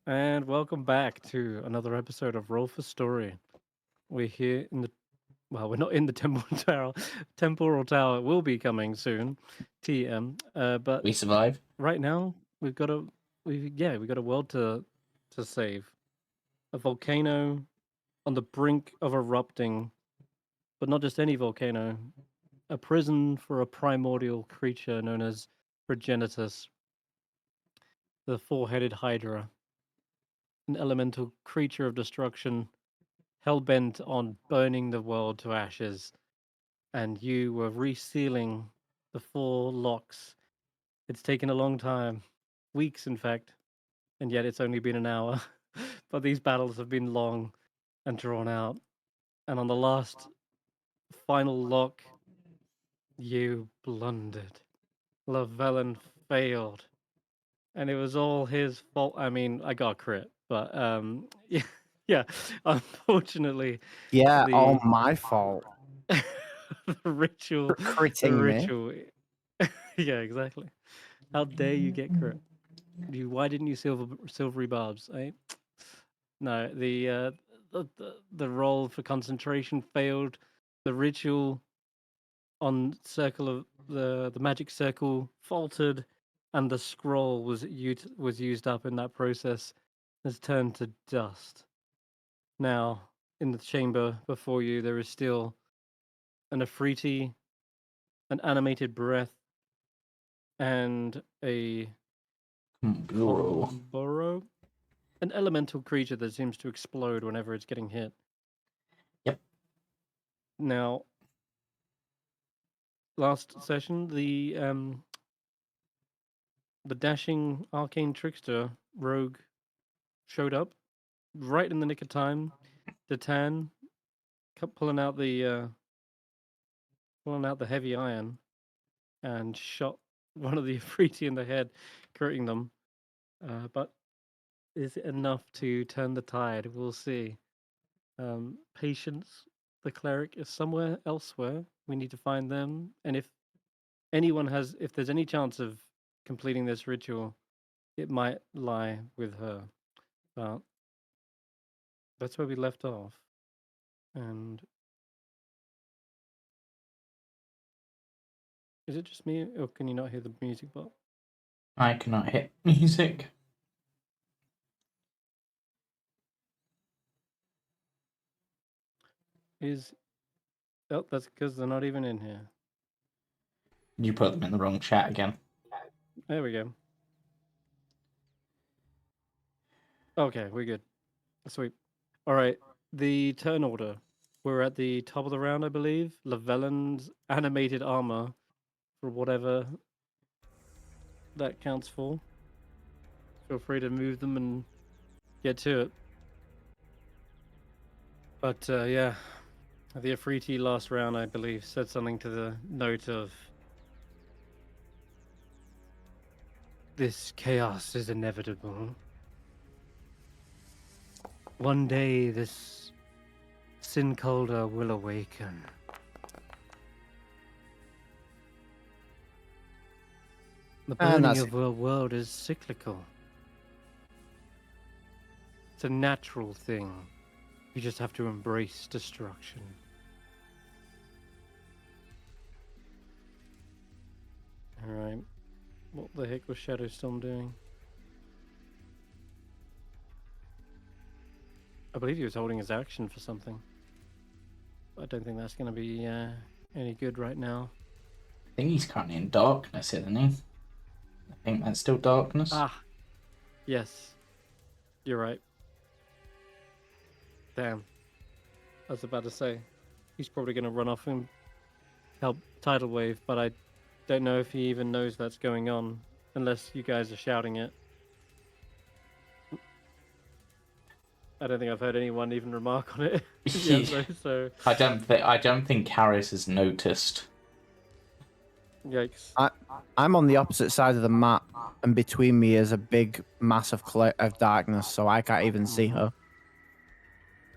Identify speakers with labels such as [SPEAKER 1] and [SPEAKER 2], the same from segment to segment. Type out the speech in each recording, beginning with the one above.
[SPEAKER 1] And welcome back to another episode of Roll for Story. We're here in the we're not in the Temporal Tower. Temporal Tower will be coming soon, TM. But
[SPEAKER 2] We survive.
[SPEAKER 1] right now we've got a world to save. A volcano on the brink of erupting, but not just any volcano. A prison for a primordial creature known as Progenitus, the four-headed Hydra, an elemental creature of destruction hell-bent on burning the world to ashes, and you were resealing the four locks. It's taken a long time, weeks in fact, and yet it's only been an hour. But these battles have been long and drawn out. And on the last final lock, you blundered. Llyvelin failed. And it was all his fault. I mean, I got a crit, but yeah, yeah. Unfortunately,
[SPEAKER 3] Yeah, all
[SPEAKER 1] the
[SPEAKER 3] my fault
[SPEAKER 1] the ritual,
[SPEAKER 3] for
[SPEAKER 1] the
[SPEAKER 3] critting me.
[SPEAKER 1] ritual. Yeah, exactly. How dare you get crit? Why didn't you silvery barbs? Eh? No, the roll for concentration failed. The ritual on circle of the magic circle faltered, and the scroll was used up in that process. Has turned to dust. Now, in the chamber before you, there is still an Afriti, an animated breath, and a
[SPEAKER 2] Bureau.
[SPEAKER 1] Homebrew, an elemental creature that seems to explode whenever it's getting hit.
[SPEAKER 2] Yep.
[SPEAKER 1] Now, last session, the dashing arcane trickster rogue showed up right in the nick of time. Detan pulling out the heavy iron and shot one of the Afriti in the head, critting them. But is it enough to turn the tide? We'll see. Patience, the cleric, is somewhere elsewhere. We need to find them. And if there's any chance of completing this ritual, it might lie with her. But that's where we left off. And is it just me, or can you not hear the music bot?
[SPEAKER 2] I cannot hit music.
[SPEAKER 1] That's because they're not even in here.
[SPEAKER 2] You put them in the wrong chat again.
[SPEAKER 1] There we go. Okay, we're good. Sweet. All right. The turn order. We're at the top of the round, I believe. Llyvelin's animated armor, for whatever that counts for. Feel free to move them and get to it. But yeah, the Afriti last round, I believe, said something to the note of this chaos is inevitable. One day this Sin Calder will awaken. The burning of our world is cyclical. It's a natural thing. You just have to embrace destruction. Alright. What the heck was Shadowstorm doing? I believe he was holding his action for something. I don't think that's going to be any good right now.
[SPEAKER 2] I think he's currently in darkness, isn't he? I think that's still darkness.
[SPEAKER 1] Ah, yes. You're right. Damn. I was about to say, he's probably going to run off and help Tidal Wave, but I don't know if he even knows that's going on, unless you guys are shouting it. I don't think I've heard anyone even remark on it yet, so...
[SPEAKER 2] I don't think Karius has noticed.
[SPEAKER 1] Yikes.
[SPEAKER 3] I'm on the opposite side of the map, and between me is a big mass of darkness, so I can't even see her.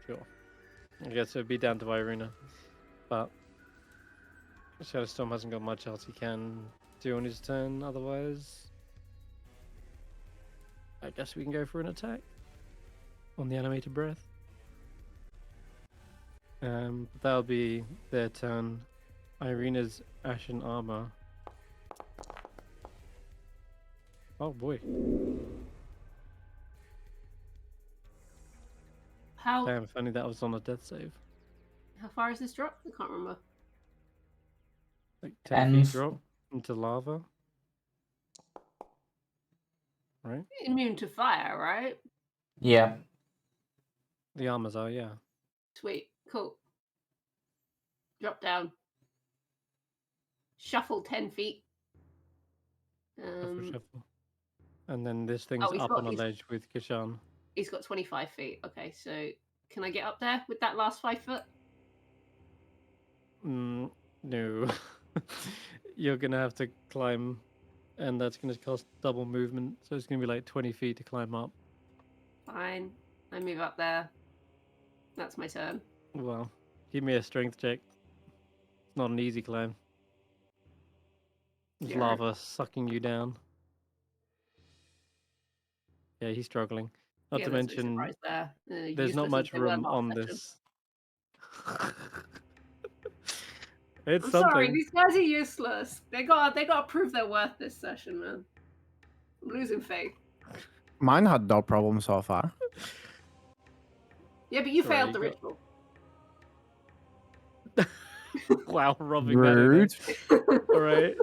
[SPEAKER 1] Sure. I guess it would be down to Eirina. But Shadowstorm hasn't got much else he can do on his turn, otherwise I guess we can go for an attack. on the animated breath. That'll be their turn. Eirina's ashen armor. Oh boy.
[SPEAKER 4] How
[SPEAKER 1] Damn, if only that was on a death save.
[SPEAKER 4] far is this drop? I can't remember.
[SPEAKER 1] Like 10 feet
[SPEAKER 2] And-
[SPEAKER 1] drop into lava. Right?
[SPEAKER 4] Immune to fire, right?
[SPEAKER 2] Yeah.
[SPEAKER 1] The armors are, yeah.
[SPEAKER 4] Sweet. Cool. Drop down. Shuffle 10 feet.
[SPEAKER 1] Shuffle, shuffle. And then this thing's
[SPEAKER 4] he's
[SPEAKER 1] up
[SPEAKER 4] got-
[SPEAKER 1] on a
[SPEAKER 4] he's-
[SPEAKER 1] ledge with Kesh'an.
[SPEAKER 4] He's got 25 feet. Okay, so can I get up there with that last 5 foot?
[SPEAKER 1] No. You're gonna have to climb, and that's gonna cost double movement, so it's gonna be like 20 feet to climb up.
[SPEAKER 4] Fine. I move up there. That's my turn.
[SPEAKER 1] Well, give me a strength check. It's not an easy climb. There's
[SPEAKER 4] Yeah.
[SPEAKER 1] lava sucking you down. Yeah, he's struggling. Not
[SPEAKER 4] Yeah,
[SPEAKER 1] to
[SPEAKER 4] there's no
[SPEAKER 1] mention,
[SPEAKER 4] surprise there.
[SPEAKER 1] there's not
[SPEAKER 4] Useless as
[SPEAKER 1] much
[SPEAKER 4] they were
[SPEAKER 1] room
[SPEAKER 4] last
[SPEAKER 1] on
[SPEAKER 4] session.
[SPEAKER 1] this. It's
[SPEAKER 4] I'm
[SPEAKER 1] something.
[SPEAKER 4] sorry, these guys are useless. They gotta prove their worth this session, man. I'm losing faith.
[SPEAKER 3] Mine had no problem so far.
[SPEAKER 4] Yeah, but you
[SPEAKER 1] Sorry,
[SPEAKER 4] failed
[SPEAKER 1] you
[SPEAKER 4] the
[SPEAKER 1] got-
[SPEAKER 4] ritual.
[SPEAKER 1] Wow, rubbing
[SPEAKER 3] Rude.
[SPEAKER 1] that in. All right.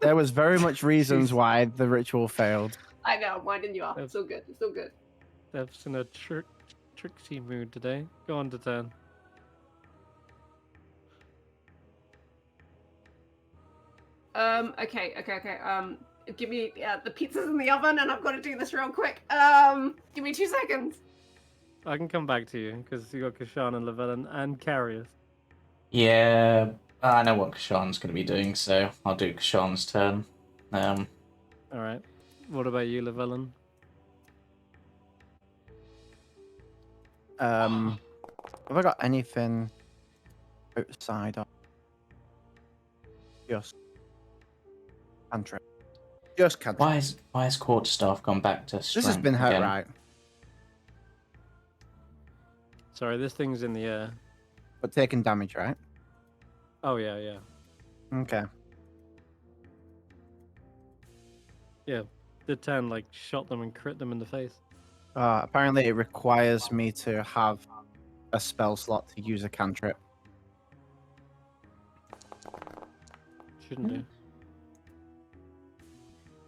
[SPEAKER 3] There was very much reasons
[SPEAKER 1] Jeez.
[SPEAKER 3] why the ritual failed.
[SPEAKER 4] I know, I'm winding you up.
[SPEAKER 1] Yep.
[SPEAKER 4] It's all good. It's all good.
[SPEAKER 1] Steph's in a tricksy mood today. Go on to 10.
[SPEAKER 4] Okay. Give me the pizza's in the oven, and I've got to do this real quick. Give me 2 seconds.
[SPEAKER 1] I can come back to you because you got Kesh'an and Llyvelin and Karius.
[SPEAKER 2] Yeah. I know what Kesh'an's going to be doing, so I'll do Kesh'an's turn.
[SPEAKER 1] All right. What about you, Llyvelin?
[SPEAKER 3] Have I got anything outside of just cantrip? Just cantrip.
[SPEAKER 2] Why has Quarterstaff gone back to strength
[SPEAKER 3] This has been hurt,
[SPEAKER 2] again?
[SPEAKER 3] right?
[SPEAKER 1] Sorry, this thing's in the air.
[SPEAKER 3] But taking damage, right?
[SPEAKER 1] Oh, yeah, yeah.
[SPEAKER 3] Okay.
[SPEAKER 1] Yeah, the 10, like, shot them and crit them in the face.
[SPEAKER 3] Apparently, it requires me to have a spell slot to use a cantrip.
[SPEAKER 1] Shouldn't do.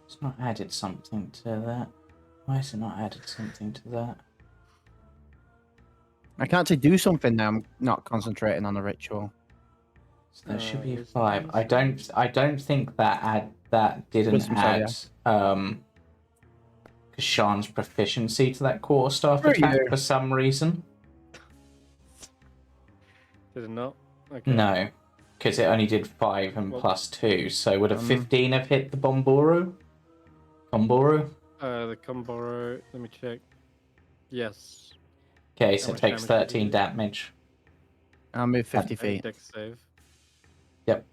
[SPEAKER 2] It's not added something to that. Why has it not added something to that?
[SPEAKER 3] I can't actually do something now. I'm not concentrating on a ritual.
[SPEAKER 2] So there should be
[SPEAKER 1] Wisdom
[SPEAKER 2] 5. I don't think that didn't
[SPEAKER 3] Wisdom save,
[SPEAKER 2] add Kesh'an's proficiency to that quarterstaff
[SPEAKER 3] Sure you
[SPEAKER 2] attack
[SPEAKER 3] do.
[SPEAKER 2] for some reason.
[SPEAKER 1] Did it not? Okay.
[SPEAKER 2] No, because it only did 5 and
[SPEAKER 1] Well-
[SPEAKER 2] plus 2. So would a 15 have hit the Bomboru? Komboru?
[SPEAKER 1] The Komboro, let me check. Yes.
[SPEAKER 2] Okay, so
[SPEAKER 1] How
[SPEAKER 2] it
[SPEAKER 1] much
[SPEAKER 2] takes
[SPEAKER 1] damage did
[SPEAKER 2] 13
[SPEAKER 1] you do?
[SPEAKER 2] damage.
[SPEAKER 3] I'll move 50
[SPEAKER 1] And
[SPEAKER 3] feet.
[SPEAKER 1] Dex save.
[SPEAKER 2] Yep.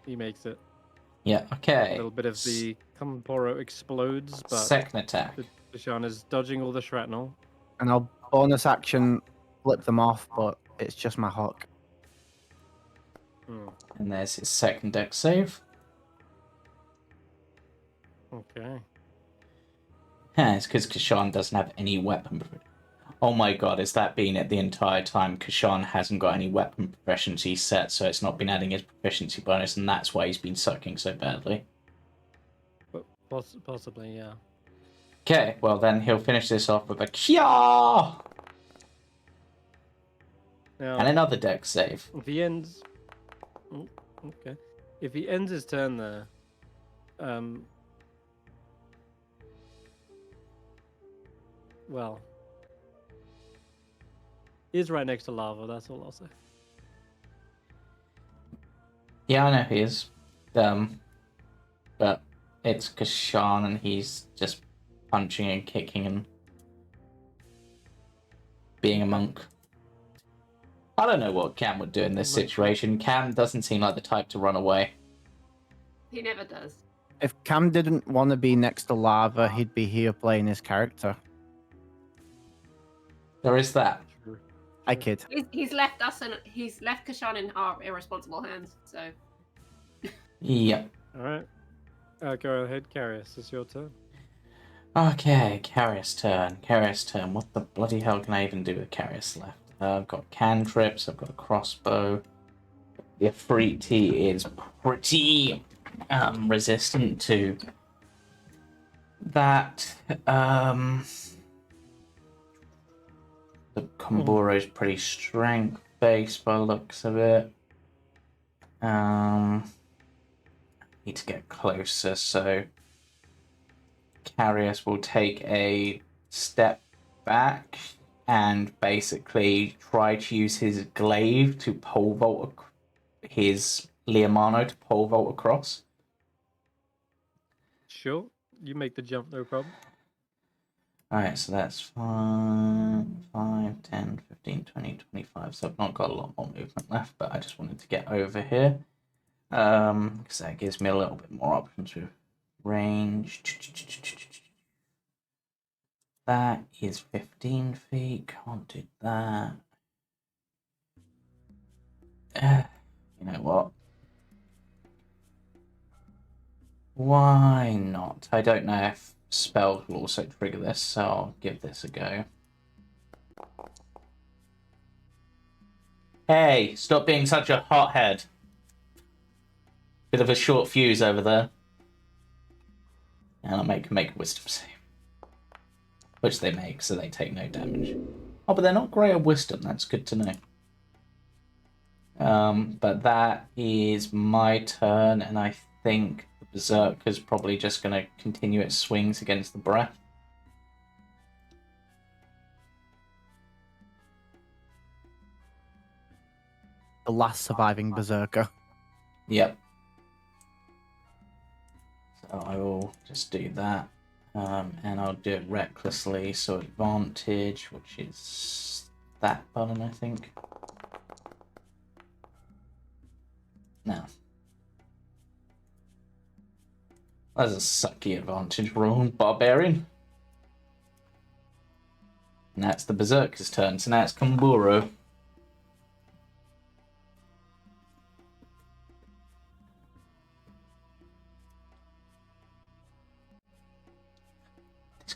[SPEAKER 1] He makes it.
[SPEAKER 2] Yeah,
[SPEAKER 1] A
[SPEAKER 2] okay.
[SPEAKER 1] little bit of the Komboro explodes, but
[SPEAKER 2] Second attack.
[SPEAKER 1] Kesh'an is dodging all the shrapnel.
[SPEAKER 3] And I'll bonus action flip them off, but it's just my hook.
[SPEAKER 1] Hmm.
[SPEAKER 2] And there's his second deck save.
[SPEAKER 1] Okay.
[SPEAKER 2] Yeah, it's because Kesh'an doesn't have any weapon. Oh my god, has that been it the entire time? Kesh'an hasn't got any weapon proficiency set, so it's not been adding his proficiency bonus, and that's why he's been sucking so badly.
[SPEAKER 1] But possibly, yeah.
[SPEAKER 2] Okay, well then he'll finish this off with a Kia!
[SPEAKER 1] Now,
[SPEAKER 2] And another deck save.
[SPEAKER 1] if he ends... Oh, okay. If he ends his turn there, well, he's right next to lava, that's all I'll say.
[SPEAKER 2] Yeah, I know he is. But it's Kesh'an and he's just punching and kicking and being a monk. I don't know what Cam would do in this situation. Cam doesn't seem like the type to run away.
[SPEAKER 4] He never does.
[SPEAKER 3] If Cam didn't want to be next to lava, he'd be here playing his character.
[SPEAKER 2] There is that.
[SPEAKER 1] True.
[SPEAKER 3] I kid.
[SPEAKER 4] He's left us and he's left Kesh'an in our irresponsible hands. So
[SPEAKER 2] Yep.
[SPEAKER 1] All right. Go ahead, Karius. It's your turn.
[SPEAKER 2] Okay, Karius turn. Karius turn. What the bloody hell can I even do with Karius left? I've got cantrips, I've got a crossbow. The Afriti is pretty resistant to that. The Kumburo is pretty strength-based by the looks of it. Need to get closer, so Karius will take a step back and basically try to use his glaive to pole vault his Liamano to pole vault across.
[SPEAKER 1] Sure. You make the jump, no problem.
[SPEAKER 2] Alright, so that's 5, 10, 15, 20, 25. So I've not got a lot more movement left, but I just wanted to get over here. Because that gives me a little bit more options with range. That is 15 feet. Can't do that. You know what? Why not? I don't know if spells will also trigger this, so I'll give this a go. Hey, stop being such a hothead. Bit of a short fuse over there. And I'll make a wisdom save. Which they make, so they take no damage. Oh, but they're not great at wisdom, that's good to know. But that is my turn, and I think the Berserker's probably just going to continue its swings against the breath.
[SPEAKER 3] The last surviving Berserker.
[SPEAKER 2] Yep. So I will just do that. And I'll do it recklessly, so advantage, which is that button, I think. No. That's a sucky advantage roll, Barbarian. And that's the Berserker's turn, so now it's Kumburo.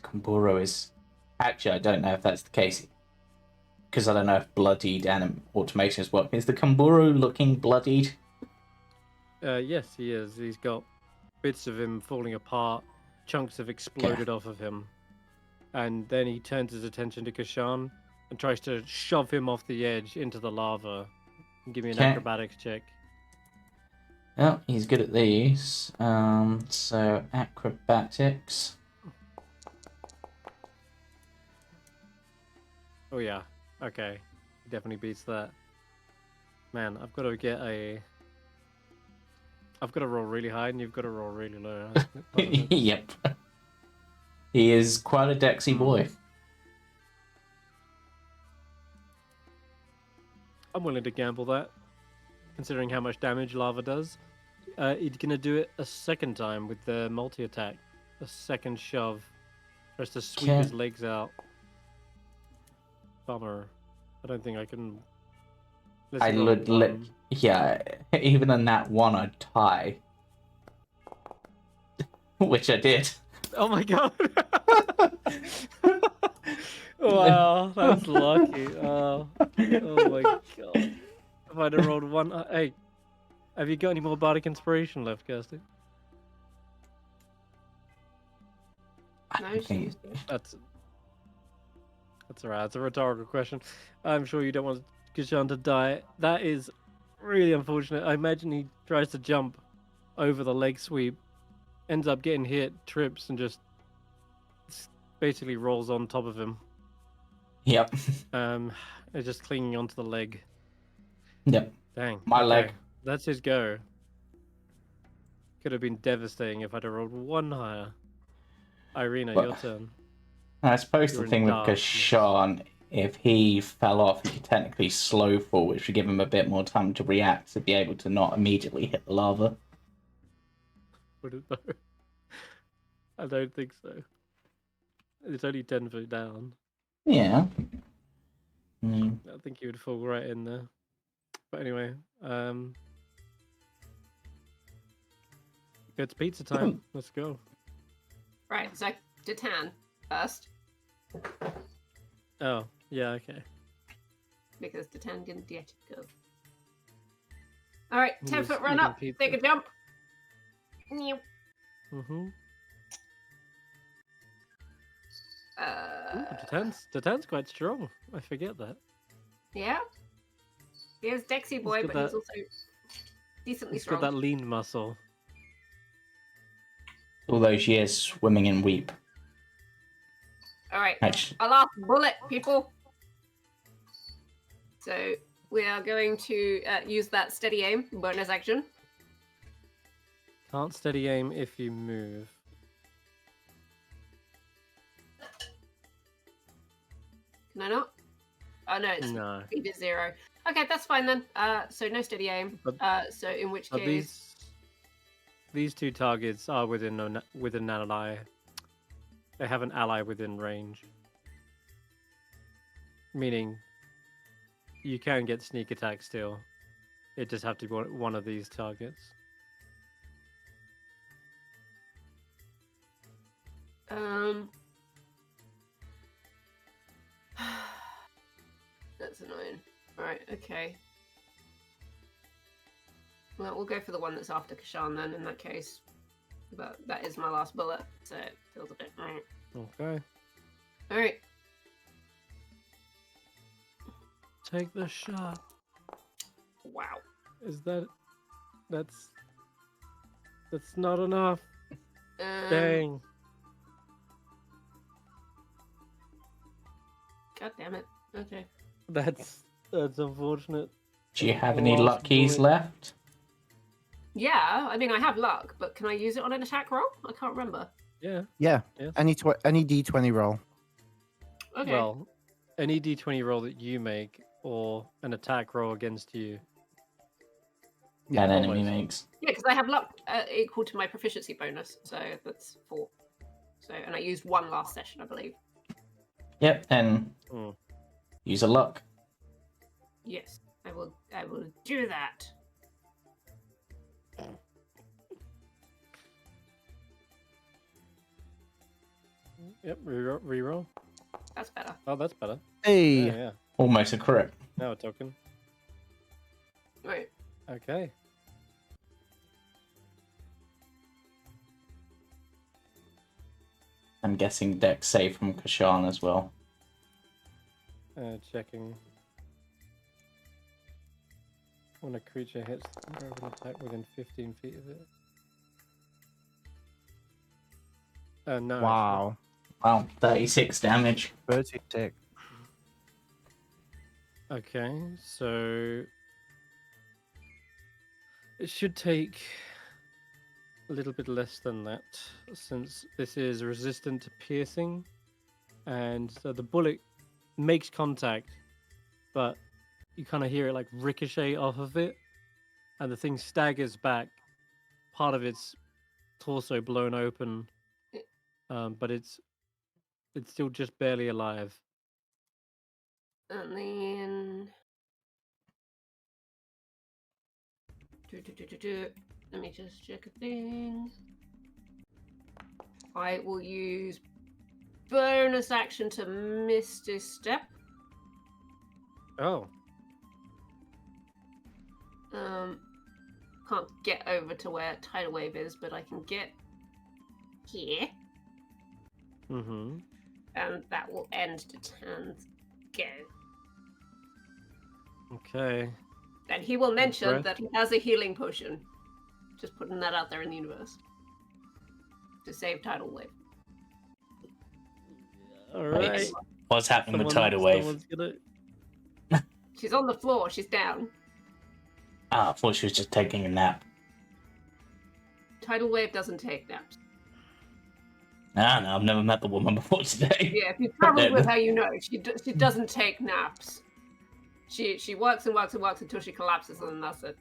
[SPEAKER 2] Kumburo is... Actually, I don't know if that's the case. Because I don't know if bloodied and automation is working. Is the Kumburo looking bloodied?
[SPEAKER 1] Yes, he is. He's got bits of him falling apart. Chunks have exploded off of him. And then he turns his attention to Kesh'an and tries to shove him off the edge into the lava. Give me an acrobatics check.
[SPEAKER 2] Oh, he's good at these. So, acrobatics...
[SPEAKER 1] Oh yeah, okay. He definitely beats that. Man, I've got to get a... I've got to roll really high and you've got to roll really low.
[SPEAKER 2] Yep. He is quite a Dexy boy.
[SPEAKER 1] I'm willing to gamble that, considering how much damage lava does. He's going to do it a second time with the multi-attack. A second shove. Tries to sweep his legs out. Bummer. I don't think I can...
[SPEAKER 2] Yeah, even in that one I'd tie. Which I did.
[SPEAKER 1] Oh my god! Wow, that's lucky. Oh my god. If I'd have rolled one... Hey, have you got any more Bardic Inspiration left, Kirstie?
[SPEAKER 4] no, she's
[SPEAKER 1] That's alright, it's a rhetorical question. I'm sure you don't want Kesh'an to die. That is really unfortunate. I imagine he tries to jump over the leg sweep, ends up getting hit, trips, and just basically rolls on top of him.
[SPEAKER 2] Yep.
[SPEAKER 1] It's just clinging onto the leg.
[SPEAKER 2] Yep.
[SPEAKER 1] Dang.
[SPEAKER 2] My leg.
[SPEAKER 1] That's his go. Could have been devastating if I'd have rolled one higher. Eirina, your turn.
[SPEAKER 2] I suppose
[SPEAKER 1] You're
[SPEAKER 2] the thing
[SPEAKER 1] in
[SPEAKER 2] with
[SPEAKER 1] darkness.
[SPEAKER 2] Kesh'an, if he fell off, he could technically slow fall, which would give him a bit more time to react to be able to not immediately hit the lava.
[SPEAKER 1] Would it though? I don't think so. It's only 10 feet down.
[SPEAKER 2] Yeah. Mm.
[SPEAKER 1] I think you would fall right in there. But anyway, it's pizza time. Let's go.
[SPEAKER 4] Right, so Detan first,
[SPEAKER 1] Oh, yeah, okay.
[SPEAKER 4] because Detan didn't yet go. Alright,
[SPEAKER 1] He
[SPEAKER 4] 10-foot
[SPEAKER 1] was
[SPEAKER 4] run
[SPEAKER 1] eating
[SPEAKER 4] up,
[SPEAKER 1] pizza.
[SPEAKER 4] take a jump. Meow.
[SPEAKER 1] Mm-hmm.
[SPEAKER 4] Uh,
[SPEAKER 1] Detan's quite strong. I forget that.
[SPEAKER 4] yeah? He is Dexy boy,
[SPEAKER 1] got
[SPEAKER 4] but he's
[SPEAKER 1] that-
[SPEAKER 4] also decently
[SPEAKER 1] He's
[SPEAKER 4] strong.
[SPEAKER 1] got that lean muscle.
[SPEAKER 2] All those years swimming in weep.
[SPEAKER 4] Alright,
[SPEAKER 2] Actually,
[SPEAKER 4] our last bullet, people. So we are going to use that steady aim bonus action.
[SPEAKER 1] Can't steady aim if you move.
[SPEAKER 4] Can I not? Oh no, it's
[SPEAKER 1] No.
[SPEAKER 4] speed is 0. Okay, that's fine then. So no steady aim.
[SPEAKER 1] But-
[SPEAKER 4] So in which
[SPEAKER 1] But
[SPEAKER 4] case,
[SPEAKER 1] these two targets are within an ally. They have an ally within range. Meaning, you can get sneak attack still. It just have to be one of these targets.
[SPEAKER 4] that's annoying. Right, okay. Well, we'll go for the one that's after Kesh'an then, in that case. But that is my last bullet, so it feels a bit...
[SPEAKER 1] Okay.
[SPEAKER 4] Alright,
[SPEAKER 1] Take the shot.
[SPEAKER 4] wow.
[SPEAKER 1] Is that's not enough. Dang.
[SPEAKER 4] God damn it. Okay.
[SPEAKER 1] That's unfortunate.
[SPEAKER 2] do you have any
[SPEAKER 1] Last
[SPEAKER 2] luckies
[SPEAKER 1] bullet.
[SPEAKER 2] left?
[SPEAKER 4] Yeah, I mean, I have luck, but can I use it on an attack roll? I can't remember.
[SPEAKER 1] Yeah.
[SPEAKER 3] Yeah.
[SPEAKER 1] Yes.
[SPEAKER 3] Any D20 roll.
[SPEAKER 4] Okay.
[SPEAKER 1] Well, any D20 roll that you make or an attack roll against you.
[SPEAKER 2] That enemy
[SPEAKER 1] almost.
[SPEAKER 2] makes.
[SPEAKER 4] Yeah, because I have luck equal to my proficiency bonus, so that's 4. So, and I used 1 last session, I believe.
[SPEAKER 2] Yep, and
[SPEAKER 1] Mm.
[SPEAKER 2] use a luck.
[SPEAKER 4] Yes, I will do that.
[SPEAKER 1] Yep. Reroll.
[SPEAKER 4] That's better.
[SPEAKER 1] Oh, that's better.
[SPEAKER 3] Hey.
[SPEAKER 1] Yeah.
[SPEAKER 2] Almost a crit.
[SPEAKER 1] Now we're talking.
[SPEAKER 4] Right.
[SPEAKER 1] Okay.
[SPEAKER 2] I'm guessing dex save from Kesh'an as well.
[SPEAKER 1] Checking. When a creature hits an attack within 15 feet of it. No.
[SPEAKER 3] Wow.
[SPEAKER 2] Wow, 36 damage.
[SPEAKER 3] 36.
[SPEAKER 1] Okay, so it should take a little bit less than that, since this is resistant to piercing, and so the bullet makes contact, but you kind of hear it like ricochet off of it, and the thing staggers back. Part of its torso blown open, but it's still just barely alive.
[SPEAKER 4] And then... Let me just check a thing. I will use bonus action to Misty Step.
[SPEAKER 1] Oh,
[SPEAKER 4] Can't get over to where Tidal Wave is, but I can get here.
[SPEAKER 1] mm-hmm.
[SPEAKER 4] And that will end Detan's go.
[SPEAKER 1] Okay.
[SPEAKER 4] And he will mention
[SPEAKER 1] breath.
[SPEAKER 4] that he has a healing potion. Just putting that out there in the universe. To save Tidal Wave.
[SPEAKER 1] All
[SPEAKER 2] Wait,
[SPEAKER 1] right.
[SPEAKER 2] what's happening with Tidal Wave?
[SPEAKER 1] Someone's gonna...
[SPEAKER 4] She's on the floor, she's down.
[SPEAKER 2] Ah, I thought she was just taking a nap.
[SPEAKER 4] Tidal Wave doesn't take naps.
[SPEAKER 2] Ah, no, I've never met the woman before today.
[SPEAKER 4] Yeah, if you've traveled with her, you know she doesn't take naps. She works and works and works until she collapses, and then that's it.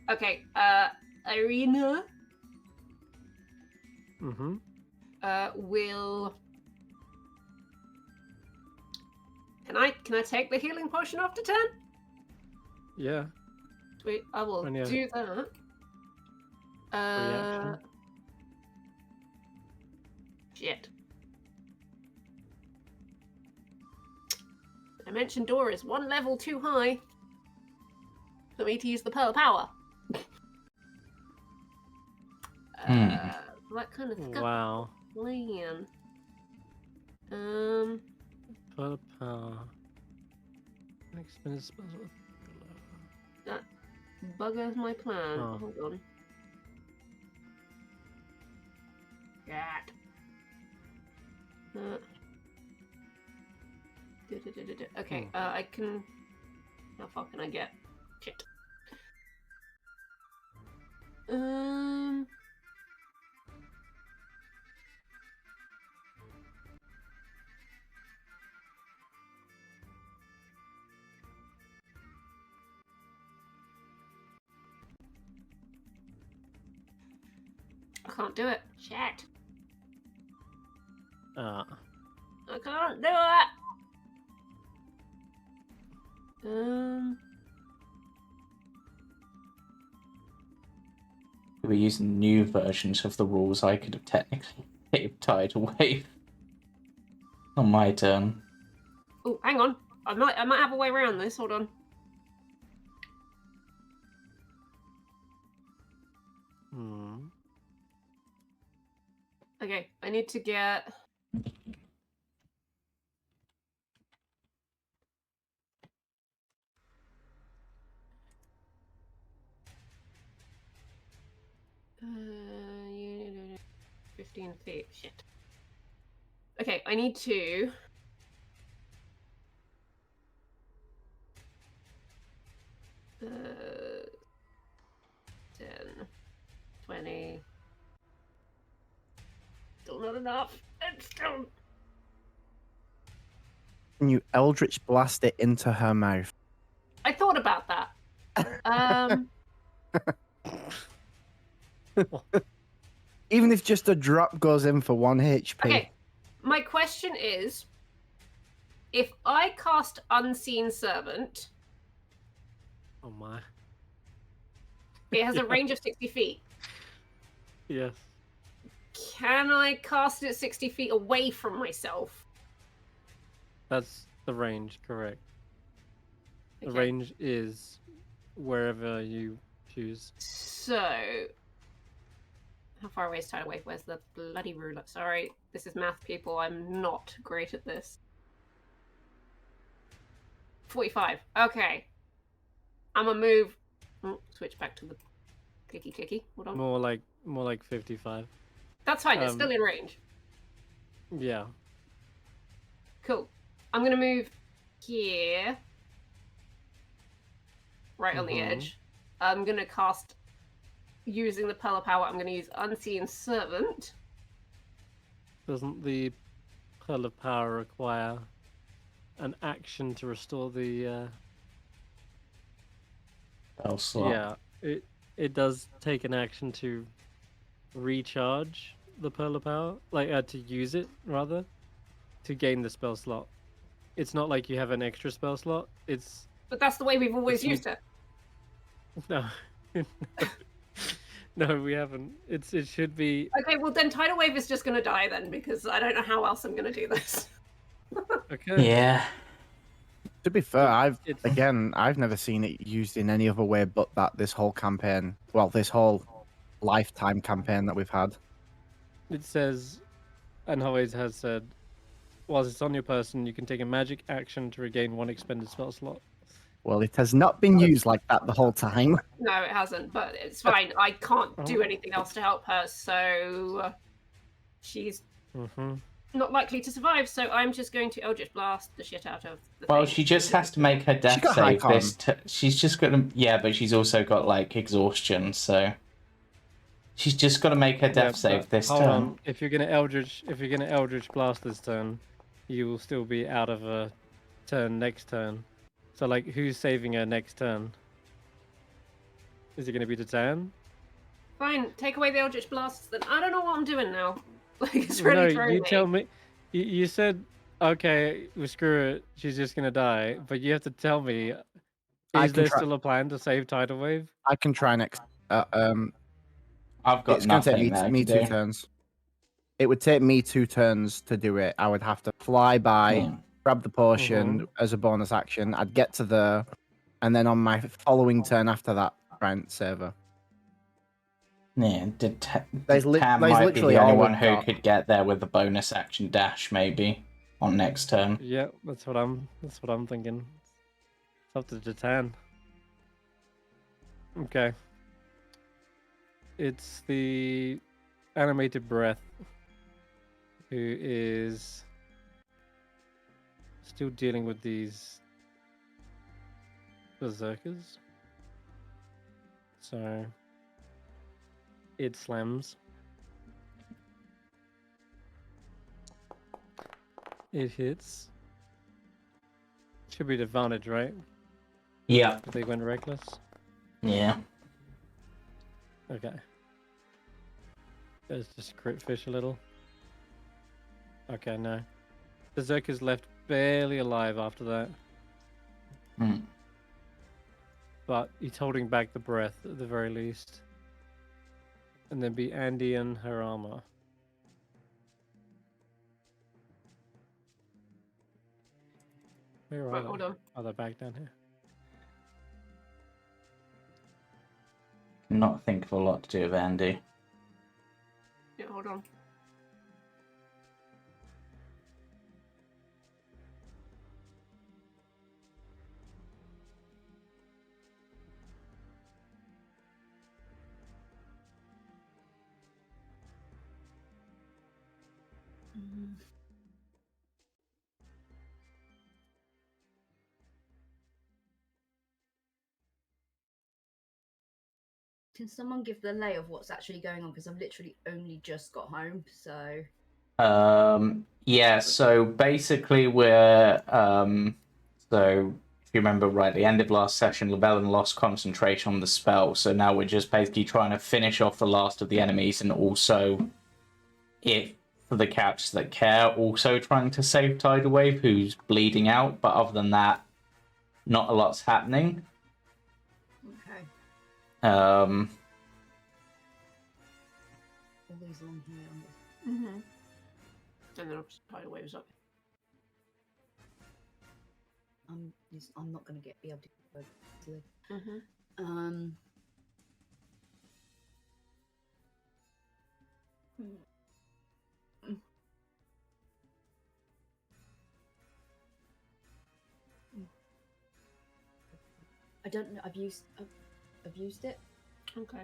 [SPEAKER 4] Okay, Eirina.
[SPEAKER 1] Mm-hmm.
[SPEAKER 4] will. Can I take the healing potion after turn?
[SPEAKER 1] Yeah.
[SPEAKER 4] Sweet. I will
[SPEAKER 1] And yeah.
[SPEAKER 4] do that.
[SPEAKER 1] Reaction.
[SPEAKER 4] Shit. Dimension door is 1 level too high for me to use the pearl power. That kind of
[SPEAKER 1] Wow.
[SPEAKER 4] plan.
[SPEAKER 1] Pearl power. Expended spells.
[SPEAKER 4] That buggers my plan.
[SPEAKER 1] Oh.
[SPEAKER 4] Hold on. God. Okay, I can. How far can I get? Shit. I can't do it. Shit. I can't do it.
[SPEAKER 2] If we were using new versions of the rules, I could have technically tied away on my turn.
[SPEAKER 4] Oh, hang on. I might have a way around this. Hold on. Okay, I need to get. Uh, 15 feet. Shit. Okay, I need to. Uh, 10, 20. Still not enough. It's still.
[SPEAKER 3] Can you Eldritch blast it into her mouth?
[SPEAKER 4] I thought about that.
[SPEAKER 3] Even if just a drop goes in for 1 HP.
[SPEAKER 4] Okay, my question is, if I cast Unseen Servant,
[SPEAKER 1] Oh my.
[SPEAKER 4] it has a range of 60 feet.
[SPEAKER 1] Yes.
[SPEAKER 4] Can I cast it 60 feet away from myself?
[SPEAKER 1] That's the range, correct. The
[SPEAKER 4] Okay.
[SPEAKER 1] range is wherever you choose.
[SPEAKER 4] So, how far away is Tidal Wave? Where's the bloody ruler? Sorry, this is math, people. I'm not great at this. 45. Okay. I'm gonna move. Switch back to the clicky. Hold on.
[SPEAKER 1] More like 55.
[SPEAKER 4] That's fine. It's still in range.
[SPEAKER 1] Yeah.
[SPEAKER 4] Cool. I'm gonna move here, right on the edge. I'm gonna cast, using the Pearl of Power, I'm gonna use Unseen Servant.
[SPEAKER 1] Doesn't the Pearl of Power require an action to restore the
[SPEAKER 2] Spell slot.
[SPEAKER 1] Yeah, it does take an action to recharge the Pearl of Power, like to use it rather, to gain the spell slot. It's not like you have an extra spell slot. It's
[SPEAKER 4] But that's the way we've always used it.
[SPEAKER 1] no, no, we haven't. It should be
[SPEAKER 4] Okay, well then Tidal Wave is just gonna die then, because I don't know how else I'm gonna do this.
[SPEAKER 1] okay.
[SPEAKER 2] Yeah.
[SPEAKER 3] To be fair, I've
[SPEAKER 1] It's-
[SPEAKER 3] never seen it used in any other way but that this whole campaign. Well, this whole lifetime campaign that we've had.
[SPEAKER 1] It says, and always has said, whilst it's on your person, you can take a magic action to regain 1 expended spell slot.
[SPEAKER 3] Well, it has not been used like that the whole time.
[SPEAKER 4] No, it hasn't, but it's fine. I can't do anything else to help her, so she's not likely to survive, so I'm just going to Eldritch Blast the shit out of the
[SPEAKER 2] Well,
[SPEAKER 4] thing.
[SPEAKER 2] she just has to make her death
[SPEAKER 3] got
[SPEAKER 2] save.
[SPEAKER 3] high
[SPEAKER 2] She's just got to. Yeah, but she's also got like exhaustion, so she's just got to make her death save this
[SPEAKER 1] hold
[SPEAKER 2] turn.
[SPEAKER 1] on. If you're gonna Eldritch Blast this turn, you will still be out of a turn next turn. So like, who's saving her next turn? Is it gonna be Titan?
[SPEAKER 4] Fine, take away the Eldritch Blasts, then I don't know what I'm doing now. Like it's really
[SPEAKER 1] No,
[SPEAKER 4] throwing
[SPEAKER 1] you
[SPEAKER 4] me.
[SPEAKER 1] tell me. You said, okay, well, screw it. She's just gonna die. But you have to tell me,
[SPEAKER 3] I
[SPEAKER 1] is
[SPEAKER 3] can
[SPEAKER 1] there
[SPEAKER 3] try.
[SPEAKER 1] still a plan to save Tidal Wave?
[SPEAKER 3] I can try next.
[SPEAKER 2] I've got
[SPEAKER 3] It's going to take
[SPEAKER 2] nothing that I
[SPEAKER 3] me
[SPEAKER 2] can
[SPEAKER 3] 2
[SPEAKER 2] do.
[SPEAKER 3] turns. It would take me 2 turns to do it. I would have to fly by,
[SPEAKER 2] Yeah.
[SPEAKER 3] grab the potion
[SPEAKER 1] Mhm.
[SPEAKER 3] as a bonus action. I'd get to there, and then on my following turn after that, try and save her.
[SPEAKER 2] Yeah,
[SPEAKER 3] There's
[SPEAKER 2] Tam
[SPEAKER 3] there's
[SPEAKER 2] might be
[SPEAKER 3] literally
[SPEAKER 2] the only
[SPEAKER 3] all
[SPEAKER 2] one
[SPEAKER 3] we've
[SPEAKER 2] who
[SPEAKER 3] got.
[SPEAKER 2] could get there with the bonus action dash, maybe, on next turn.
[SPEAKER 1] Yeah, that's what I'm thinking. It's up to Jatan. Okay. It's the animated breath who is still dealing with these berserkers. So it slams. It hits. Should be an advantage, right?
[SPEAKER 2] Yeah.
[SPEAKER 1] If they went reckless.
[SPEAKER 2] Yeah.
[SPEAKER 1] Okay. Let's just crit fish a little. Okay, no. Berserker's left barely alive after that.
[SPEAKER 2] Mm.
[SPEAKER 1] But he's holding back the breath at the very least. And then be Andy and her armor. Where are
[SPEAKER 4] Right,
[SPEAKER 1] they?
[SPEAKER 4] hold on.
[SPEAKER 1] Oh, they're back down here.
[SPEAKER 2] Not think of a lot to do with Andy.
[SPEAKER 4] Yeah, hold on.
[SPEAKER 5] Can someone give the lay of what's actually going on? Because I've literally only just got home, so.
[SPEAKER 2] Yeah, so basically we're so if you remember right, the end of last session, Llyvelin lost concentration on the spell, so now we're just basically trying to finish off the last of the enemies, and also, if for the characters that care, also trying to save Tidal Wave, who's bleeding out, but other than that, not a lot's happening.
[SPEAKER 5] Okay.
[SPEAKER 2] Um
[SPEAKER 5] All these along here.
[SPEAKER 4] Mm-hmm. And then I'll just Tidal Waves up.
[SPEAKER 5] I'm not going to be able to go easily.
[SPEAKER 4] Mm-hmm.
[SPEAKER 5] I don't know. I've used it.
[SPEAKER 4] Okay.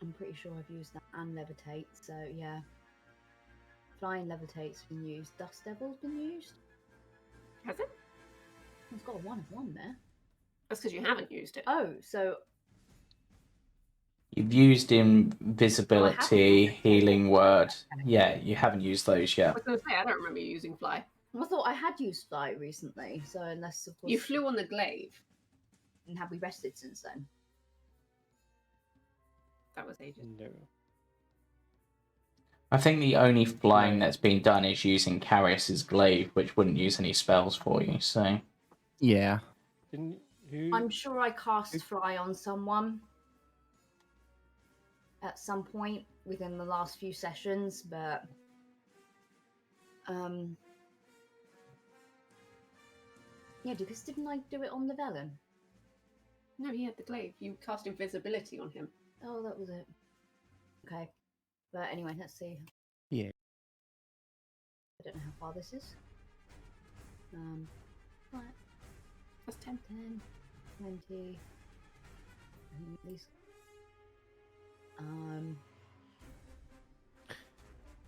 [SPEAKER 5] I'm pretty sure I've used that and levitate. So yeah, flying levitate's been used. Dust Devil's been used.
[SPEAKER 4] Has it?
[SPEAKER 5] It's got a 1 of 1 there.
[SPEAKER 4] That's because you haven't used it.
[SPEAKER 5] Oh, so
[SPEAKER 2] you've used invisibility, healing word. Yeah, you haven't used those
[SPEAKER 4] I
[SPEAKER 2] yet.
[SPEAKER 4] was going to say, I don't remember you using Fly.
[SPEAKER 5] I thought I had used fly recently. So unless of course
[SPEAKER 4] You flew on the glaive.
[SPEAKER 5] And have we rested since then?
[SPEAKER 4] That was ages.
[SPEAKER 1] No.
[SPEAKER 2] I think the only flying
[SPEAKER 1] No.
[SPEAKER 2] that's been done is using Karius's glaive, which wouldn't use any spells for you, so...
[SPEAKER 3] Yeah.
[SPEAKER 1] Didn't who?
[SPEAKER 5] I'm sure I cast fly on someone at some point within the last few sessions, but yeah, because didn't I do it on Llyvelin?
[SPEAKER 4] No, he had the glaive. You cast invisibility on him.
[SPEAKER 5] Oh, that was it. Okay, but anyway, let's see.
[SPEAKER 3] Yeah.
[SPEAKER 5] I don't know how far this is. Right.
[SPEAKER 4] That's 10.
[SPEAKER 5] 10, 20, at least.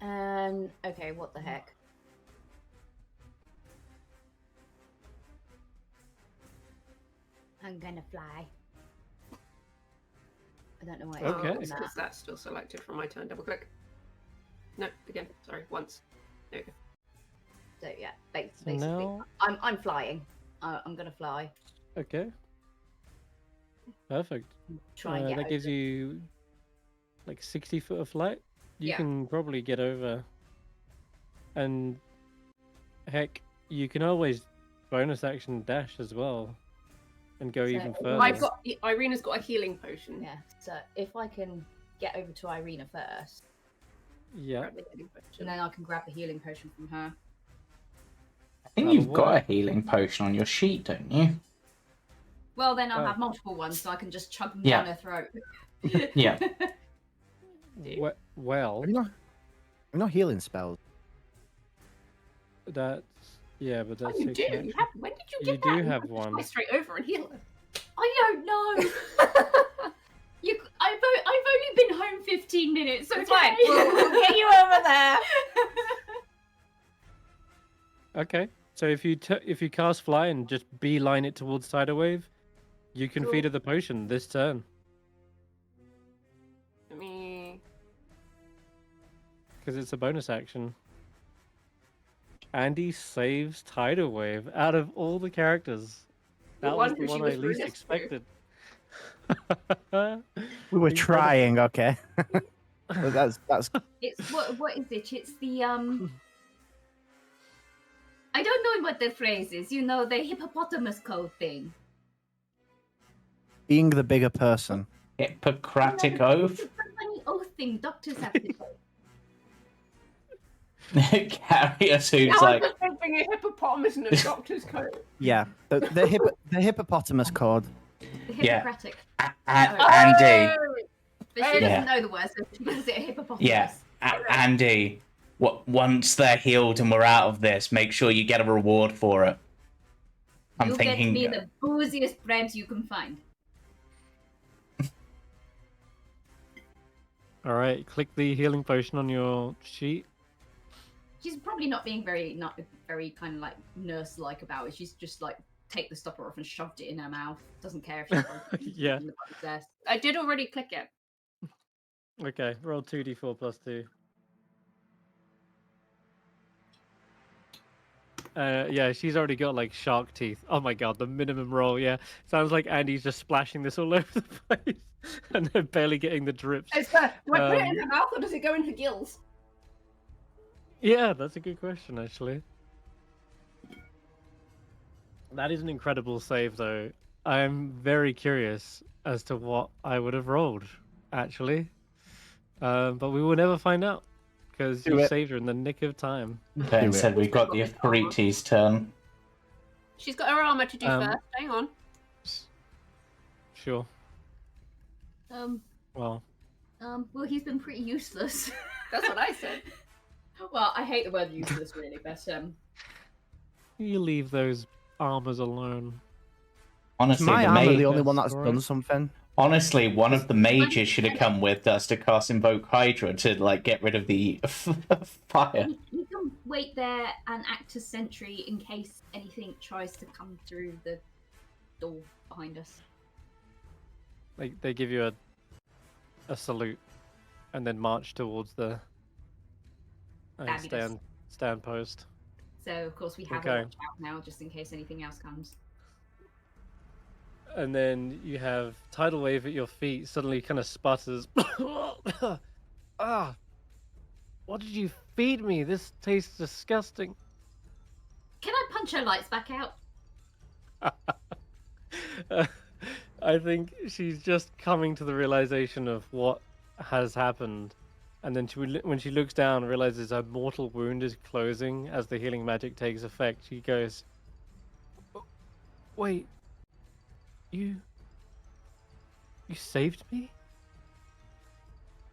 [SPEAKER 5] And okay, what the heck? I'm gonna fly. I don't know why.
[SPEAKER 1] Okay.
[SPEAKER 4] Oh, it's because that's still selected from my turn. Double click. No, again. Sorry, once. There you go.
[SPEAKER 5] So yeah, basically,
[SPEAKER 1] now...
[SPEAKER 5] I'm flying. I'm gonna fly.
[SPEAKER 1] Okay. Perfect.
[SPEAKER 5] Try and get
[SPEAKER 1] that gives
[SPEAKER 5] over.
[SPEAKER 1] you like 60 foot of flight. You
[SPEAKER 4] Yeah.
[SPEAKER 1] can probably get over. And heck, you can always bonus action dash as well, and go
[SPEAKER 5] So
[SPEAKER 1] even
[SPEAKER 5] if
[SPEAKER 1] further.
[SPEAKER 4] I've got Irina's got a healing potion.
[SPEAKER 5] Yeah. So if I can get over to Eirina first,
[SPEAKER 1] Yeah,
[SPEAKER 4] Grab the healing
[SPEAKER 5] and
[SPEAKER 4] potion.
[SPEAKER 5] then I can grab the healing potion from her.
[SPEAKER 2] I think
[SPEAKER 1] That'll
[SPEAKER 2] you've got a
[SPEAKER 1] work.
[SPEAKER 2] healing potion on your sheet, don't you?
[SPEAKER 5] Well, then I'll
[SPEAKER 1] Oh.
[SPEAKER 5] have multiple ones, so I can just chug them
[SPEAKER 2] Yeah.
[SPEAKER 5] down her throat.
[SPEAKER 2] Yeah.
[SPEAKER 1] well,
[SPEAKER 3] Have you not healing spells?
[SPEAKER 1] that's but
[SPEAKER 4] Oh,
[SPEAKER 1] that's
[SPEAKER 4] you
[SPEAKER 1] six
[SPEAKER 4] do.
[SPEAKER 1] action.
[SPEAKER 4] You have. When did you
[SPEAKER 1] You
[SPEAKER 4] get
[SPEAKER 1] do
[SPEAKER 4] that?
[SPEAKER 1] have
[SPEAKER 4] can
[SPEAKER 1] one.
[SPEAKER 4] Fly straight over and heal her.
[SPEAKER 5] I don't know. I've only been home 15 minutes, so
[SPEAKER 4] It's fine.
[SPEAKER 5] okay.
[SPEAKER 4] We'll get you over there.
[SPEAKER 1] Okay, so if you cast fly and just beeline it towards Tidal Wave, you can
[SPEAKER 5] Cool.
[SPEAKER 1] feed her the potion this turn.
[SPEAKER 4] Let me.
[SPEAKER 1] Because it's a bonus action. Andy saves Tidal Wave out of all the characters.
[SPEAKER 4] No
[SPEAKER 1] That was
[SPEAKER 4] wonder
[SPEAKER 1] the
[SPEAKER 4] she
[SPEAKER 1] one
[SPEAKER 4] was
[SPEAKER 1] I least
[SPEAKER 4] released to.
[SPEAKER 1] expected.
[SPEAKER 3] We were
[SPEAKER 1] Incredible.
[SPEAKER 3] trying, okay. But that's
[SPEAKER 5] It's what is it? It's the I don't know what the phrase is. You know, the hippopotamus code thing.
[SPEAKER 3] being the bigger person.
[SPEAKER 2] Hippocratic
[SPEAKER 5] No,
[SPEAKER 2] oath.
[SPEAKER 5] it's a funny oath thing doctors have to say.
[SPEAKER 2] Karius, who's
[SPEAKER 4] Now
[SPEAKER 2] like,
[SPEAKER 4] I'm just thinking a hippopotamus in a doctor's coat.
[SPEAKER 3] Yeah, the hippopotamus code.
[SPEAKER 5] The
[SPEAKER 2] Yeah.
[SPEAKER 5] Hippocratic.
[SPEAKER 2] Andy.
[SPEAKER 5] But she
[SPEAKER 4] Oh,
[SPEAKER 2] yeah.
[SPEAKER 5] doesn't know the word, so she calls it a hippopotamus.
[SPEAKER 2] Yeah. Andy. Once they're healed and we're out of this, make sure you get a reward for it. I'm
[SPEAKER 5] You
[SPEAKER 2] thinking.
[SPEAKER 5] get me the booziest bread you can find.
[SPEAKER 1] All right, click the healing potion on your sheet.
[SPEAKER 5] She's probably not very kind of like nurse-like about it. She's just like take the stopper off and shoved it in her mouth. Doesn't care if she's
[SPEAKER 1] Yeah.
[SPEAKER 5] in the process.
[SPEAKER 4] I did already click it.
[SPEAKER 1] Okay, roll 2d4 plus 2. Yeah, she's already got like shark teeth. Oh my god, the minimum roll. Yeah, sounds like Andy's just splashing this all over the place, and they're barely getting the drips.
[SPEAKER 4] Do I put it in
[SPEAKER 1] Um,
[SPEAKER 4] her mouth or does it go in her gills?
[SPEAKER 1] Yeah, that's a good question, actually. That is an incredible save, though. I'm very curious as to what I would have rolled, actually. But we will never find out, because
[SPEAKER 3] Do
[SPEAKER 1] you
[SPEAKER 3] it.
[SPEAKER 1] saved her in the nick of time.
[SPEAKER 2] But
[SPEAKER 3] Do
[SPEAKER 2] instead, we've got the Aphrites' turn.
[SPEAKER 4] She's got her armor to do
[SPEAKER 1] Um,
[SPEAKER 4] first. Hang on.
[SPEAKER 1] Sure. Well,
[SPEAKER 5] Well, he's been pretty useless.
[SPEAKER 4] That's what I said.
[SPEAKER 5] Well, I hate the word useless, really, but
[SPEAKER 1] you leave those armors alone.
[SPEAKER 2] Honestly,
[SPEAKER 3] My
[SPEAKER 2] the
[SPEAKER 3] armor
[SPEAKER 2] mage.
[SPEAKER 3] the only one
[SPEAKER 1] That's
[SPEAKER 3] that's
[SPEAKER 1] right.
[SPEAKER 3] done something.
[SPEAKER 2] Honestly, one of the mages should have come with us to cast Invoke Hydra to like get rid of the fire.
[SPEAKER 5] you can wait there and act as sentry in case anything tries to come through the door behind us.
[SPEAKER 1] Like they give you a salute, and then march towards the
[SPEAKER 5] Fabulous.
[SPEAKER 1] stand post.
[SPEAKER 5] So, of course, we have a
[SPEAKER 1] Okay.
[SPEAKER 5] watch out now, just in case anything else comes.
[SPEAKER 1] And then you have Tidal Wave at your feet suddenly kind of sputters. Ah! What did you feed me? This tastes disgusting.
[SPEAKER 5] Can I punch her lights back out?
[SPEAKER 1] I think she's just coming to the realization of what has happened. And then when she looks down and realizes her mortal wound is closing as the healing magic takes effect, she goes, "Wait, you saved me?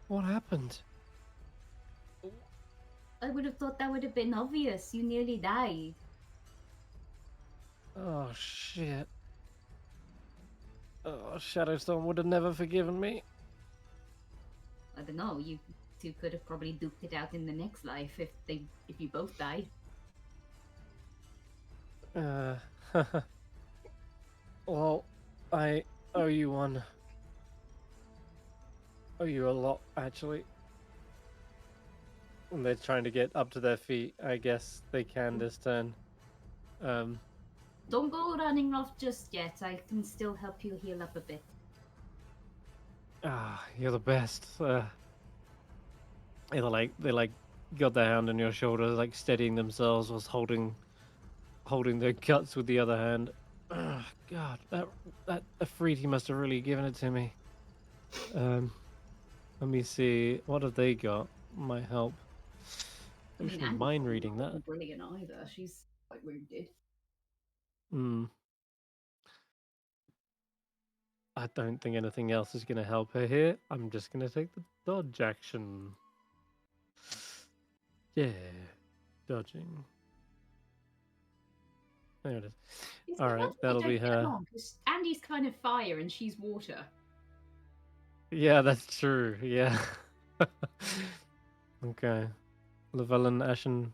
[SPEAKER 1] What happened?"
[SPEAKER 5] I would have thought that would have been obvious. You nearly died.
[SPEAKER 1] Oh shit. Oh, Shadowstone would have never forgiven me.
[SPEAKER 5] I don't know. You two could have probably duked it out in the next life if you both died.
[SPEAKER 1] Well, I owe you one. Owe you a lot, actually. And they're trying to get up to their feet. I guess they can this turn.
[SPEAKER 5] Don't go running off just yet. I can still help you heal up a bit.
[SPEAKER 1] You're the best. they got their hand on your shoulder, like steadying themselves whilst holding their guts with the other hand. Oh, God, that Afridi must have really given it to me. Let me see. What have they got? Might help. I should
[SPEAKER 5] Andy's
[SPEAKER 1] mind
[SPEAKER 5] not
[SPEAKER 1] reading that.
[SPEAKER 5] brilliant either. She's quite wounded.
[SPEAKER 1] Hmm. I don't think anything else is going to help her here. I'm just going to take the dodge action. Yeah, dodging. There it is.
[SPEAKER 5] It's
[SPEAKER 1] All
[SPEAKER 5] because
[SPEAKER 1] right,
[SPEAKER 5] they
[SPEAKER 1] that'll
[SPEAKER 5] don't
[SPEAKER 1] be
[SPEAKER 5] get
[SPEAKER 1] her.
[SPEAKER 5] along, 'cause Andy's kind of fire and she's water.
[SPEAKER 1] Yeah, that's true. Yeah. Okay. Llyvelin, Ashen.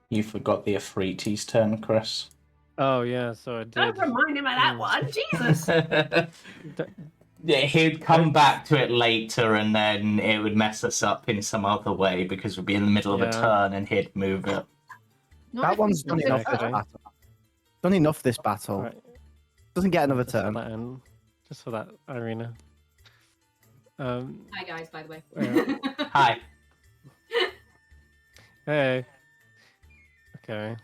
[SPEAKER 2] You forgot the Afriti's turn, Chris.
[SPEAKER 1] Oh, yeah, so I did.
[SPEAKER 4] Don't remind him of that one, Jesus.
[SPEAKER 2] Yeah, he'd come back to it later and then it would mess us up in some other way because we'd be in the middle of a
[SPEAKER 1] Yeah.
[SPEAKER 2] turn and he'd move it.
[SPEAKER 5] Not
[SPEAKER 3] That
[SPEAKER 5] if
[SPEAKER 3] one's
[SPEAKER 5] we
[SPEAKER 3] done enough
[SPEAKER 1] Exactly.
[SPEAKER 3] this battle. Done enough this battle.
[SPEAKER 1] All right.
[SPEAKER 3] Doesn't get another
[SPEAKER 1] Just for
[SPEAKER 3] turn.
[SPEAKER 1] that end. Just for that, Eirina.
[SPEAKER 5] Hi guys, by the way.
[SPEAKER 1] Yeah.
[SPEAKER 2] Hi.
[SPEAKER 1] Hey. Okay.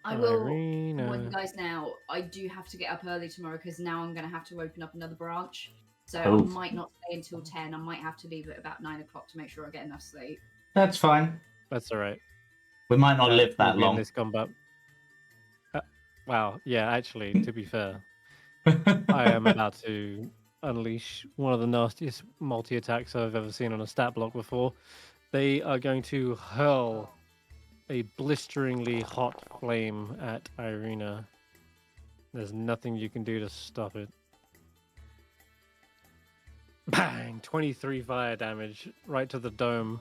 [SPEAKER 5] I will warn
[SPEAKER 1] Eirina.
[SPEAKER 5] you guys now. I do have to get up early tomorrow because now I'm going to have to open up another branch. So
[SPEAKER 2] Oh.
[SPEAKER 5] I might not stay until 10. I might have to leave at about 9 o'clock to make sure I get enough sleep.
[SPEAKER 2] That's fine.
[SPEAKER 1] That's all right.
[SPEAKER 2] We might not live that
[SPEAKER 1] We'll be in
[SPEAKER 2] long.
[SPEAKER 1] this combat. Wow. Yeah, actually, to be fair, I am about to unleash one of the nastiest multi-attacks I've ever seen on a stat block before. They are going to hurl a blisteringly hot flame at Eirina. There's nothing you can do to stop it. Bang! 23 fire damage right to the dome.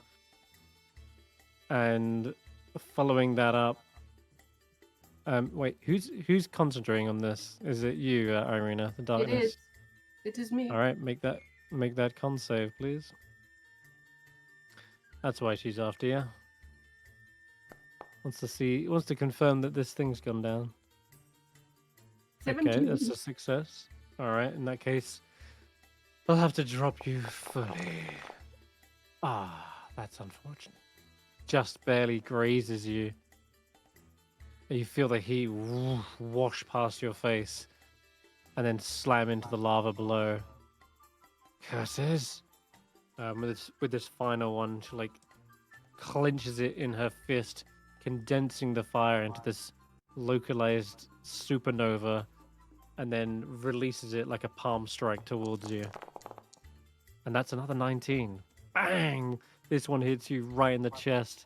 [SPEAKER 1] And following that up, wait, who's concentrating on this? Is it you, Eirina, the
[SPEAKER 4] It
[SPEAKER 1] darkness?
[SPEAKER 4] is. It is me.
[SPEAKER 1] All right, make that con save, please. That's why she's after you. Wants to confirm that this thing's gone down.
[SPEAKER 4] 17.
[SPEAKER 1] Okay, that's a success. All right, in that case, I'll have to drop you fully. Ah, that's unfortunate. Just barely grazes you. You feel the heat wash past your face and then slam into the lava below. Curses! With this final one, she like clenches it in her fist, condensing the fire into this localized supernova, and then releases it like a palm strike towards you. And that's another 19. Bang! This one hits you right in the chest.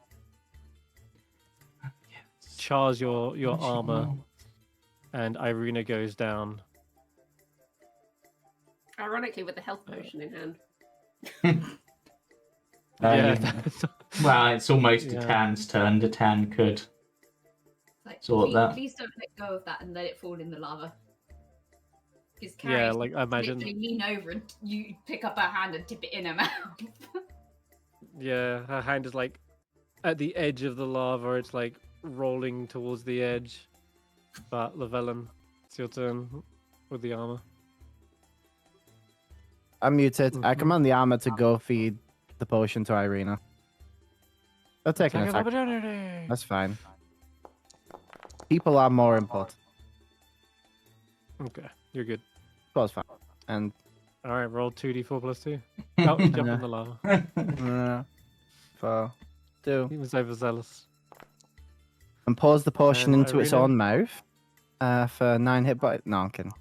[SPEAKER 1] Chars your armor, and Eirina goes down.
[SPEAKER 4] Ironically, with the health potion in hand.
[SPEAKER 1] Yeah.
[SPEAKER 2] Well, it's almost
[SPEAKER 1] Yeah.
[SPEAKER 2] Detan's turn. Detan could
[SPEAKER 5] Like,
[SPEAKER 2] sort
[SPEAKER 5] please,
[SPEAKER 2] that.
[SPEAKER 5] please don't let go of that and let it fall in the lava. Because
[SPEAKER 1] Yeah,
[SPEAKER 5] Karius
[SPEAKER 1] like, I imagine-
[SPEAKER 5] literally lean over and you pick up her hand and tip it in her mouth.
[SPEAKER 1] Yeah, her hand is like at the edge of the lava. It's like rolling towards the edge. But Llyvelin, it's your turn with the armor.
[SPEAKER 3] I'm muted. I
[SPEAKER 1] Mhm.
[SPEAKER 3] command the armor to go feed the potion to Eirina. They'll take an
[SPEAKER 1] Attack of
[SPEAKER 3] attack.
[SPEAKER 1] opportunity.
[SPEAKER 3] That's fine. People are more important.
[SPEAKER 1] Okay, you're good.
[SPEAKER 3] That's fine. And
[SPEAKER 1] All right, roll 2d4 plus 2. Oh, jump in the lava.
[SPEAKER 3] 4, 2,
[SPEAKER 1] He was overzealous.
[SPEAKER 3] and pours the potion
[SPEAKER 1] And
[SPEAKER 3] into its
[SPEAKER 1] Eirina?
[SPEAKER 3] own mouth for 9 hit points. No, I'm kidding.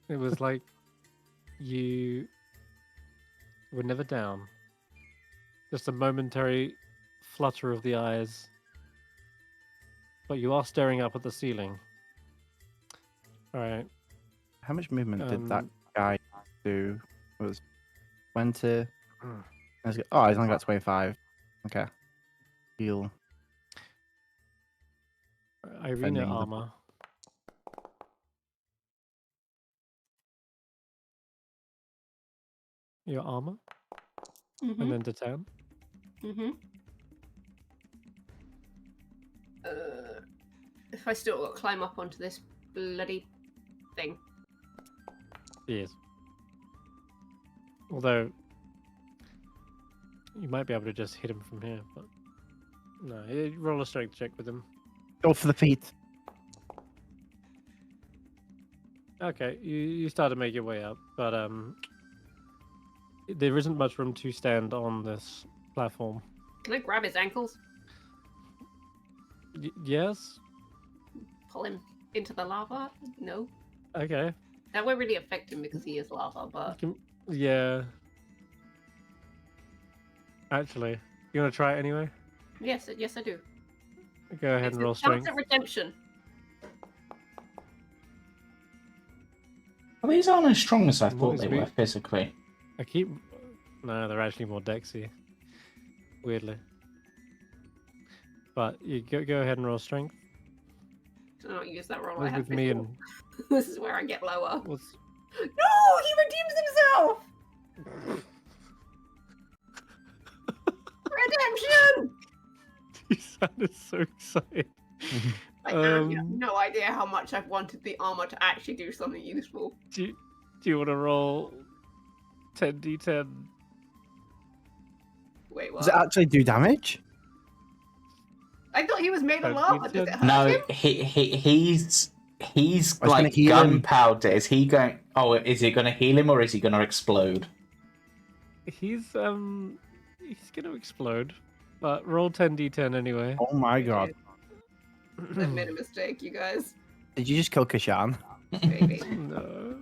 [SPEAKER 1] It was like you were never down. Just a momentary flutter of the eyes. But you are staring up at the ceiling. All right.
[SPEAKER 3] How much movement did that
[SPEAKER 1] Um,
[SPEAKER 3] guy do? It was 20.
[SPEAKER 1] Hmm.
[SPEAKER 3] Oh, he's only got 25. Okay. Heal.
[SPEAKER 1] Eirina
[SPEAKER 3] Defending the-
[SPEAKER 1] armor. Your armor,
[SPEAKER 4] Mm-hmm.
[SPEAKER 1] and then to 10.
[SPEAKER 4] Mm-hmm. If I still got to climb up onto this bloody thing.
[SPEAKER 1] Yes. Although, You might be able to just hit him from here, but no. Roll a strength check with him.
[SPEAKER 3] Go for the feet.
[SPEAKER 1] Okay, you start to make your way up, but there isn't much room to stand on this platform.
[SPEAKER 4] Can I grab his ankles?
[SPEAKER 1] Yes.
[SPEAKER 4] Pull him into the lava? No.
[SPEAKER 1] Okay.
[SPEAKER 4] That won't really affect him because he is lava, but...
[SPEAKER 1] Yeah. Actually, you want to try it anyway?
[SPEAKER 4] Yes, I do.
[SPEAKER 1] Go ahead and roll strength.
[SPEAKER 4] Chance at redemption.
[SPEAKER 2] Well, these aren't as strong as I
[SPEAKER 1] What
[SPEAKER 2] thought
[SPEAKER 1] is
[SPEAKER 2] they
[SPEAKER 1] we-
[SPEAKER 2] were physically.
[SPEAKER 1] No, they're actually more dexy. Weirdly. But you go ahead and roll strength.
[SPEAKER 4] Do not use that roll I
[SPEAKER 1] With
[SPEAKER 4] had
[SPEAKER 1] me
[SPEAKER 4] before.
[SPEAKER 1] and
[SPEAKER 4] This is where I get lower.
[SPEAKER 1] what's
[SPEAKER 4] No! He redeems himself! Redemption!
[SPEAKER 1] you sounded so excited.
[SPEAKER 4] Like, you have no idea how much I've wanted the armor to actually do something useful.
[SPEAKER 1] Do you want to roll 10d10?
[SPEAKER 4] Wait, what?
[SPEAKER 3] Does it actually do damage?
[SPEAKER 4] I thought he was made of
[SPEAKER 1] Don't
[SPEAKER 4] lava.
[SPEAKER 1] need
[SPEAKER 4] Does
[SPEAKER 1] to-
[SPEAKER 4] it hurt
[SPEAKER 2] No,
[SPEAKER 4] him?
[SPEAKER 2] he's
[SPEAKER 3] gonna
[SPEAKER 2] like
[SPEAKER 3] heal him.
[SPEAKER 2] gunpowder. Is he going? Oh, is it going to heal him or is he going to explode?
[SPEAKER 1] He's gonna explode. But roll 10d10 anyway.
[SPEAKER 3] Oh my god.
[SPEAKER 4] I've made a mistake, you guys.
[SPEAKER 3] Did you just kill Kesh'an?
[SPEAKER 4] Maybe.
[SPEAKER 1] No.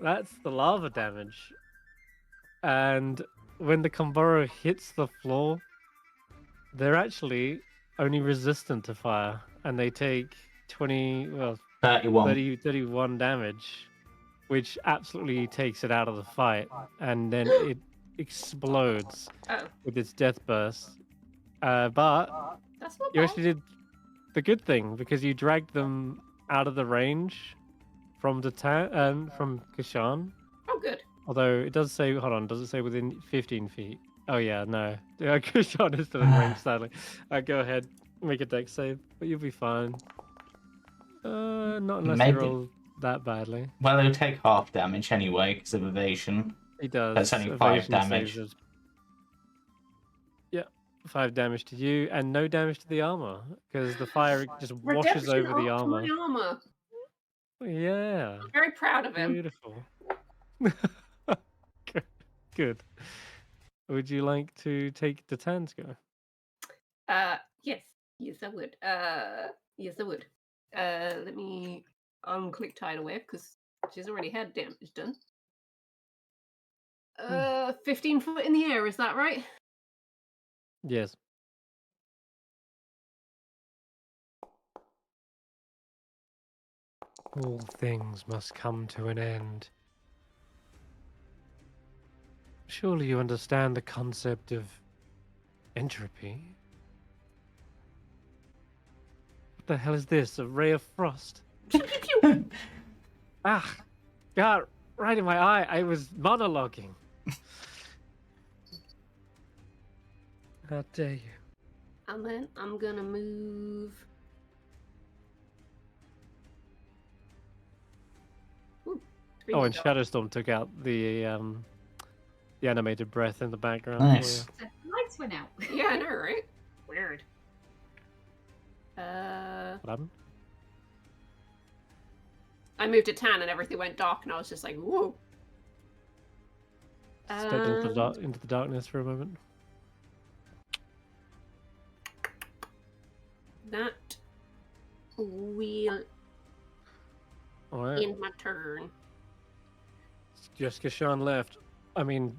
[SPEAKER 1] That's the lava damage. And when the Komboro hits the floor, they're actually only resistant to fire. And they take 31 damage, which absolutely takes it out of the fight. And then it explodes
[SPEAKER 4] Oh,
[SPEAKER 1] with its death burst. But
[SPEAKER 4] that's not
[SPEAKER 1] you
[SPEAKER 4] bad.
[SPEAKER 1] actually did the good thing because you dragged them out of the range from from Kesh'an.
[SPEAKER 4] Oh, good.
[SPEAKER 1] Although it does say, hold on, does it say within 15 feet? Oh yeah, no. Kesh'an is still in range, sadly. Go ahead, make a dex save, but you'll be fine. Not unless
[SPEAKER 2] Maybe.
[SPEAKER 1] you roll that badly.
[SPEAKER 2] Well, he'll take half damage anyway because of evasion.
[SPEAKER 1] He does.
[SPEAKER 2] That's only 5
[SPEAKER 1] Evasion
[SPEAKER 2] damage.
[SPEAKER 1] saves us- Yeah, 5 damage to you, and no damage to the armor because the fire just washes
[SPEAKER 4] Redemption
[SPEAKER 1] over the
[SPEAKER 4] up to
[SPEAKER 1] armor.
[SPEAKER 4] my armor.
[SPEAKER 1] Yeah,
[SPEAKER 4] I'm very proud of him.
[SPEAKER 1] beautiful. Good. Would you like to take the turns go?
[SPEAKER 4] Yes. Yes, I would. Yes, I would. Let me unclick Tidal Wave because she's already had damage done. 15 foot in the air, is that right?
[SPEAKER 1] Yes. All things must come to an end. Surely you understand the concept of entropy? What the hell is this? A ray of frost?
[SPEAKER 4] Pew, pew, pew.
[SPEAKER 1] Ah! God, right in my eye. I was monologuing. How dare you?
[SPEAKER 4] And then I'm gonna move. Ooh,
[SPEAKER 1] Oh, and
[SPEAKER 4] screen
[SPEAKER 1] Shadowstorm took out the animated breath in the background.
[SPEAKER 2] Nice.
[SPEAKER 5] The lights went out.
[SPEAKER 4] Yeah, I know, right? Weird.
[SPEAKER 1] What happened?
[SPEAKER 4] I moved to 10 and everything went dark, and I was just like, whoa.
[SPEAKER 1] Stepped into the darkness for a moment.
[SPEAKER 4] That will
[SPEAKER 1] Alright.
[SPEAKER 4] end my turn.
[SPEAKER 1] Just Kesh'an left. I mean,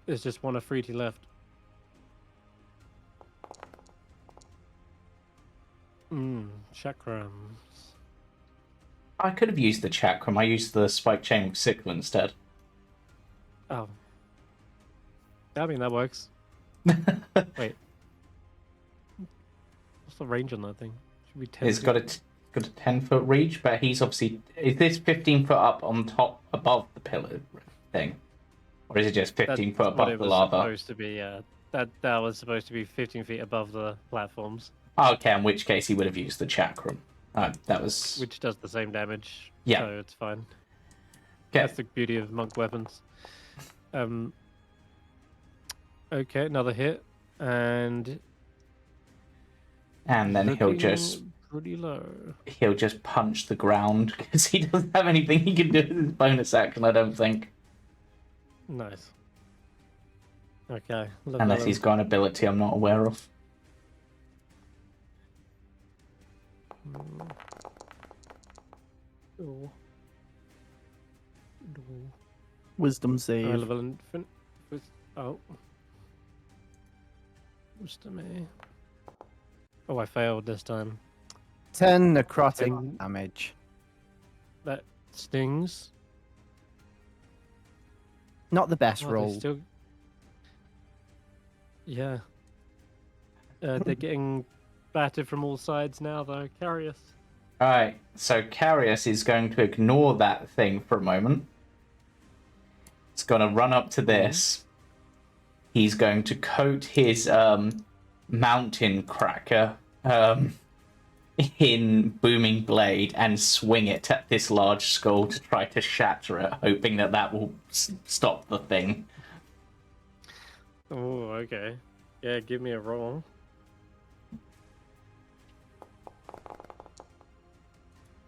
[SPEAKER 1] there's just one Afriti left. Chakrams.
[SPEAKER 2] I could have used the chakram. I used the spike chain with sickle instead.
[SPEAKER 1] Oh. I mean, that works. Wait. What's the range on that thing? Should be 10
[SPEAKER 2] It's
[SPEAKER 1] feet.
[SPEAKER 2] got a 10-foot reach, but he's obviously... Is this 15 foot up on top, above the pillar thing? Or is it just 15 foot
[SPEAKER 1] That's what
[SPEAKER 2] above
[SPEAKER 1] it
[SPEAKER 2] the
[SPEAKER 1] was
[SPEAKER 2] lava?
[SPEAKER 1] supposed to be, yeah. That was supposed to be 15 feet above the platforms,
[SPEAKER 2] Okay, in which case he would have used the chakram. That was...
[SPEAKER 1] which does the same damage.
[SPEAKER 2] Yeah.
[SPEAKER 1] So it's fine.
[SPEAKER 2] Okay.
[SPEAKER 1] That's the beauty of monk weapons. Okay, another hit, and
[SPEAKER 2] then he'll
[SPEAKER 1] looking
[SPEAKER 2] just
[SPEAKER 1] pretty low.
[SPEAKER 2] punch the ground because he doesn't have anything he can do with his bonus action, I don't think.
[SPEAKER 1] Nice. Okay.
[SPEAKER 2] Unless he's got an ability I'm not aware of.
[SPEAKER 1] Oh.
[SPEAKER 3] Wisdom save.
[SPEAKER 1] Llyvelin. Oh. Wisdom A. Oh, I failed this time.
[SPEAKER 3] 10 necrotic damage.
[SPEAKER 1] That stings.
[SPEAKER 3] Not the best
[SPEAKER 1] Oh,
[SPEAKER 3] roll.
[SPEAKER 1] still... Yeah. They're getting battered from all sides now, though. Karius.
[SPEAKER 2] Alright, so Karius is going to ignore that thing for a moment. It's going to run up to this. He's going to coat his mountain cracker in Booming Blade and swing it at this large skull to try to shatter it, hoping that that will stop the thing.
[SPEAKER 1] Oh, okay. Yeah, give me a roll.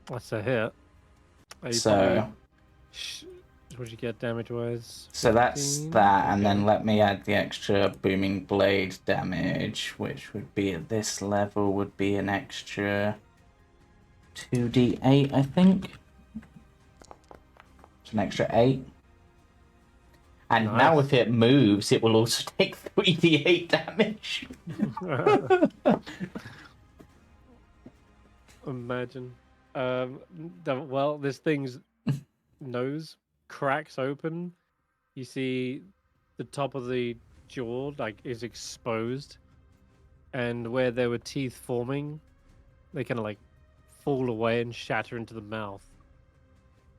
[SPEAKER 1] That's a hit.
[SPEAKER 2] So...
[SPEAKER 1] What did you get damage-wise?
[SPEAKER 2] So that's
[SPEAKER 1] 15?
[SPEAKER 2] that, and
[SPEAKER 1] Okay.
[SPEAKER 2] then let me add the extra Booming Blade damage, which would be at this level, would be an extra 2d8, I think. It's an extra 8. And now
[SPEAKER 1] Nice.
[SPEAKER 2] if it moves, it will also take 3d8 damage.
[SPEAKER 1] Imagine. Well, this thing's nose cracks open. You see the top of the jaw is exposed, and where there were teeth forming, they kind of fall away and shatter into the mouth.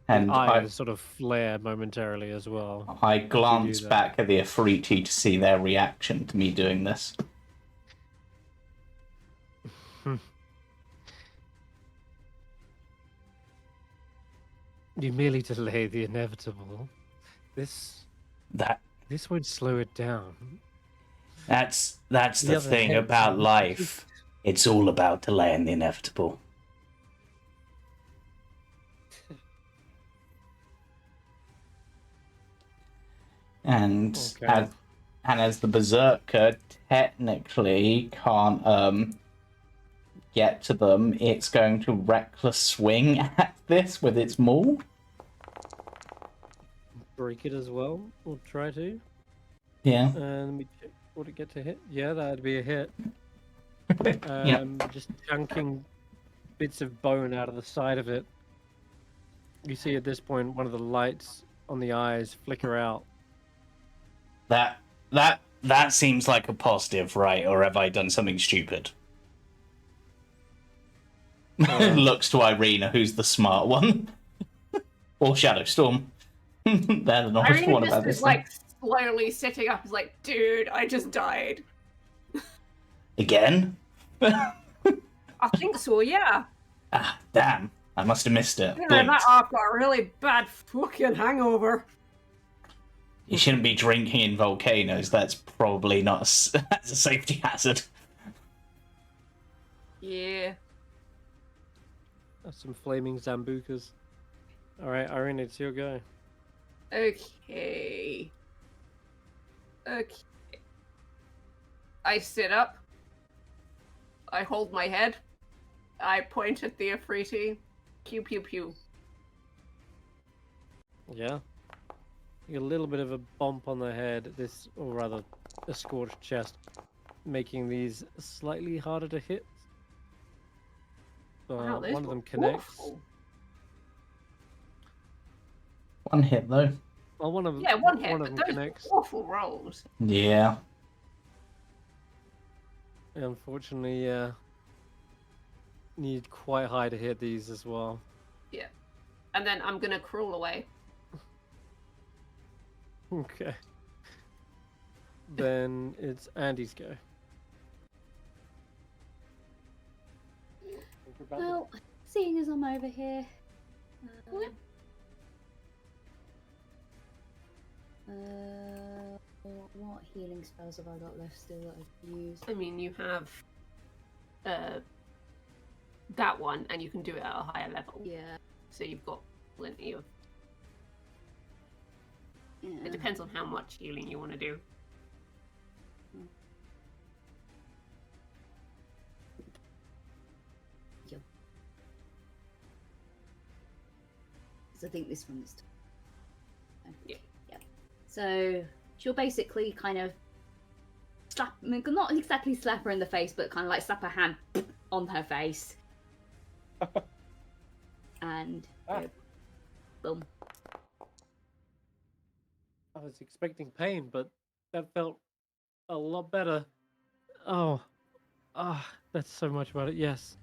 [SPEAKER 2] And
[SPEAKER 1] the eyes sort of flare momentarily as well.
[SPEAKER 2] I glance back at the Afriti to see their reaction to me doing this.
[SPEAKER 1] You merely delay the inevitable. This won't slow it down.
[SPEAKER 6] That's the
[SPEAKER 1] other
[SPEAKER 6] thing
[SPEAKER 1] heads
[SPEAKER 6] about
[SPEAKER 1] are
[SPEAKER 6] life. It's all about delaying the inevitable.
[SPEAKER 2] And as the Berserker technically can't get to them, it's going to reckless swing at this with its maul.
[SPEAKER 1] Break it as well, or try to.
[SPEAKER 2] Yeah.
[SPEAKER 1] Let me check. Would it get to hit? Yeah, that'd be a hit. Just chunking bits of bone out of the side of it. You see at this point one of the lights on the eyes flicker out.
[SPEAKER 6] That seems like a positive, right? Or have I done something stupid? Looks to Eirina, who's the smart one. Or Shadowstorm. They're the knowledgeable one about this thing.
[SPEAKER 4] Slowly sitting up, is like, dude, I just died.
[SPEAKER 6] Again?
[SPEAKER 4] I think so, yeah.
[SPEAKER 6] Ah, damn. I must have missed it.
[SPEAKER 4] I've got a really bad fucking hangover.
[SPEAKER 2] You shouldn't be drinking in volcanoes. That's probably not that's a safety hazard.
[SPEAKER 4] Yeah.
[SPEAKER 1] That's some flaming Zambucas. Alright, Eirina, it's your go.
[SPEAKER 4] Okay. I sit up. I hold my head. I point at the Afriti. Pew pew pew.
[SPEAKER 1] Yeah. You get a little bit of a bump on the head, or rather, a scorched chest, making these slightly harder to hit.
[SPEAKER 4] Wow,
[SPEAKER 1] one of them connects.
[SPEAKER 4] Awful.
[SPEAKER 2] One hit though.
[SPEAKER 1] Well, one of
[SPEAKER 4] one hit,
[SPEAKER 1] one
[SPEAKER 4] but
[SPEAKER 1] of them
[SPEAKER 4] those
[SPEAKER 1] connects.
[SPEAKER 4] awful rolls.
[SPEAKER 2] Yeah.
[SPEAKER 1] Unfortunately, need quite high to hit these as well.
[SPEAKER 4] Yeah. And then I'm gonna crawl away.
[SPEAKER 1] Okay. Then it's Andy's go.
[SPEAKER 7] Well, seeing as I'm over here, healing spells have I got left still that I can use?
[SPEAKER 4] I mean, you have that one, and you can do it at a higher level.
[SPEAKER 7] Yeah.
[SPEAKER 4] So you've got plenty of.
[SPEAKER 5] Yeah.
[SPEAKER 4] It depends on how much healing you want to do.
[SPEAKER 5] So I think this one's.
[SPEAKER 4] Yeah.
[SPEAKER 5] Yeah. So she'll basically kind of slap, I mean, not exactly slap her in the face, but kind of like slap her hand on her face. And boom.
[SPEAKER 1] I was expecting pain, but that felt a lot better. Oh, that's so much about it. Yes,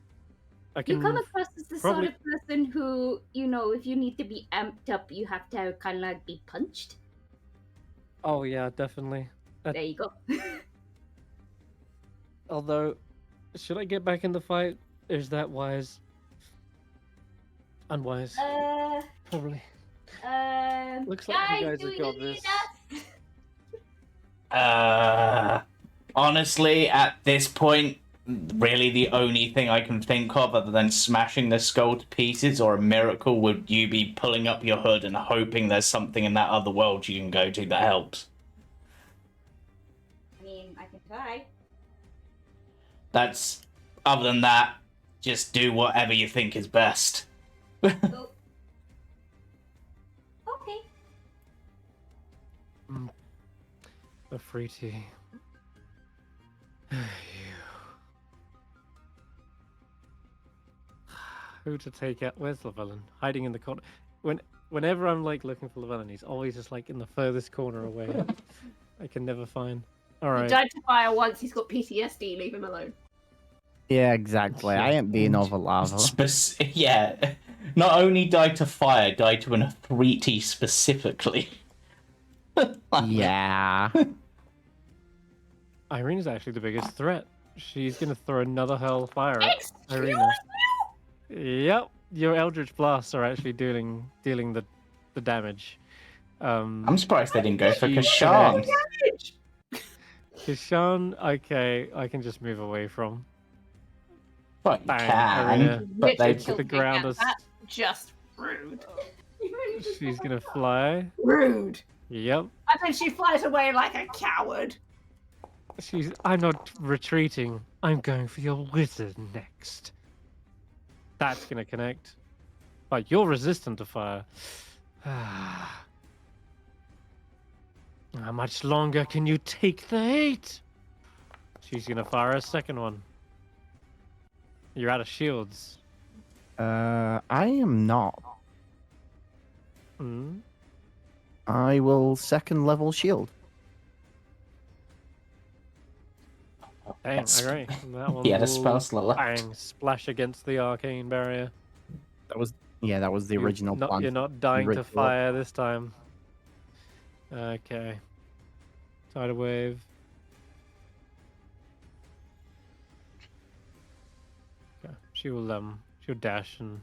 [SPEAKER 1] I can.
[SPEAKER 5] You come across as the
[SPEAKER 1] probably-
[SPEAKER 5] sort of person who, you know, if you need to be amped up, you have to kind of like be punched.
[SPEAKER 1] Oh yeah, definitely.
[SPEAKER 5] There you go.
[SPEAKER 1] Although, should I get back in the fight? Is that wise? Unwise, probably. Looks like you guys have got this.
[SPEAKER 2] Honestly, at this point, really the only thing I can think of other than smashing the skull to pieces or a miracle would you be pulling up your hood and hoping there's something in that other world you can go to that helps.
[SPEAKER 5] I mean, I can try.
[SPEAKER 2] That's, other than that, just do whatever you think is best.
[SPEAKER 5] Oh. Okay.
[SPEAKER 1] A free tea. Who to take out? Where's Llyvelin? Hiding in the corner. Whenever I'm like looking for Llyvelin, he's always just like in the furthest corner away. I can never find. All
[SPEAKER 4] He
[SPEAKER 1] right.
[SPEAKER 4] died to fire once. He's got PTSD. Leave him alone.
[SPEAKER 3] Yeah, exactly. I ain't being over lava.
[SPEAKER 2] Yeah, not only died to fire, died to an Afriti specifically.
[SPEAKER 3] Yeah.
[SPEAKER 1] Irina's actually the biggest threat. She's gonna throw another hellfire at
[SPEAKER 4] Excuse
[SPEAKER 1] Eirina. Yep, your Eldritch Blasts are actually dealing the damage.
[SPEAKER 2] I'm surprised they didn't go for
[SPEAKER 1] She
[SPEAKER 2] Kesh'an.
[SPEAKER 1] connects. Kesh'an, okay, I can just move away from.
[SPEAKER 2] But you
[SPEAKER 1] Bang,
[SPEAKER 2] can,
[SPEAKER 1] Eirina.
[SPEAKER 2] but they...
[SPEAKER 4] Literally
[SPEAKER 1] the ground is-
[SPEAKER 4] That's just rude.
[SPEAKER 1] She's gonna fly.
[SPEAKER 4] Rude.
[SPEAKER 1] Yep.
[SPEAKER 4] I think she flies away like a coward.
[SPEAKER 1] I'm not retreating. I'm going for your wizard next. That's gonna connect. But you're resistant to fire. How much longer can you take the heat? She's gonna fire a second one. You're out of shields.
[SPEAKER 3] I am not.
[SPEAKER 1] Hmm?
[SPEAKER 3] I will second level shield.
[SPEAKER 1] Dang, okay. That one
[SPEAKER 2] He had a
[SPEAKER 1] will
[SPEAKER 2] spell slot left.
[SPEAKER 1] bang, splash against the arcane barrier.
[SPEAKER 3] That was the original plan.
[SPEAKER 1] You're not dying to
[SPEAKER 3] Ritual.
[SPEAKER 1] fire this time. Okay. Tidal wave. Okay. She'll dash and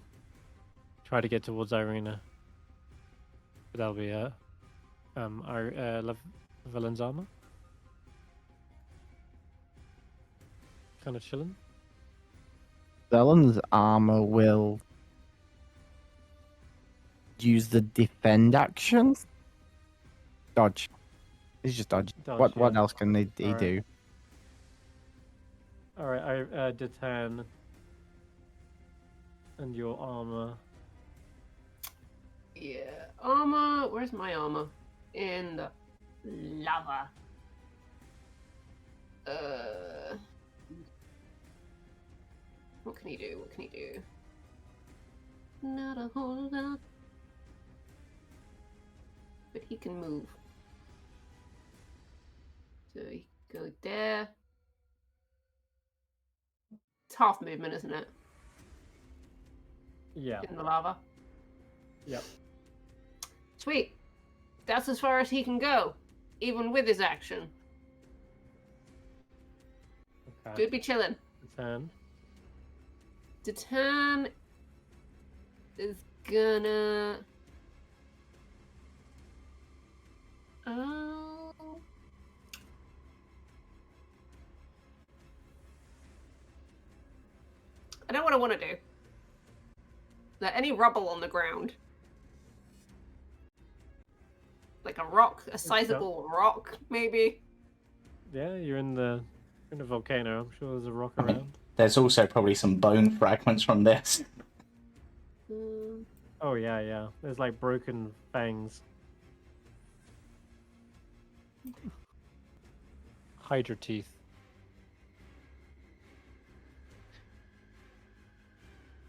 [SPEAKER 1] try to get towards Eirina. But that'll be Llyvelin's armor. Kind of chilling.
[SPEAKER 3] Zellen's armor will use the defend action. Dodge. He's just dodge.
[SPEAKER 1] Dodge,
[SPEAKER 3] What
[SPEAKER 1] yeah.
[SPEAKER 3] else can he
[SPEAKER 1] Alright.
[SPEAKER 3] do?
[SPEAKER 1] Alright, I Detan. And your armor.
[SPEAKER 4] Yeah. Armor. Where's my armor? In the lava. What can he do? What can he do? Not a whole lot. But he can move. So he can go there. It's half movement, isn't it?
[SPEAKER 1] Yeah.
[SPEAKER 4] In the lava.
[SPEAKER 1] Yep.
[SPEAKER 4] Sweet. That's as far as he can go, even with his action.
[SPEAKER 1] Okay.
[SPEAKER 4] Dude be chilling.
[SPEAKER 1] Detan.
[SPEAKER 4] Detan is gonna. I want to do. Is there any rubble on the ground? Like a rock, a sizable rock, maybe?
[SPEAKER 1] Yeah, you're in the volcano. I'm sure there's a rock
[SPEAKER 2] I mean,
[SPEAKER 1] around.
[SPEAKER 2] there's also probably some bone fragments from this.
[SPEAKER 1] Oh yeah. There's like broken fangs. Hydra teeth.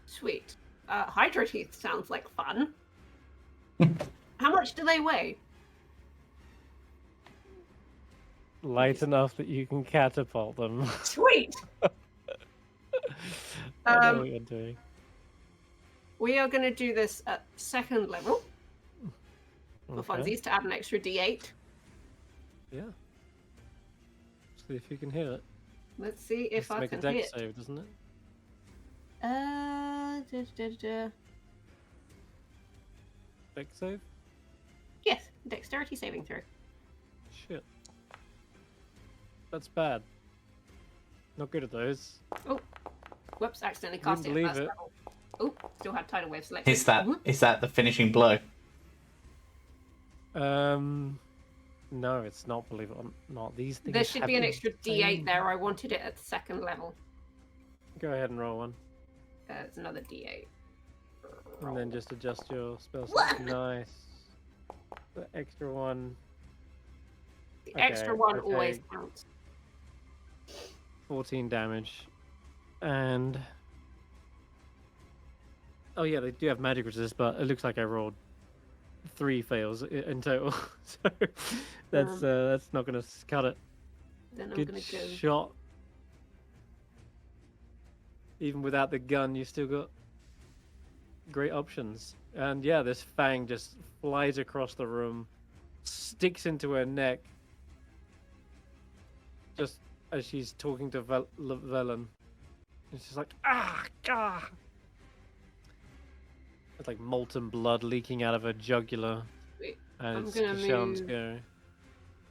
[SPEAKER 4] Sweet. Hydra teeth sounds like fun. How much do they weigh?
[SPEAKER 1] Light enough that you can catapult them.
[SPEAKER 4] Sweet.
[SPEAKER 1] I know what you're doing.
[SPEAKER 4] We are going to do this at 2nd level. For
[SPEAKER 1] Okay.
[SPEAKER 4] funsies to add an extra d8.
[SPEAKER 1] Yeah. See if you can hit it.
[SPEAKER 4] Let's see if
[SPEAKER 1] Has to
[SPEAKER 4] I
[SPEAKER 1] make
[SPEAKER 4] can
[SPEAKER 1] a dex
[SPEAKER 4] hit.
[SPEAKER 1] save, doesn't it? Dex save?
[SPEAKER 4] Yes, dexterity saving throw.
[SPEAKER 1] Shit. That's bad. Not good at those.
[SPEAKER 4] Oh, whoops! Accidentally
[SPEAKER 1] Wouldn't
[SPEAKER 4] cast it at
[SPEAKER 1] believe
[SPEAKER 4] first
[SPEAKER 1] it.
[SPEAKER 4] level. Oh, still had tidal wave selected.
[SPEAKER 2] Is that the finishing blow?
[SPEAKER 1] No, it's not. Believe it or not, these things.
[SPEAKER 4] There should be an
[SPEAKER 1] have
[SPEAKER 4] extra
[SPEAKER 1] insane-
[SPEAKER 4] d8 there. I wanted it at 2nd level.
[SPEAKER 1] Go ahead and roll one,
[SPEAKER 4] It's another d8.
[SPEAKER 1] and then just adjust your spell set. Nice. The extra one.
[SPEAKER 4] The extra one
[SPEAKER 1] okay.
[SPEAKER 4] always counts.
[SPEAKER 1] 14 damage, and oh yeah, they do have magic resist, but it looks like I rolled 3 fails in total, so that's not gonna cut it.
[SPEAKER 4] Then I'm
[SPEAKER 1] Good
[SPEAKER 4] gonna go.
[SPEAKER 1] shot. Even without the gun, you still got great options. And yeah, this fang just flies across the room, sticks into her neck, just as she's talking to Llyvelin. And she's like, ah. It's like molten blood leaking out of her jugular.
[SPEAKER 4] Wait,
[SPEAKER 1] And
[SPEAKER 4] I'm
[SPEAKER 1] it's
[SPEAKER 4] gonna
[SPEAKER 1] Kesh'an's
[SPEAKER 4] move-
[SPEAKER 1] go.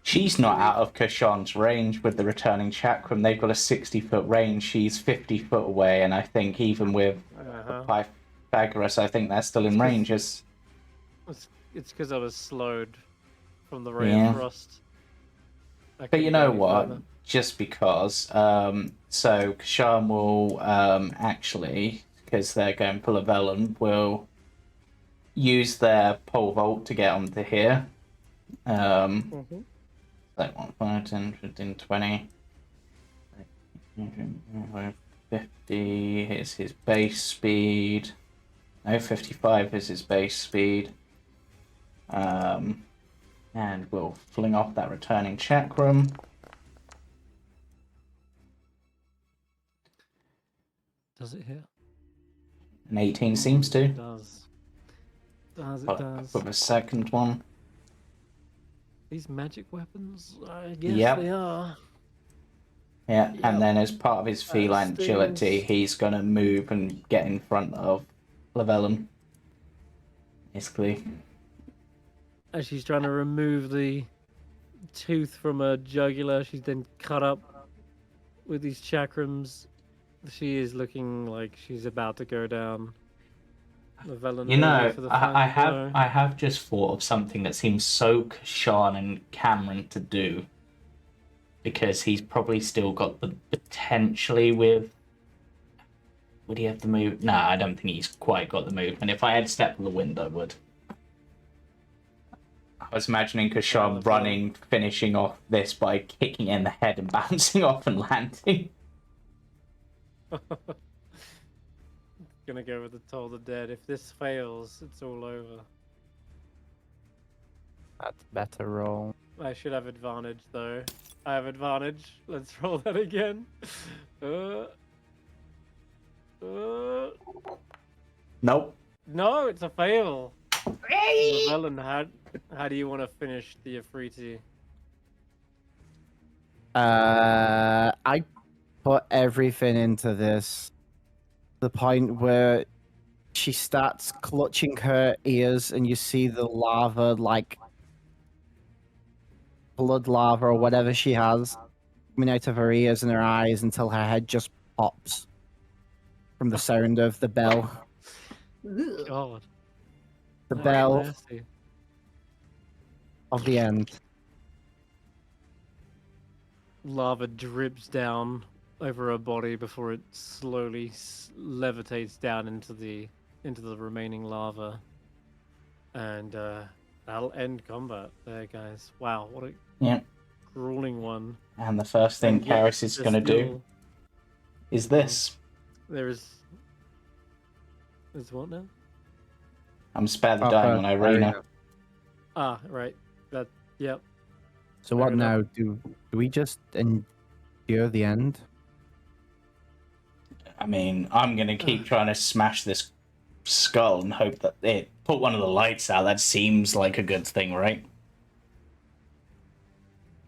[SPEAKER 2] She's not out of Kesh'an's range with the returning chakram. They've got a 60-foot range. She's 50 foot away, and I think even with Pythagoras, I think they're still in range.
[SPEAKER 1] It's because I was slowed from the ray
[SPEAKER 2] Yeah.
[SPEAKER 1] of frost.
[SPEAKER 2] But you know what? Just because, so Kesh'an will actually, because they're going for Llyvelin, will use their pole vault to get onto here. That 1, 5, 10, 15, 20. 50 is his base speed. No, 55 is his base speed. And we'll fling off that returning chakram.
[SPEAKER 1] Does it hit?
[SPEAKER 2] An 18 seems to.
[SPEAKER 1] It does. It does.
[SPEAKER 2] With a second one.
[SPEAKER 1] These magic weapons? I guess
[SPEAKER 2] Yep.
[SPEAKER 1] they are.
[SPEAKER 2] Yeah,
[SPEAKER 1] Yep.
[SPEAKER 2] and then as part of his feline
[SPEAKER 1] stings.
[SPEAKER 2] agility, he's going to move and get in front of Llyvelin. Basically.
[SPEAKER 1] As she's trying to remove the tooth from her jugular, she's then cut up with these chakrams. She is looking like she's about to go down. Llyvelin,
[SPEAKER 2] You know,
[SPEAKER 1] for the
[SPEAKER 2] I
[SPEAKER 1] final blow.
[SPEAKER 2] have just thought of something that seems so Kesh'an and Cameron to do. Because he's probably still got the potentially with. Would he have the move? No, I don't think he's quite got the movement. If I had stepped to the wind, I would. I was imagining Kesh'an running, finishing off this by kicking it in the head and bouncing off and landing.
[SPEAKER 1] Gonna go with the Toll the Dead. If this fails, it's all over.
[SPEAKER 3] That's a better roll.
[SPEAKER 1] I should have advantage though. I have advantage. Let's roll that again.
[SPEAKER 2] Nope.
[SPEAKER 1] No, it's a fail.
[SPEAKER 4] Hey!
[SPEAKER 1] Llyvelin, how do you want to finish the Afriti?
[SPEAKER 3] I put everything into this. The point where she starts clutching her ears and you see the lava, like blood lava or whatever she has, coming out of her ears and her eyes until her head just pops. from the sound of the bell.
[SPEAKER 5] Ugh.
[SPEAKER 1] God.
[SPEAKER 3] The
[SPEAKER 1] That's
[SPEAKER 3] bell
[SPEAKER 1] nasty.
[SPEAKER 3] of the end.
[SPEAKER 1] Lava drips down over her body before it slowly levitates down into the remaining lava, and that'll end combat there, guys. Wow, what a
[SPEAKER 2] Yeah.
[SPEAKER 1] grueling one.
[SPEAKER 2] And the first thing
[SPEAKER 1] And yet
[SPEAKER 2] Karius is
[SPEAKER 1] there's
[SPEAKER 2] going to do
[SPEAKER 1] still-
[SPEAKER 2] is this.
[SPEAKER 1] There's what now?
[SPEAKER 2] I'm spare the
[SPEAKER 3] Oh,
[SPEAKER 2] dying on
[SPEAKER 3] first,
[SPEAKER 2] Eirina.
[SPEAKER 1] Ah, right. That. Yep.
[SPEAKER 3] So
[SPEAKER 1] Fair
[SPEAKER 3] what
[SPEAKER 1] enough.
[SPEAKER 3] now? Do we just endure the end?
[SPEAKER 2] I mean, I'm going to keep trying to smash this skull and hope that it put one of the lights out. That seems like a good thing, right?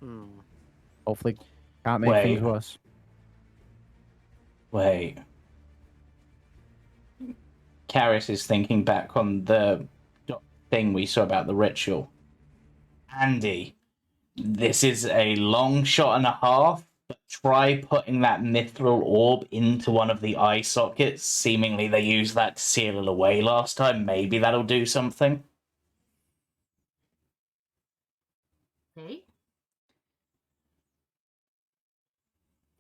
[SPEAKER 1] Hmm.
[SPEAKER 3] Hopefully, can't make things
[SPEAKER 2] Wait.
[SPEAKER 3] worse.
[SPEAKER 2] Wait. Karius is thinking back on the thing we saw about the ritual. Andy, this is a long shot and a half, but try putting that mithril orb into one of the eye sockets. Seemingly they used that to seal it away last time. Maybe that'll do something.
[SPEAKER 5] Hey?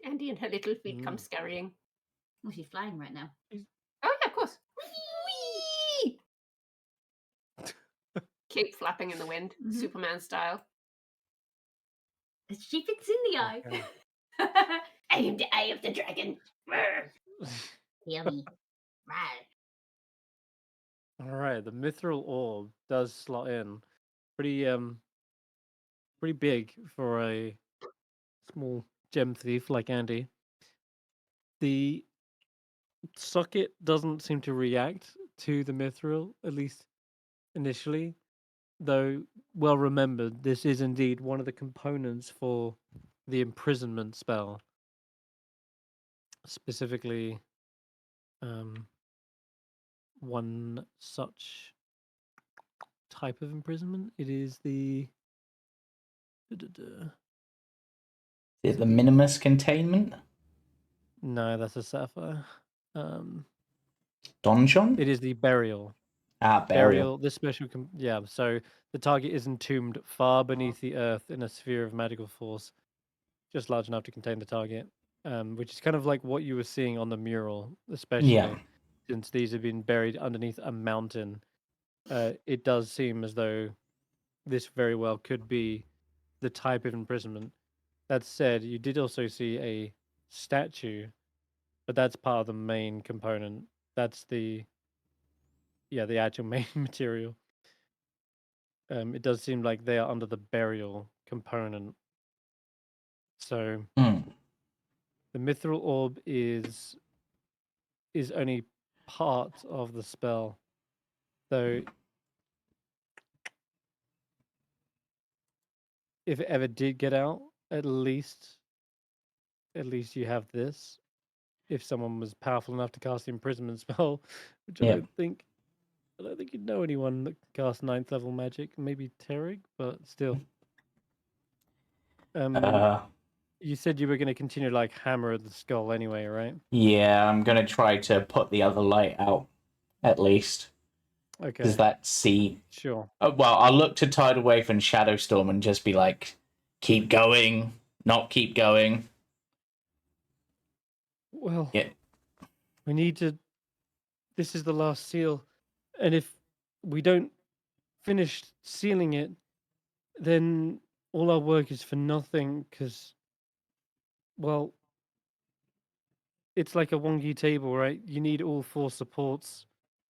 [SPEAKER 4] Andy and her little feet come scurrying.
[SPEAKER 5] Well, she's flying right now.
[SPEAKER 4] Oh yeah, of course.
[SPEAKER 5] Whee!
[SPEAKER 4] Keep flapping in the wind,
[SPEAKER 5] Mhm.
[SPEAKER 4] Superman style.
[SPEAKER 5] She fits in the eye.
[SPEAKER 1] Okay.
[SPEAKER 4] I am the eye of the dragon. Brr.
[SPEAKER 5] Yummy. Right.
[SPEAKER 1] All right, the mithril orb does slot in, pretty big for a small gem thief like Andy. The socket doesn't seem to react to the mithril, at least initially, though well remembered, this is indeed one of the components for the imprisonment spell. Specifically, one such type of imprisonment. It is the
[SPEAKER 2] Is it the minimus containment?
[SPEAKER 1] no, that's a sapphire.
[SPEAKER 2] Donjon?
[SPEAKER 1] It is the burial.
[SPEAKER 2] Burial.
[SPEAKER 1] This special, yeah. So the target is entombed far beneath the earth in a sphere of magical force, just large enough to contain the target. Which is kind of like what you were seeing on the mural, especially
[SPEAKER 2] Yeah.
[SPEAKER 1] since these have been buried underneath a mountain. It does seem as though this very well could be the type of imprisonment. That said, you did also see a statue, but that's part of the main component. That's the actual main material. It does seem like they are under the burial component. So
[SPEAKER 2] Mm.
[SPEAKER 1] the mithril orb is only part of the spell, though. If it ever did get out, at least you have this. If someone was powerful enough to cast the imprisonment spell, which I
[SPEAKER 2] Yeah.
[SPEAKER 1] don't think you'd know anyone that can cast 9th level magic. Maybe Terrig, but still. You said you were going to continue like hammer the skull anyway, right?
[SPEAKER 2] Yeah, I'm gonna try to put the other light out, at least.
[SPEAKER 1] Okay.
[SPEAKER 2] Does that see?
[SPEAKER 1] Sure.
[SPEAKER 2] Well, I'll look to Tidal Wave and Shadowstorm and just be like, keep going, not keep going.
[SPEAKER 1] Well,
[SPEAKER 2] Yeah.
[SPEAKER 1] we need to. This is the last seal, and if we don't finish sealing it, then all our work is for nothing. Because, well, it's like a wonky table, right? You need all 4 supports.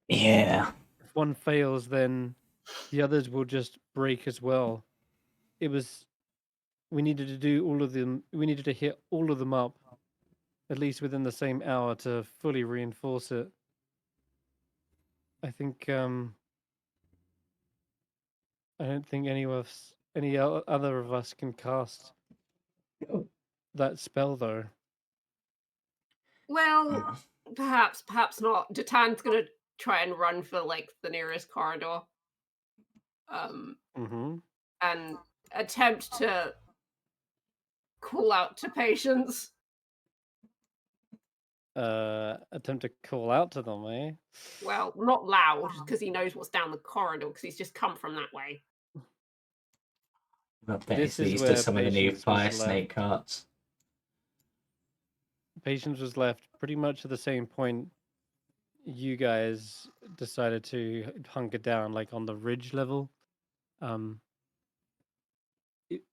[SPEAKER 2] Yeah.
[SPEAKER 1] If one fails, then the others will just break as well. We needed to do all of them. We needed to hit all of them up, at least within the same hour, to fully reinforce it. I think I don't think any other of us can cast that spell, though.
[SPEAKER 4] Well, perhaps not. Jatan's gonna try and run for like the nearest corridor. And attempt to call out to patience.
[SPEAKER 1] attempt to call out to them, eh?
[SPEAKER 4] Well, not loud, because he knows what's down the corridor, because he's just come from that way.
[SPEAKER 2] I bet
[SPEAKER 1] This
[SPEAKER 2] it's
[SPEAKER 1] is
[SPEAKER 2] these
[SPEAKER 1] where
[SPEAKER 2] to some of the new
[SPEAKER 1] Patience
[SPEAKER 2] fire
[SPEAKER 1] was
[SPEAKER 2] snake carts.
[SPEAKER 1] Patience was left pretty much at the same point you guys decided to hunker down, like on the ridge level. Can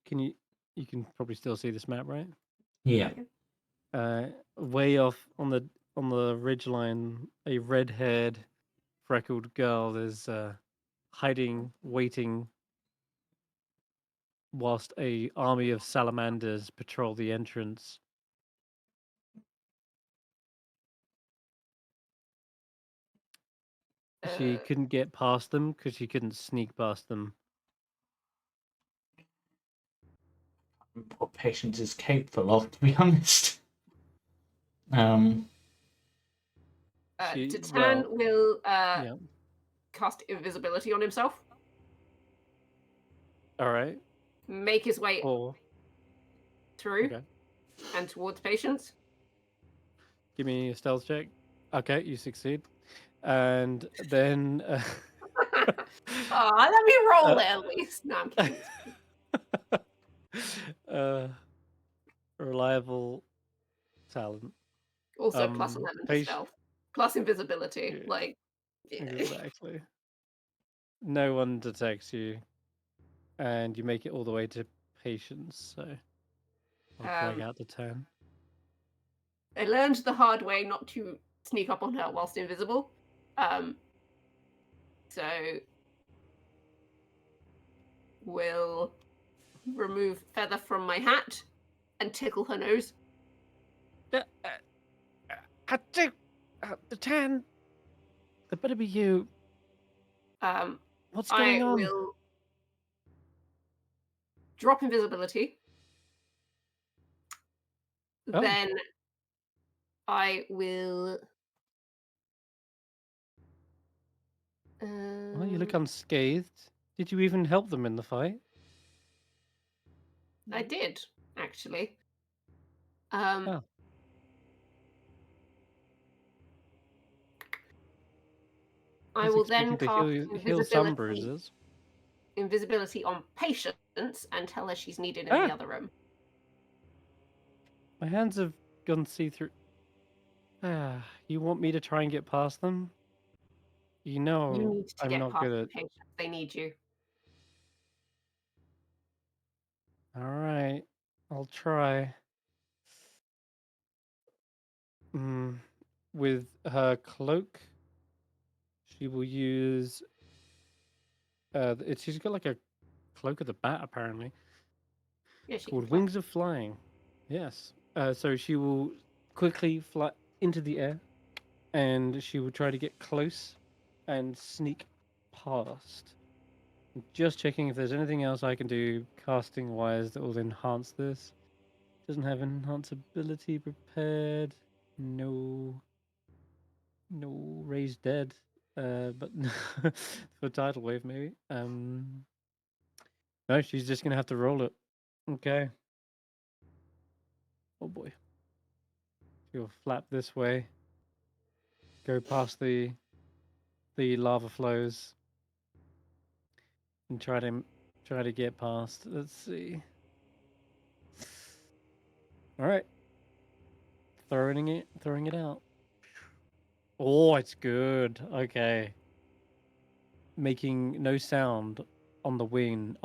[SPEAKER 1] you can probably still see this map, right?
[SPEAKER 2] Yeah.
[SPEAKER 1] Way off on the ridge line, a red-haired, freckled girl is hiding, waiting, whilst a army of salamanders patrol the entrance. She couldn't get past them because she couldn't sneak past them.
[SPEAKER 2] What Patience is capable of, to be honest.
[SPEAKER 4] Titan will
[SPEAKER 1] Yeah.
[SPEAKER 4] cast invisibility on himself.
[SPEAKER 1] All right.
[SPEAKER 4] Make his way through
[SPEAKER 1] Okay.
[SPEAKER 4] and towards Patience.
[SPEAKER 1] Give me a stealth check. Okay, you succeed. And then
[SPEAKER 4] Let me roll at least. No, I'm kidding.
[SPEAKER 1] Reliable talent.
[SPEAKER 4] Also plus 11 to stealth. Plus invisibility.
[SPEAKER 1] Yeah.
[SPEAKER 4] Like
[SPEAKER 1] Exactly. No one detects you. And you make it all the way to Patience, so I'll drag out the 10.
[SPEAKER 4] I learned the hard way not to sneak up on her whilst invisible. So will remove feather from my hat and tickle her nose.
[SPEAKER 1] The 10. That better be you. What's going on?
[SPEAKER 4] I will drop invisibility.
[SPEAKER 1] Oh.
[SPEAKER 4] Then I will.
[SPEAKER 1] Well, you look unscathed. Did you even help them in the fight?
[SPEAKER 4] I did, actually.
[SPEAKER 1] Oh.
[SPEAKER 4] I will then cast
[SPEAKER 1] heal some bruises.
[SPEAKER 4] Invisibility on Patience and tell her she's needed in the other room.
[SPEAKER 1] My hands have gone see-through. You want me to try and get past them? You know,
[SPEAKER 4] You need to
[SPEAKER 1] I'm
[SPEAKER 4] get
[SPEAKER 1] not
[SPEAKER 4] past
[SPEAKER 1] good at.
[SPEAKER 4] Patience. They need you.
[SPEAKER 1] All right, I'll try. With her cloak, she will use. She's got like a cloak of the bat, apparently.
[SPEAKER 4] Yeah, she
[SPEAKER 1] called Wings of Flying. Yes. So she will quickly fly into the air, and she will try to get close and sneak past. Just checking if there's anything else I can do casting wise that will enhance this. Doesn't have enhance ability prepared. No raised dead. But for tidal wave maybe. No, she's just gonna have to roll it. Okay. Oh boy. She'll flap this way. Go past the lava flows. And try to get past. Let's see. Alright. Throwing it out. Oh, it's good. Okay. Making no sound on the wind.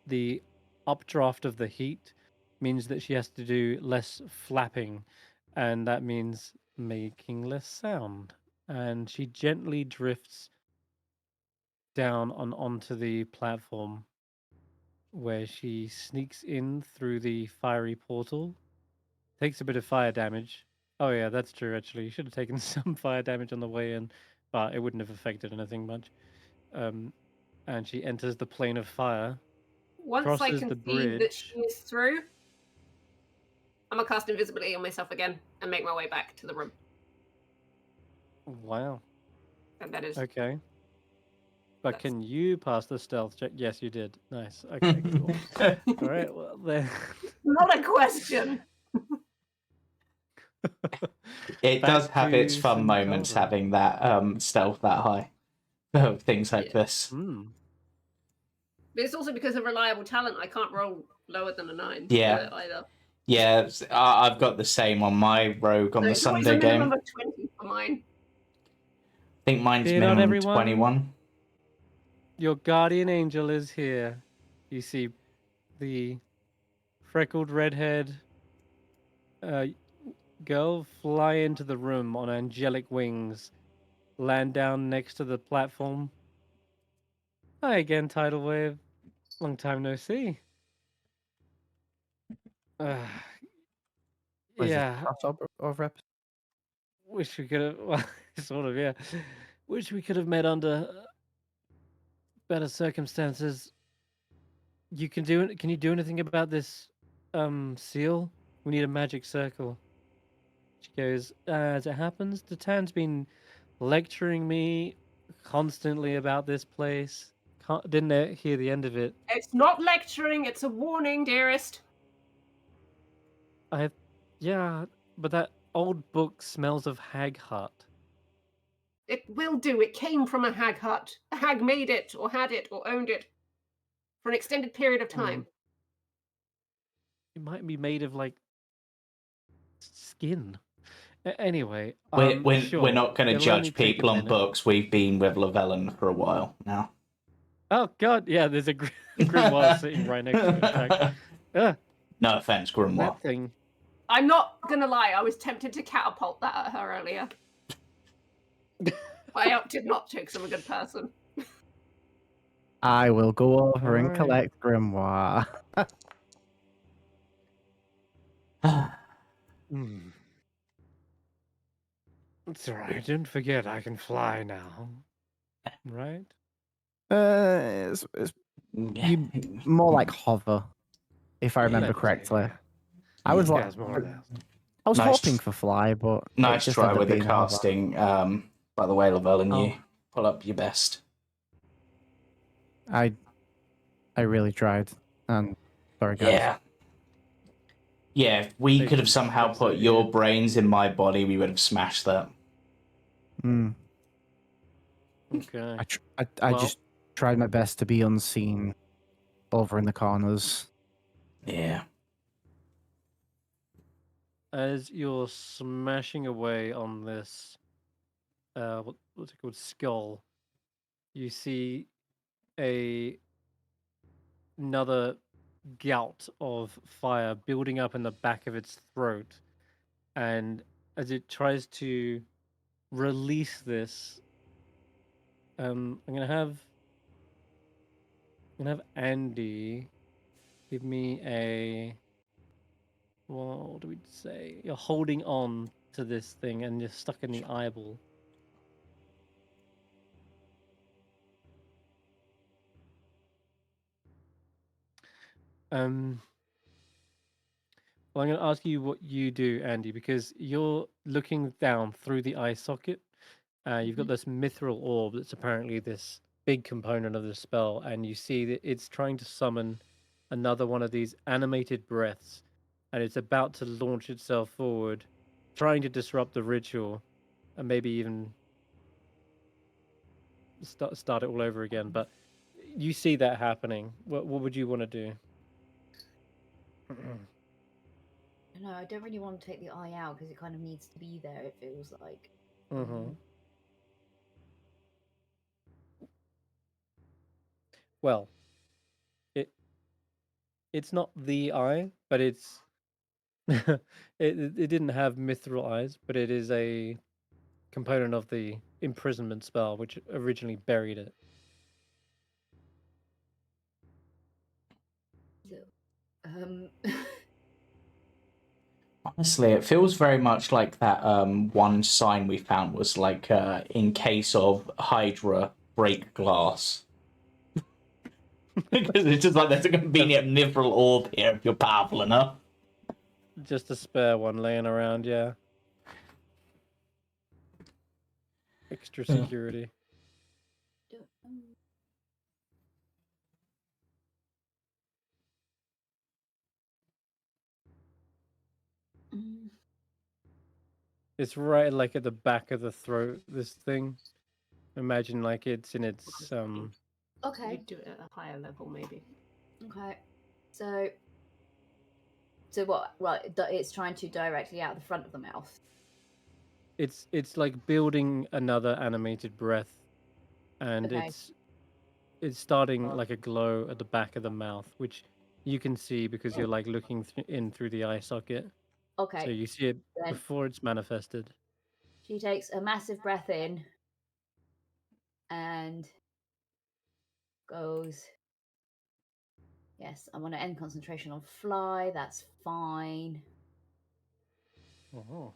[SPEAKER 1] The updraft of the heat means that she has to do less flapping, and that means making less sound. And she gently drifts down onto the platform where she sneaks in through the fiery portal. Takes a bit of fire damage. Oh yeah, that's true actually. You should have taken some fire damage on the way in, but it wouldn't have affected anything much. And she enters the plane of fire.
[SPEAKER 4] Once I can see that she is through, I'm gonna cast invisibility on myself again and make my way back to the room.
[SPEAKER 1] Wow.
[SPEAKER 4] And that is
[SPEAKER 1] okay. But can you pass the stealth check? Yes, you did. Nice. Okay, cool. All right. Well, then.
[SPEAKER 4] Not a question.
[SPEAKER 2] It
[SPEAKER 1] Back
[SPEAKER 2] does have its
[SPEAKER 1] to
[SPEAKER 2] fun
[SPEAKER 1] some
[SPEAKER 2] moments
[SPEAKER 1] Cavern.
[SPEAKER 2] having that stealth that high. Things like this.
[SPEAKER 1] Hmm.
[SPEAKER 4] But it's also because of reliable talent. I can't roll lower than a 9
[SPEAKER 2] Yeah.
[SPEAKER 4] for it either.
[SPEAKER 2] Yeah, I've got the same on my rogue on
[SPEAKER 4] So
[SPEAKER 2] the
[SPEAKER 4] it's always
[SPEAKER 2] Sunday
[SPEAKER 4] a minimum
[SPEAKER 2] game.
[SPEAKER 4] of 20 for mine.
[SPEAKER 2] I think mine's
[SPEAKER 1] Fear not,
[SPEAKER 2] minimum
[SPEAKER 1] everyone.
[SPEAKER 2] 21.
[SPEAKER 1] Your guardian angel is here. You see the freckled redhead girl fly into the room on angelic wings, land down next to the platform. Hi again, Tidal Wave. Long time no see.
[SPEAKER 3] What is this,
[SPEAKER 1] Yeah,
[SPEAKER 3] crossover over episode?
[SPEAKER 1] wish we could have. Well, sort of, yeah. Wish we could have met under better circumstances. You can do it. Can you do anything about this seal? We need a magic circle. She goes, as it happens, Tan's been lecturing me constantly about this place. Didn't hear the end of it.
[SPEAKER 4] It's not lecturing, it's a warning, dearest.
[SPEAKER 1] Yeah, but that old book smells of hag hut.
[SPEAKER 4] It will do. It came from a hag hut. A hag made it, or had it, or owned it for an extended period of time.
[SPEAKER 1] It might be made of like skin. Anyway,
[SPEAKER 2] We're
[SPEAKER 1] sure.
[SPEAKER 2] not going to
[SPEAKER 1] It'll only
[SPEAKER 2] judge
[SPEAKER 1] take a
[SPEAKER 2] people on
[SPEAKER 1] minute.
[SPEAKER 2] books. We've been with Llyvelin for a while now.
[SPEAKER 1] Oh God, yeah. There's a grimoire sitting right next to it. In fact,
[SPEAKER 2] No offense, Grimoire.
[SPEAKER 1] that thing.
[SPEAKER 4] I'm not gonna lie, I was tempted to catapult that at her earlier. I opted not to because I'm a good person.
[SPEAKER 3] I will go over and
[SPEAKER 1] Alright.
[SPEAKER 3] collect grimoire.
[SPEAKER 1] It's alright. Don't forget, I can fly now. Right?
[SPEAKER 3] It's more like hover, if I remember
[SPEAKER 1] Let's see.
[SPEAKER 3] correctly. I was
[SPEAKER 1] Yeah, it's more or less.
[SPEAKER 3] I was
[SPEAKER 2] Nice.
[SPEAKER 3] hoping for fly, but it
[SPEAKER 2] Nice
[SPEAKER 3] just
[SPEAKER 2] try
[SPEAKER 3] ended
[SPEAKER 2] with the
[SPEAKER 3] being hover.
[SPEAKER 2] casting. By the way, Llyvelin, you pull up your best.
[SPEAKER 3] I really tried, and sorry guys.
[SPEAKER 2] Yeah. Yeah, if we could have
[SPEAKER 1] Patience
[SPEAKER 2] somehow
[SPEAKER 1] takes
[SPEAKER 2] put
[SPEAKER 1] it,
[SPEAKER 2] your
[SPEAKER 1] yeah.
[SPEAKER 2] brains in my body, we would have smashed that.
[SPEAKER 1] Okay.
[SPEAKER 3] I
[SPEAKER 1] Well-
[SPEAKER 3] just tried my best to be unseen over in the corners.
[SPEAKER 2] Yeah.
[SPEAKER 1] As you're smashing away on this, what's it called, skull, you see another gout of fire building up in the back of its throat, and as it tries to release this, I'm gonna have Andy give me a. What do we say? You're holding on to this thing and you're stuck in the eyeball. Well, I'm going to ask you what you do, Andy, because you're looking down through the eye socket. You've got this mithril orb that's apparently this big component of the spell, and you see that it's trying to summon another one of these animated breaths, and it's about to launch itself forward, trying to disrupt the ritual, and maybe even start it all over again. But you see that happening. What would you want to do?
[SPEAKER 7] No, I don't really want to take the eye out because it kind of needs to be there. It feels like.
[SPEAKER 1] Well, it's not the eye, but it's it didn't have mithril eyes, but it is a component of the imprisonment spell which originally buried it.
[SPEAKER 2] Honestly, it feels very much like that one sign we found was like, in case of Hydra, break glass. Because it's just like there's a convenient mithril orb here if you're powerful enough.
[SPEAKER 1] Just a spare one laying around, yeah. Extra security. It's right like at the back of the throat. This thing. Imagine like it's in its
[SPEAKER 7] Okay.
[SPEAKER 4] You'd do it at a higher level, maybe.
[SPEAKER 7] Okay. So what? Right, it's trying to directly out the front of the mouth.
[SPEAKER 1] It's like building another animated breath, and
[SPEAKER 7] Okay.
[SPEAKER 1] it's starting like a glow at the back of the mouth, which you can see because you're like looking in through the eye socket.
[SPEAKER 7] Okay.
[SPEAKER 1] So you see it
[SPEAKER 7] Then
[SPEAKER 1] before it's manifested.
[SPEAKER 7] she takes a massive breath in and goes, yes, I want to end concentration on fly. That's fine.
[SPEAKER 1] Oh,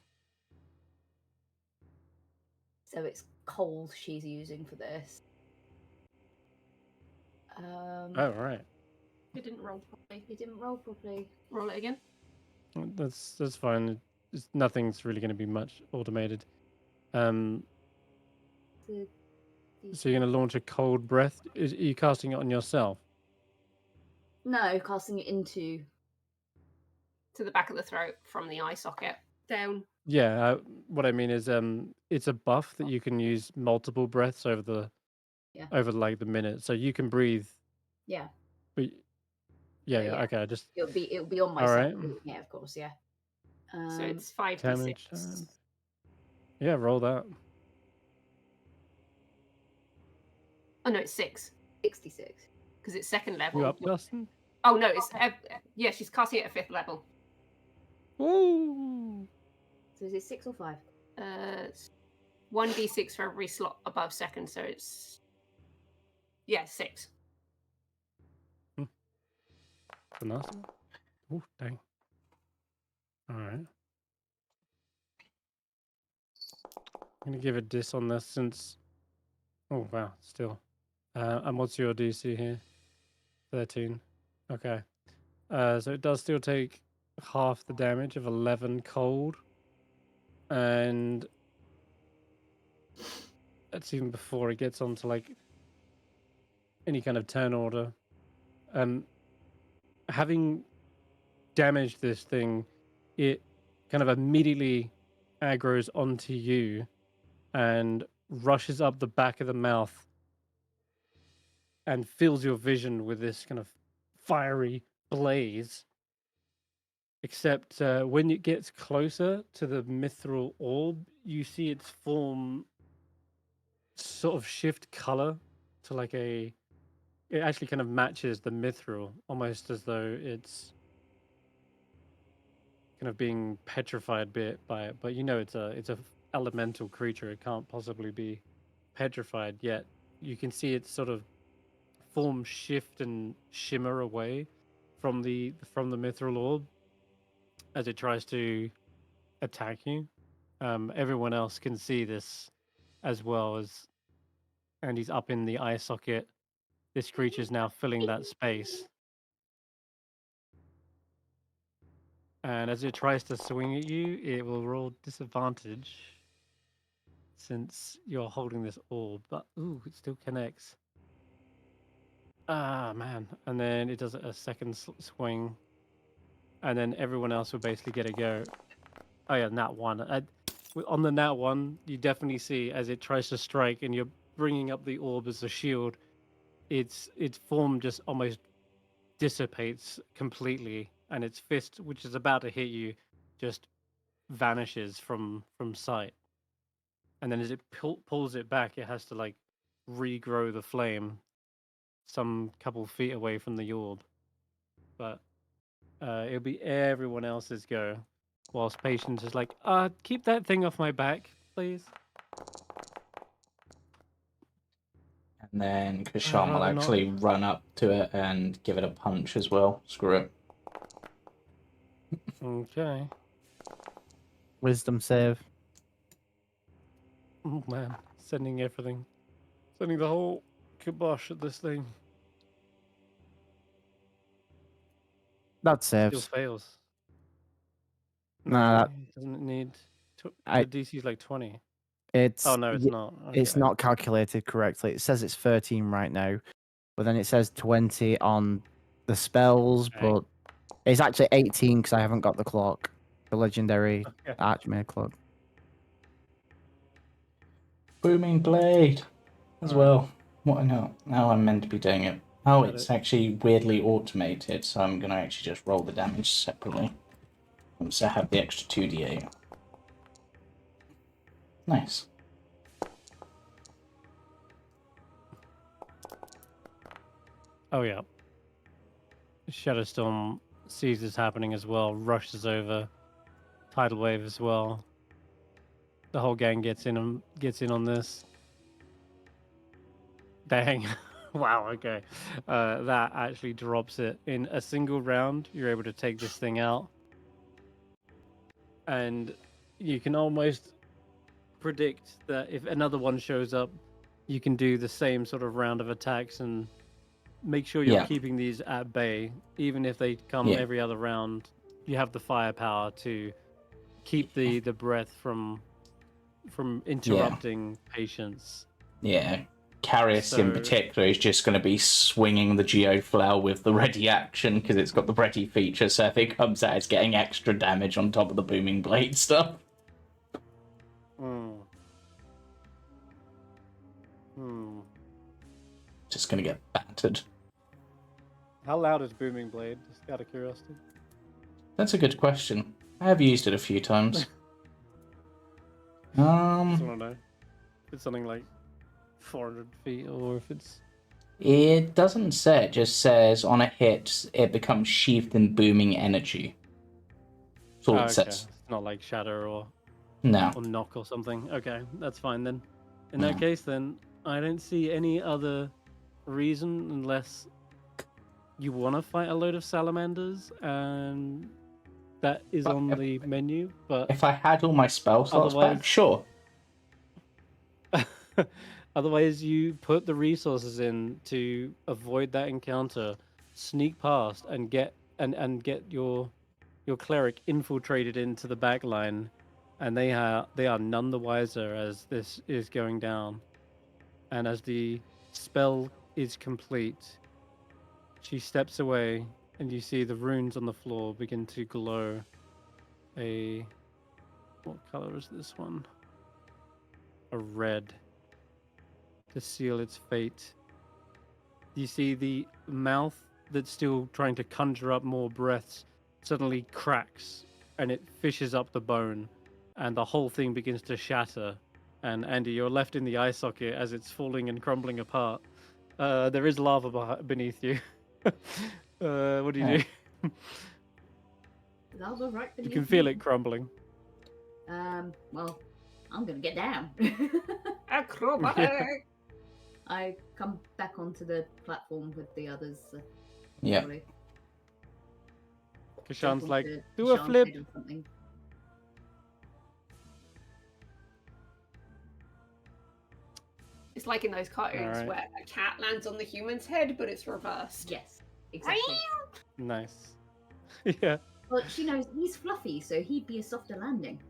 [SPEAKER 7] So it's cold she's using for this.
[SPEAKER 1] oh right.
[SPEAKER 4] It didn't roll properly.
[SPEAKER 7] He didn't roll properly.
[SPEAKER 4] Roll it again.
[SPEAKER 1] That's fine. Nothing's really going to be much automated. So you're going to launch a cold breath. Are you casting it on yourself?
[SPEAKER 7] No, casting it into.
[SPEAKER 4] To the back of the throat from the eye socket. Down.
[SPEAKER 1] Yeah. What I mean is, it's a buff that you can use multiple breaths over like the minute, so you can breathe.
[SPEAKER 7] Yeah.
[SPEAKER 1] But yeah.
[SPEAKER 7] Yeah.
[SPEAKER 1] Okay.
[SPEAKER 7] It'll be on
[SPEAKER 1] All
[SPEAKER 7] myself.
[SPEAKER 1] right.
[SPEAKER 7] Yeah, of course. Yeah.
[SPEAKER 4] So it's 5d6.
[SPEAKER 1] Damage. Yeah. Roll that.
[SPEAKER 4] Oh no, it's 6
[SPEAKER 7] 66.
[SPEAKER 4] because it's second
[SPEAKER 1] You
[SPEAKER 4] level.
[SPEAKER 1] up, Dustin?
[SPEAKER 4] Oh no, it's yeah. She's casting it at 5th level.
[SPEAKER 1] Woo!
[SPEAKER 7] So is it 6 or 5?
[SPEAKER 4] It's 1d6 for every slot above second, so it's 6.
[SPEAKER 1] Nice. Oh dang! All right. I'm gonna give a diss on this since. Oh wow! Still. And what's your DC here? 13. Okay. So it does still take half the damage of 11 cold, and that's even before it gets onto like any kind of turn order. Having damaged this thing, it kind of immediately aggroes onto you and rushes up the back of the mouth and fills your vision with this kind of fiery blaze. Except when it gets closer to the mithril orb, you see its form sort of shift color to like it actually kind of matches the mithril, almost as though it's kind of being petrified bit by it. But you know it's a elemental creature. It can't possibly be petrified yet. You can see its sort of form shift and shimmer away from the mithril orb as it tries to attack you. Everyone else can see this as well as, and he's up in the eye socket. This creature's now filling that space. And as it tries to swing at you, it will roll disadvantage since you're holding this orb. But ooh, it still connects. Ah, man. And then it does a second swing. And then everyone else will basically get a go. Oh yeah, nat 1. On the nat 1, you definitely see as it tries to strike and you're bringing up the orb as a shield, its form just almost dissipates completely, and its fist, which is about to hit you, just vanishes from sight. And then as it pulls it back, it has to like regrow the flame some couple feet away from the orb. But it'll be everyone else's go, whilst Patience is like, keep that thing off my back, please.
[SPEAKER 2] And then Kesh'an will actually run up to it and give it a punch as well. Screw it.
[SPEAKER 1] Okay.
[SPEAKER 3] Wisdom save.
[SPEAKER 1] Oh man, sending everything. Sending the whole kibosh at this thing.
[SPEAKER 3] That
[SPEAKER 1] Still
[SPEAKER 3] saves.
[SPEAKER 1] fails.
[SPEAKER 3] Nah,
[SPEAKER 1] doesn't it need... the
[SPEAKER 3] I-
[SPEAKER 1] DC's like 20.
[SPEAKER 3] it's
[SPEAKER 1] Oh no, it's not.
[SPEAKER 3] it's
[SPEAKER 1] Okay.
[SPEAKER 3] not calculated correctly. It says it's 13 right now, but then it says 20 on the spells,
[SPEAKER 1] Okay.
[SPEAKER 3] but it's actually 18 because I haven't got the clock, the legendary Archmage clock.
[SPEAKER 2] Booming blade as well. What now? Now I'm meant to be doing it. Oh,
[SPEAKER 1] Got
[SPEAKER 2] it's
[SPEAKER 1] it.
[SPEAKER 2] actually weirdly automated, so I'm gonna actually just roll the damage separately. So I have the extra 2d8. Nice.
[SPEAKER 1] Oh yeah. Shadowstorm sees this happening as well, rushes over. Tidal wave as well. The whole gang gets in on this. Dang. Wow, okay. That actually drops it. In a single round, you're able to take this thing out. And you can almost predict that if another one shows up, you can do the same sort of round of attacks and make sure you're
[SPEAKER 2] Yeah.
[SPEAKER 1] keeping these at bay. Even if they come
[SPEAKER 2] Yeah.
[SPEAKER 1] every other round, you have the firepower to keep the breath from interrupting patients.
[SPEAKER 2] Yeah. Karius in
[SPEAKER 1] So-
[SPEAKER 2] particular is just going to be swinging the Geoflower with the ready action because it's got the ready feature, so if it comes out, it's getting extra damage on top of the booming blade stuff. Just going to get battered.
[SPEAKER 1] How loud is Booming Blade? Just out of curiosity.
[SPEAKER 2] That's a good question. I have used it a few times.
[SPEAKER 1] I don't know. If it's something like 400 feet, or if it's...
[SPEAKER 2] It doesn't say. It just says on a hit, it becomes sheathed in booming energy. That's all it says.
[SPEAKER 1] It's not like Shatter or
[SPEAKER 2] No.
[SPEAKER 1] Knock or something. Okay, that's fine then. In that case, then, I don't see any other reason unless you want to fight a load of salamanders, and that is
[SPEAKER 2] But
[SPEAKER 1] on the menu, but...
[SPEAKER 2] If I had all my spell slots
[SPEAKER 1] Otherwise-
[SPEAKER 2] back, sure.
[SPEAKER 1] Otherwise, you put the resources in to avoid that encounter, sneak past, and get your cleric infiltrated into the back line, and they are none the wiser as this is going down. And as the spell is complete, she steps away, and you see the runes on the floor begin to glow. What color is this one? A red. To seal its fate. You see the mouth that's still trying to conjure up more breaths suddenly cracks, and it fishes up the bone, and the whole thing begins to shatter. And Andy, you're left in the eye socket as it's falling and crumbling apart. There is lava beneath you. What do you do?
[SPEAKER 5] Lava right
[SPEAKER 1] You
[SPEAKER 5] beneath
[SPEAKER 1] can feel
[SPEAKER 5] me.
[SPEAKER 1] it crumbling.
[SPEAKER 5] Well, I'm gonna get down.
[SPEAKER 4] Acrobatic!
[SPEAKER 5] I come back onto the platform with the others.
[SPEAKER 2] Yeah.
[SPEAKER 5] probably
[SPEAKER 1] Kesh'an's
[SPEAKER 5] jump
[SPEAKER 1] like,
[SPEAKER 5] onto
[SPEAKER 1] do a
[SPEAKER 5] Kesh'an's
[SPEAKER 1] flip.
[SPEAKER 5] head or something.
[SPEAKER 4] It's like in those cartoons
[SPEAKER 1] Alright.
[SPEAKER 4] where a cat lands on the human's head, but it's reversed.
[SPEAKER 5] Yes, exactly.
[SPEAKER 1] Nice. Yeah.
[SPEAKER 5] Well, she knows he's fluffy, so he'd be a softer landing.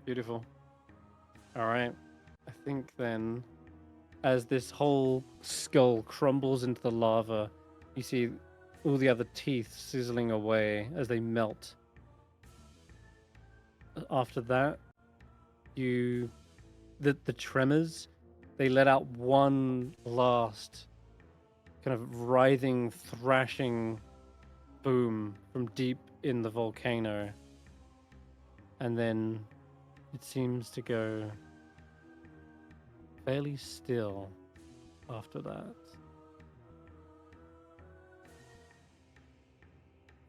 [SPEAKER 1] Beautiful. All right. I think then, as this whole skull crumbles into the lava, you see all the other teeth sizzling away as they melt. After that, the tremors, they let out one last kind of writhing, thrashing boom from deep in the volcano. And then it seems to go fairly still after that.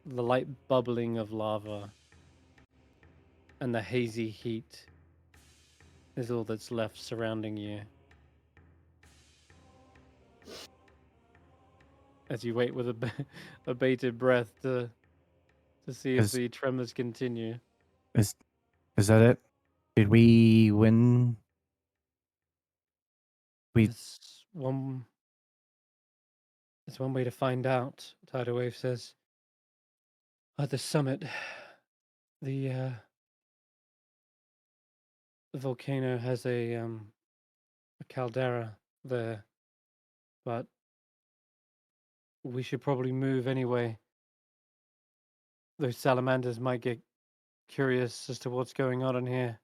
[SPEAKER 1] The light bubbling of lava and the hazy heat is all that's left surrounding you. As you wait with a bated breath to see if
[SPEAKER 3] Is-
[SPEAKER 1] the tremors continue.
[SPEAKER 3] Is that it? Did we win?
[SPEAKER 1] There's one way to find out, Tidal Wave says. At the summit, the volcano has a caldera there, but we should probably move anyway. Those salamanders might get curious as to what's going on in here.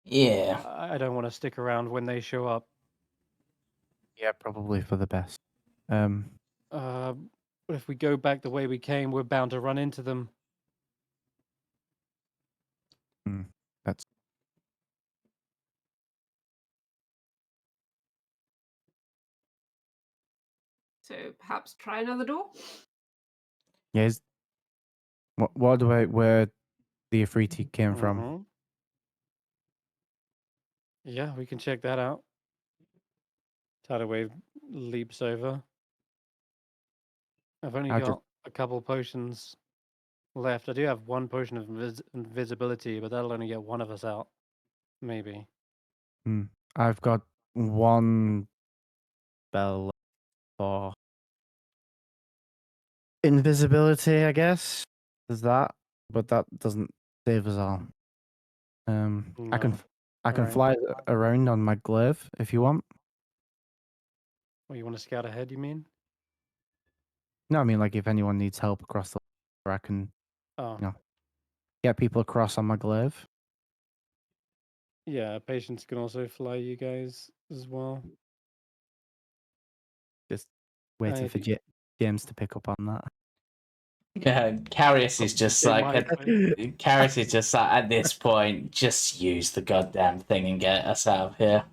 [SPEAKER 2] Yeah.
[SPEAKER 1] I don't want to stick around when they show up.
[SPEAKER 3] Yeah, probably for the best.
[SPEAKER 1] But if we go back the way we came, we're bound to run into them.
[SPEAKER 3] That's
[SPEAKER 4] So perhaps try another door.
[SPEAKER 3] yeah. What do where the Afriti came from?
[SPEAKER 1] Mhm. Yeah, we can check that out. Tidal wave leaps over. I've only
[SPEAKER 3] I'll just
[SPEAKER 1] got a couple potions left. I do have one potion of invisibility, but that'll only get one of us out. Maybe.
[SPEAKER 3] I've got one spell for invisibility, I guess. There's that, but that doesn't save us all. I can
[SPEAKER 1] No.
[SPEAKER 3] I can
[SPEAKER 1] Alright.
[SPEAKER 3] fly around on my glaive if you want.
[SPEAKER 1] Well, you want to scout ahead, you mean?
[SPEAKER 3] No, I mean like if anyone needs help across the, I can
[SPEAKER 1] Oh.
[SPEAKER 3] No. get people across on my glaive.
[SPEAKER 1] Yeah, patience can also fly you guys as well.
[SPEAKER 3] Just waiting
[SPEAKER 1] if
[SPEAKER 3] for
[SPEAKER 1] you-
[SPEAKER 3] James to pick up on that.
[SPEAKER 2] Yeah, Karius is just
[SPEAKER 1] They
[SPEAKER 2] like
[SPEAKER 1] might,
[SPEAKER 2] Karius is just like at this point, just use the goddamn thing and get us out of here.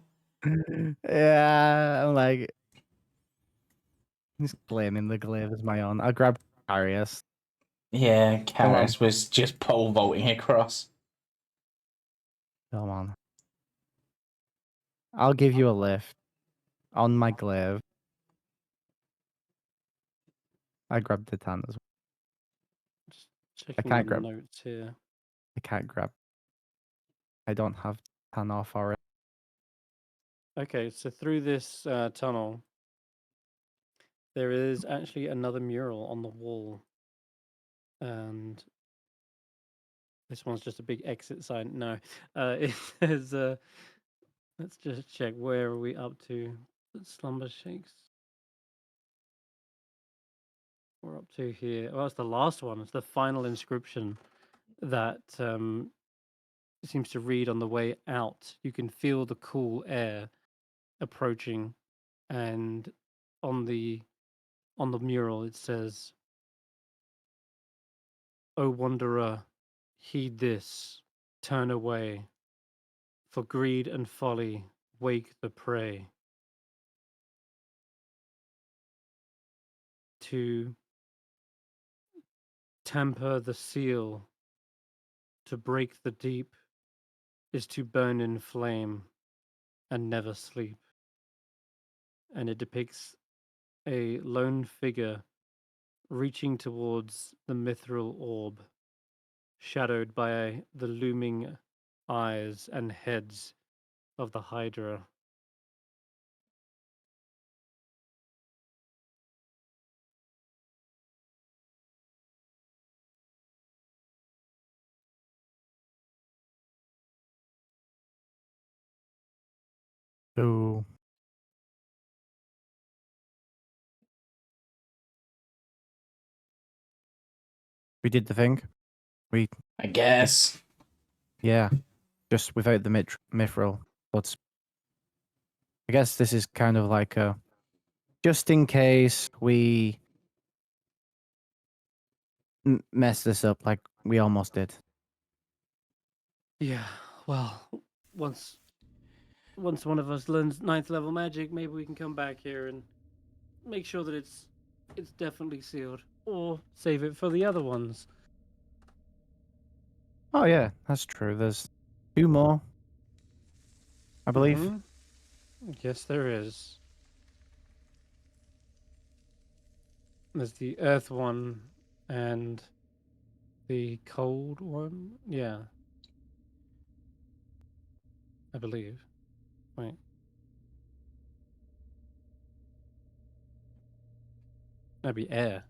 [SPEAKER 3] Yeah, I'm like just claiming the glaive as my own. I'll grab Karius.
[SPEAKER 2] Yeah,
[SPEAKER 3] Come on.
[SPEAKER 2] Karius was just pole vaulting across.
[SPEAKER 3] Come on. I'll give you a lift on my glaive. I grabbed the tan as well.
[SPEAKER 1] Just checking
[SPEAKER 3] can't
[SPEAKER 1] the
[SPEAKER 3] grab-
[SPEAKER 1] notes here.
[SPEAKER 3] I can't grab. I don't have tan off already.
[SPEAKER 1] Okay, so through this tunnel, there is actually another mural on the wall. And this one's just a big exit sign. No, it says, let's just check. Where are we up to? Slumber Shakes. We're up to here. Well, it's the last one. It's the final inscription that seems to read on the way out. You can feel the cool air approaching, and on the mural it says, "O wanderer, heed this, turn away, for greed and folly wake the prey. To temper the seal, to break the deep, is to burn in flame and never sleep." And it depicts a lone figure reaching towards the mithril orb, shadowed by the looming eyes and heads of the Hydra.
[SPEAKER 3] So we did the thing.
[SPEAKER 2] I guess.
[SPEAKER 3] Yeah, just without the mithril. But I guess this is kind of like a just in case we mess this up, like we almost did.
[SPEAKER 1] Yeah, well, once one of us learns 9th level magic, maybe we can come back here and make sure that it's definitely sealed, or save it for the other ones.
[SPEAKER 3] Oh yeah, that's true. There's 2 more, I believe.
[SPEAKER 1] Mhm. Yes, there is. There's the earth one and the cold one. Yeah, I believe. Wait. That'd be air.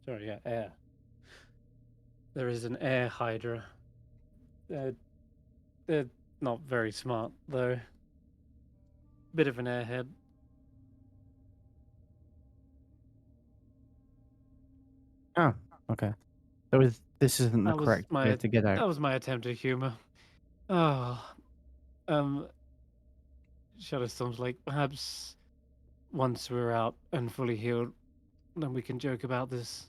[SPEAKER 1] Sorry, yeah, air. There is an air hydra. They're not very smart, though. Bit of an airhead.
[SPEAKER 3] Oh, okay. So this isn't the
[SPEAKER 1] That was
[SPEAKER 3] correct way to get
[SPEAKER 1] that
[SPEAKER 3] out.
[SPEAKER 1] was my attempt at humor. Oh, Shadowstorm's like, perhaps once we're out and fully healed, then we can joke about this.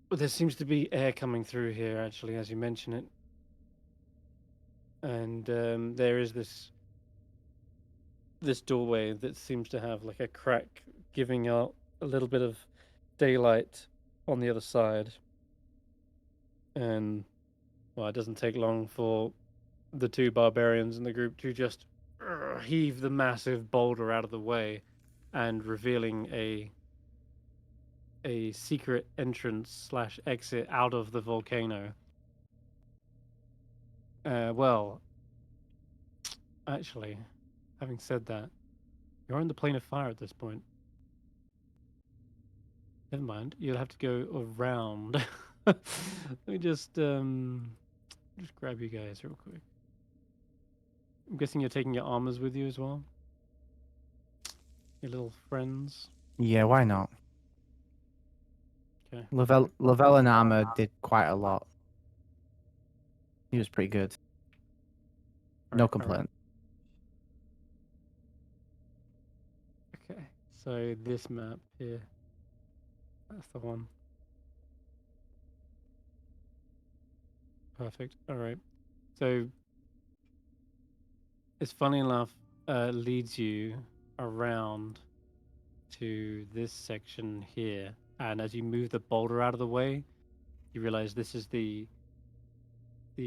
[SPEAKER 1] But there seems to be air coming through here, actually, as you mention it. And there is this doorway that seems to have like a crack, giving out a little bit of daylight on the other side. And well, it doesn't take long for the two barbarians in the group to just heave the massive boulder out of the way, and revealing a secret entrance / exit out of the volcano. Well, actually, having said that, you're in the plane of fire at this point. Never mind, you'll have to go around. Let me just grab you guys real quick. I'm guessing you're taking your armors with you as well? Your little friends?
[SPEAKER 3] Yeah, why not?
[SPEAKER 1] Okay.
[SPEAKER 3] Llyvelin armor did quite a lot. He was pretty good. No
[SPEAKER 1] Alright,
[SPEAKER 3] complaint.
[SPEAKER 1] Okay, so this map here. That's the one. Perfect. Alright. So it's funny enough, leads you around to this section here. And as you move the boulder out of the way, you realize this is the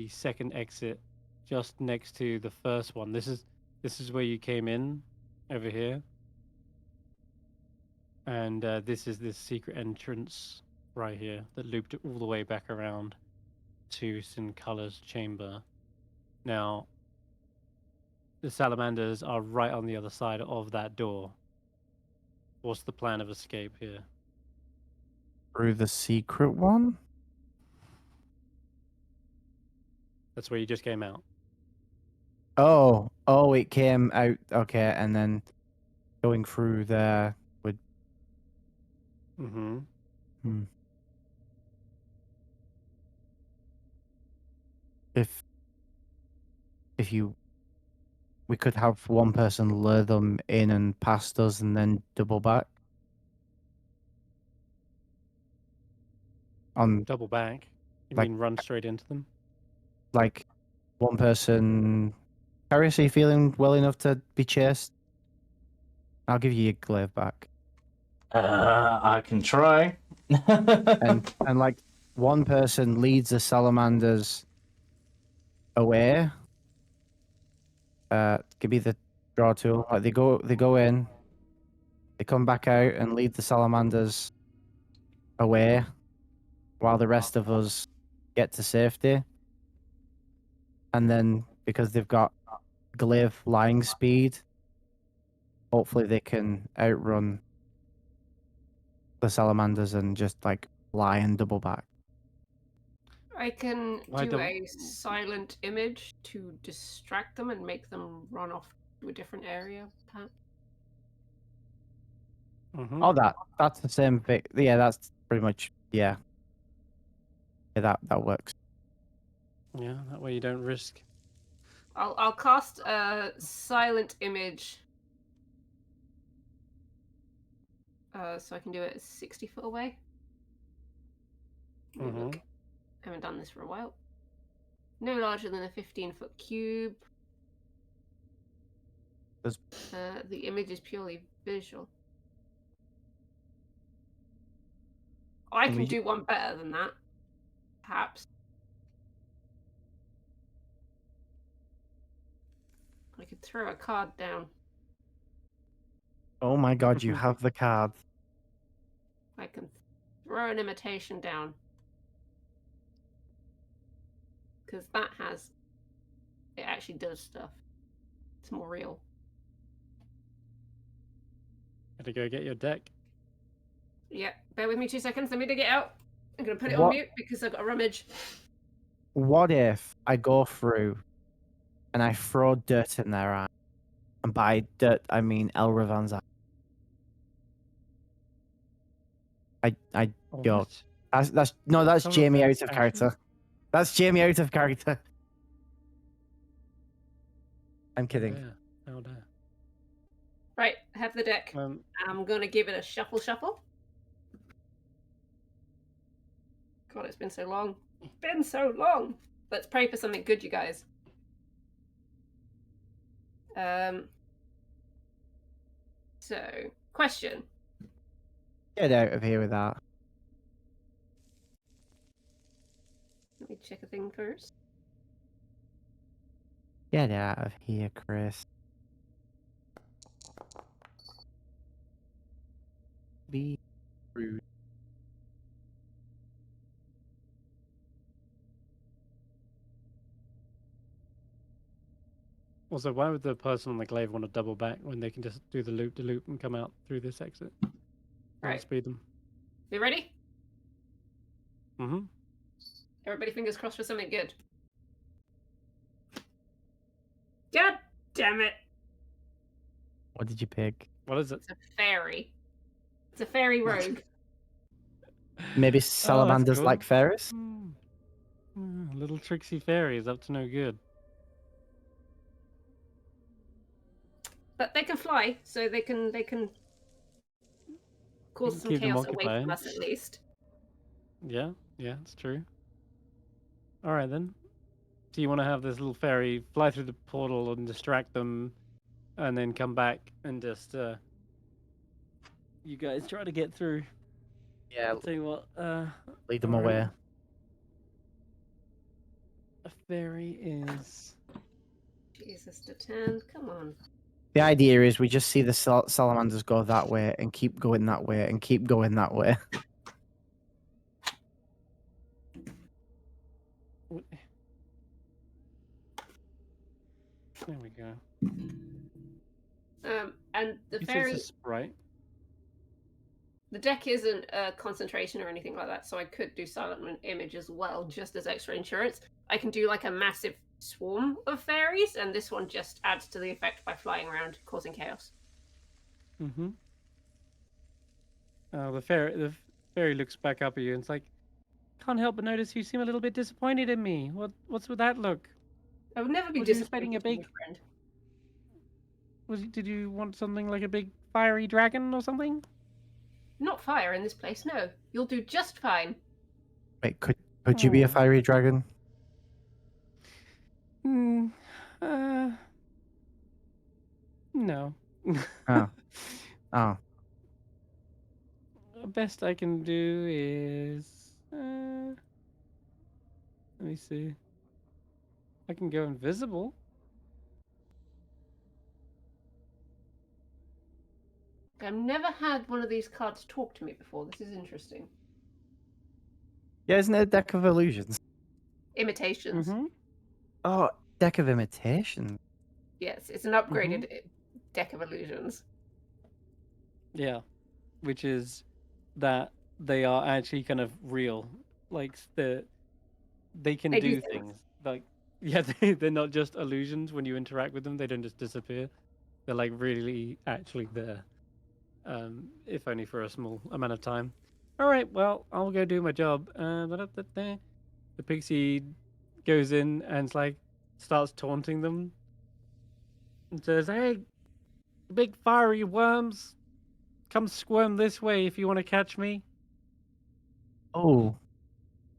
[SPEAKER 1] second exit just next to the first one. This is where you came in over here. And this is this secret entrance right here that looped all the way back around to Sinculla's chamber. Now, the salamanders are right on the other side of that door. What's the plan of escape here?
[SPEAKER 3] Through the secret one?
[SPEAKER 1] That's where you just came out.
[SPEAKER 3] Oh, it came out. Okay, and then going through there would.
[SPEAKER 1] Mm-hmm.
[SPEAKER 3] If we could have one person lure them in and past us, and then double back. On
[SPEAKER 1] Double back? You
[SPEAKER 3] Like-
[SPEAKER 1] mean run straight into them?
[SPEAKER 3] like one person. Karius, are you feeling well enough to be chased? I'll give you your glaive back.
[SPEAKER 2] I can try.
[SPEAKER 3] And like one person leads the salamanders away. Give me the draw tool. Like they go in, they come back out and lead the salamanders away, while the rest of us get to safety. And then because they've got glaive flying speed, hopefully they can outrun the salamanders and just like fly and double back.
[SPEAKER 4] I can
[SPEAKER 1] Why
[SPEAKER 4] do
[SPEAKER 1] don't-
[SPEAKER 4] a silent image to distract them and make them run off to a different area, perhaps.
[SPEAKER 1] Mm-hmm.
[SPEAKER 3] Oh, that's the same thing. Yeah, that's pretty much yeah. Yeah, that works.
[SPEAKER 1] Yeah, that way you don't risk.
[SPEAKER 4] I'll cast a silent image. So I can do it 60 foot away. Let me look. I haven't done this for a while. No larger than a 15-foot cube. The image is purely visual. I can do one better than that, perhaps. I could throw a card down.
[SPEAKER 3] Oh my god, you have the card.
[SPEAKER 4] I can throw an imitation down. Because it actually does stuff. It's more real.
[SPEAKER 1] Gotta go get your deck.
[SPEAKER 4] Yeah, bear with me 2 seconds. Let me dig it out. I'm going to put it
[SPEAKER 3] What-
[SPEAKER 4] on mute because I've got a rummage.
[SPEAKER 3] What if I go through and I throw dirt in their eye? And by dirt, I mean Elravan's eye. I joke. That's
[SPEAKER 1] Some of
[SPEAKER 3] Jamey
[SPEAKER 1] that's
[SPEAKER 3] out of
[SPEAKER 1] actually-
[SPEAKER 3] character. That's Jamey out of character. I'm kidding.
[SPEAKER 1] dare. How dare.
[SPEAKER 4] Right, have the deck. I'm gonna give it a shuffle. God, it's been so long. It's been so long. Let's pray for something good, you guys. So, question.
[SPEAKER 3] Get out of here with that.
[SPEAKER 4] Let me check a thing first.
[SPEAKER 3] Get out of here, Chris. Be rude.
[SPEAKER 1] Also, why would the person on the glaive want to double back when they can just do the loop and come out through this exit?
[SPEAKER 4] Right.
[SPEAKER 1] Speed them.
[SPEAKER 4] You ready?
[SPEAKER 1] Mm-hmm.
[SPEAKER 4] Everybody fingers crossed for something good. God damn it.
[SPEAKER 3] What did you pick?
[SPEAKER 1] What is it?
[SPEAKER 4] It's a fairy. It's a fairy rogue.
[SPEAKER 3] Maybe salamanders
[SPEAKER 1] cool.
[SPEAKER 3] like Ferris?
[SPEAKER 1] Little tricksy fairy is up to no good.
[SPEAKER 4] But they can fly, so they can cause some
[SPEAKER 1] keep them
[SPEAKER 4] chaos away from
[SPEAKER 1] occupied.
[SPEAKER 4] us at least.
[SPEAKER 1] Yeah, it's true. All right then. Do you want to have this little fairy fly through the portal and distract them, and then come back and just you guys try to get through?
[SPEAKER 3] Yeah,
[SPEAKER 1] I'll tell you what.
[SPEAKER 3] lead them
[SPEAKER 1] all right.
[SPEAKER 3] away.
[SPEAKER 1] A fairy is.
[SPEAKER 4] Jesus, to 10. Come on.
[SPEAKER 3] The idea is we just see the salamanders go that way and keep going that way and keep going that way.
[SPEAKER 1] There we go.
[SPEAKER 4] And the
[SPEAKER 1] It
[SPEAKER 4] fairy.
[SPEAKER 1] is a sprite.
[SPEAKER 4] The deck isn't a concentration or anything like that, so I could do silent image as well, just as extra insurance. I can do like a massive swarm of fairies, and this one just adds to the effect by flying around, causing chaos.
[SPEAKER 1] Mm-hmm. The fairy looks back up at you and it's like, can't help but notice you seem a little bit disappointed in me. What's with that look?
[SPEAKER 4] I would never be
[SPEAKER 1] Was you
[SPEAKER 4] disappointed
[SPEAKER 1] expecting a
[SPEAKER 4] in
[SPEAKER 1] big-
[SPEAKER 4] my friend.
[SPEAKER 1] Did you want something like a big fiery dragon or something?
[SPEAKER 4] Not fire in this place, no. You'll do just fine.
[SPEAKER 3] Wait, could you be a fiery dragon?
[SPEAKER 1] No.
[SPEAKER 3] Oh.
[SPEAKER 1] The best I can do is let me see. I can go invisible.
[SPEAKER 4] I've never had one of these cards talk to me before. This is interesting.
[SPEAKER 3] Yeah, isn't it a deck of illusions?
[SPEAKER 4] Imitations.
[SPEAKER 1] Mm-hmm.
[SPEAKER 3] Oh, deck of imitation.
[SPEAKER 4] Yes, it's an upgraded deck of illusions.
[SPEAKER 1] Yeah, which is that they are actually kind of real. Like they can
[SPEAKER 4] They
[SPEAKER 1] do
[SPEAKER 4] do
[SPEAKER 1] things. Like they're not just illusions. When you interact with them, they don't just disappear. They're like really actually there. If only for a small amount of time. All right, well, I'll go do my job. The pixie goes in and starts taunting them and says, "Hey, big fiery worms, come squirm this way if you want to catch me."
[SPEAKER 3] Oh.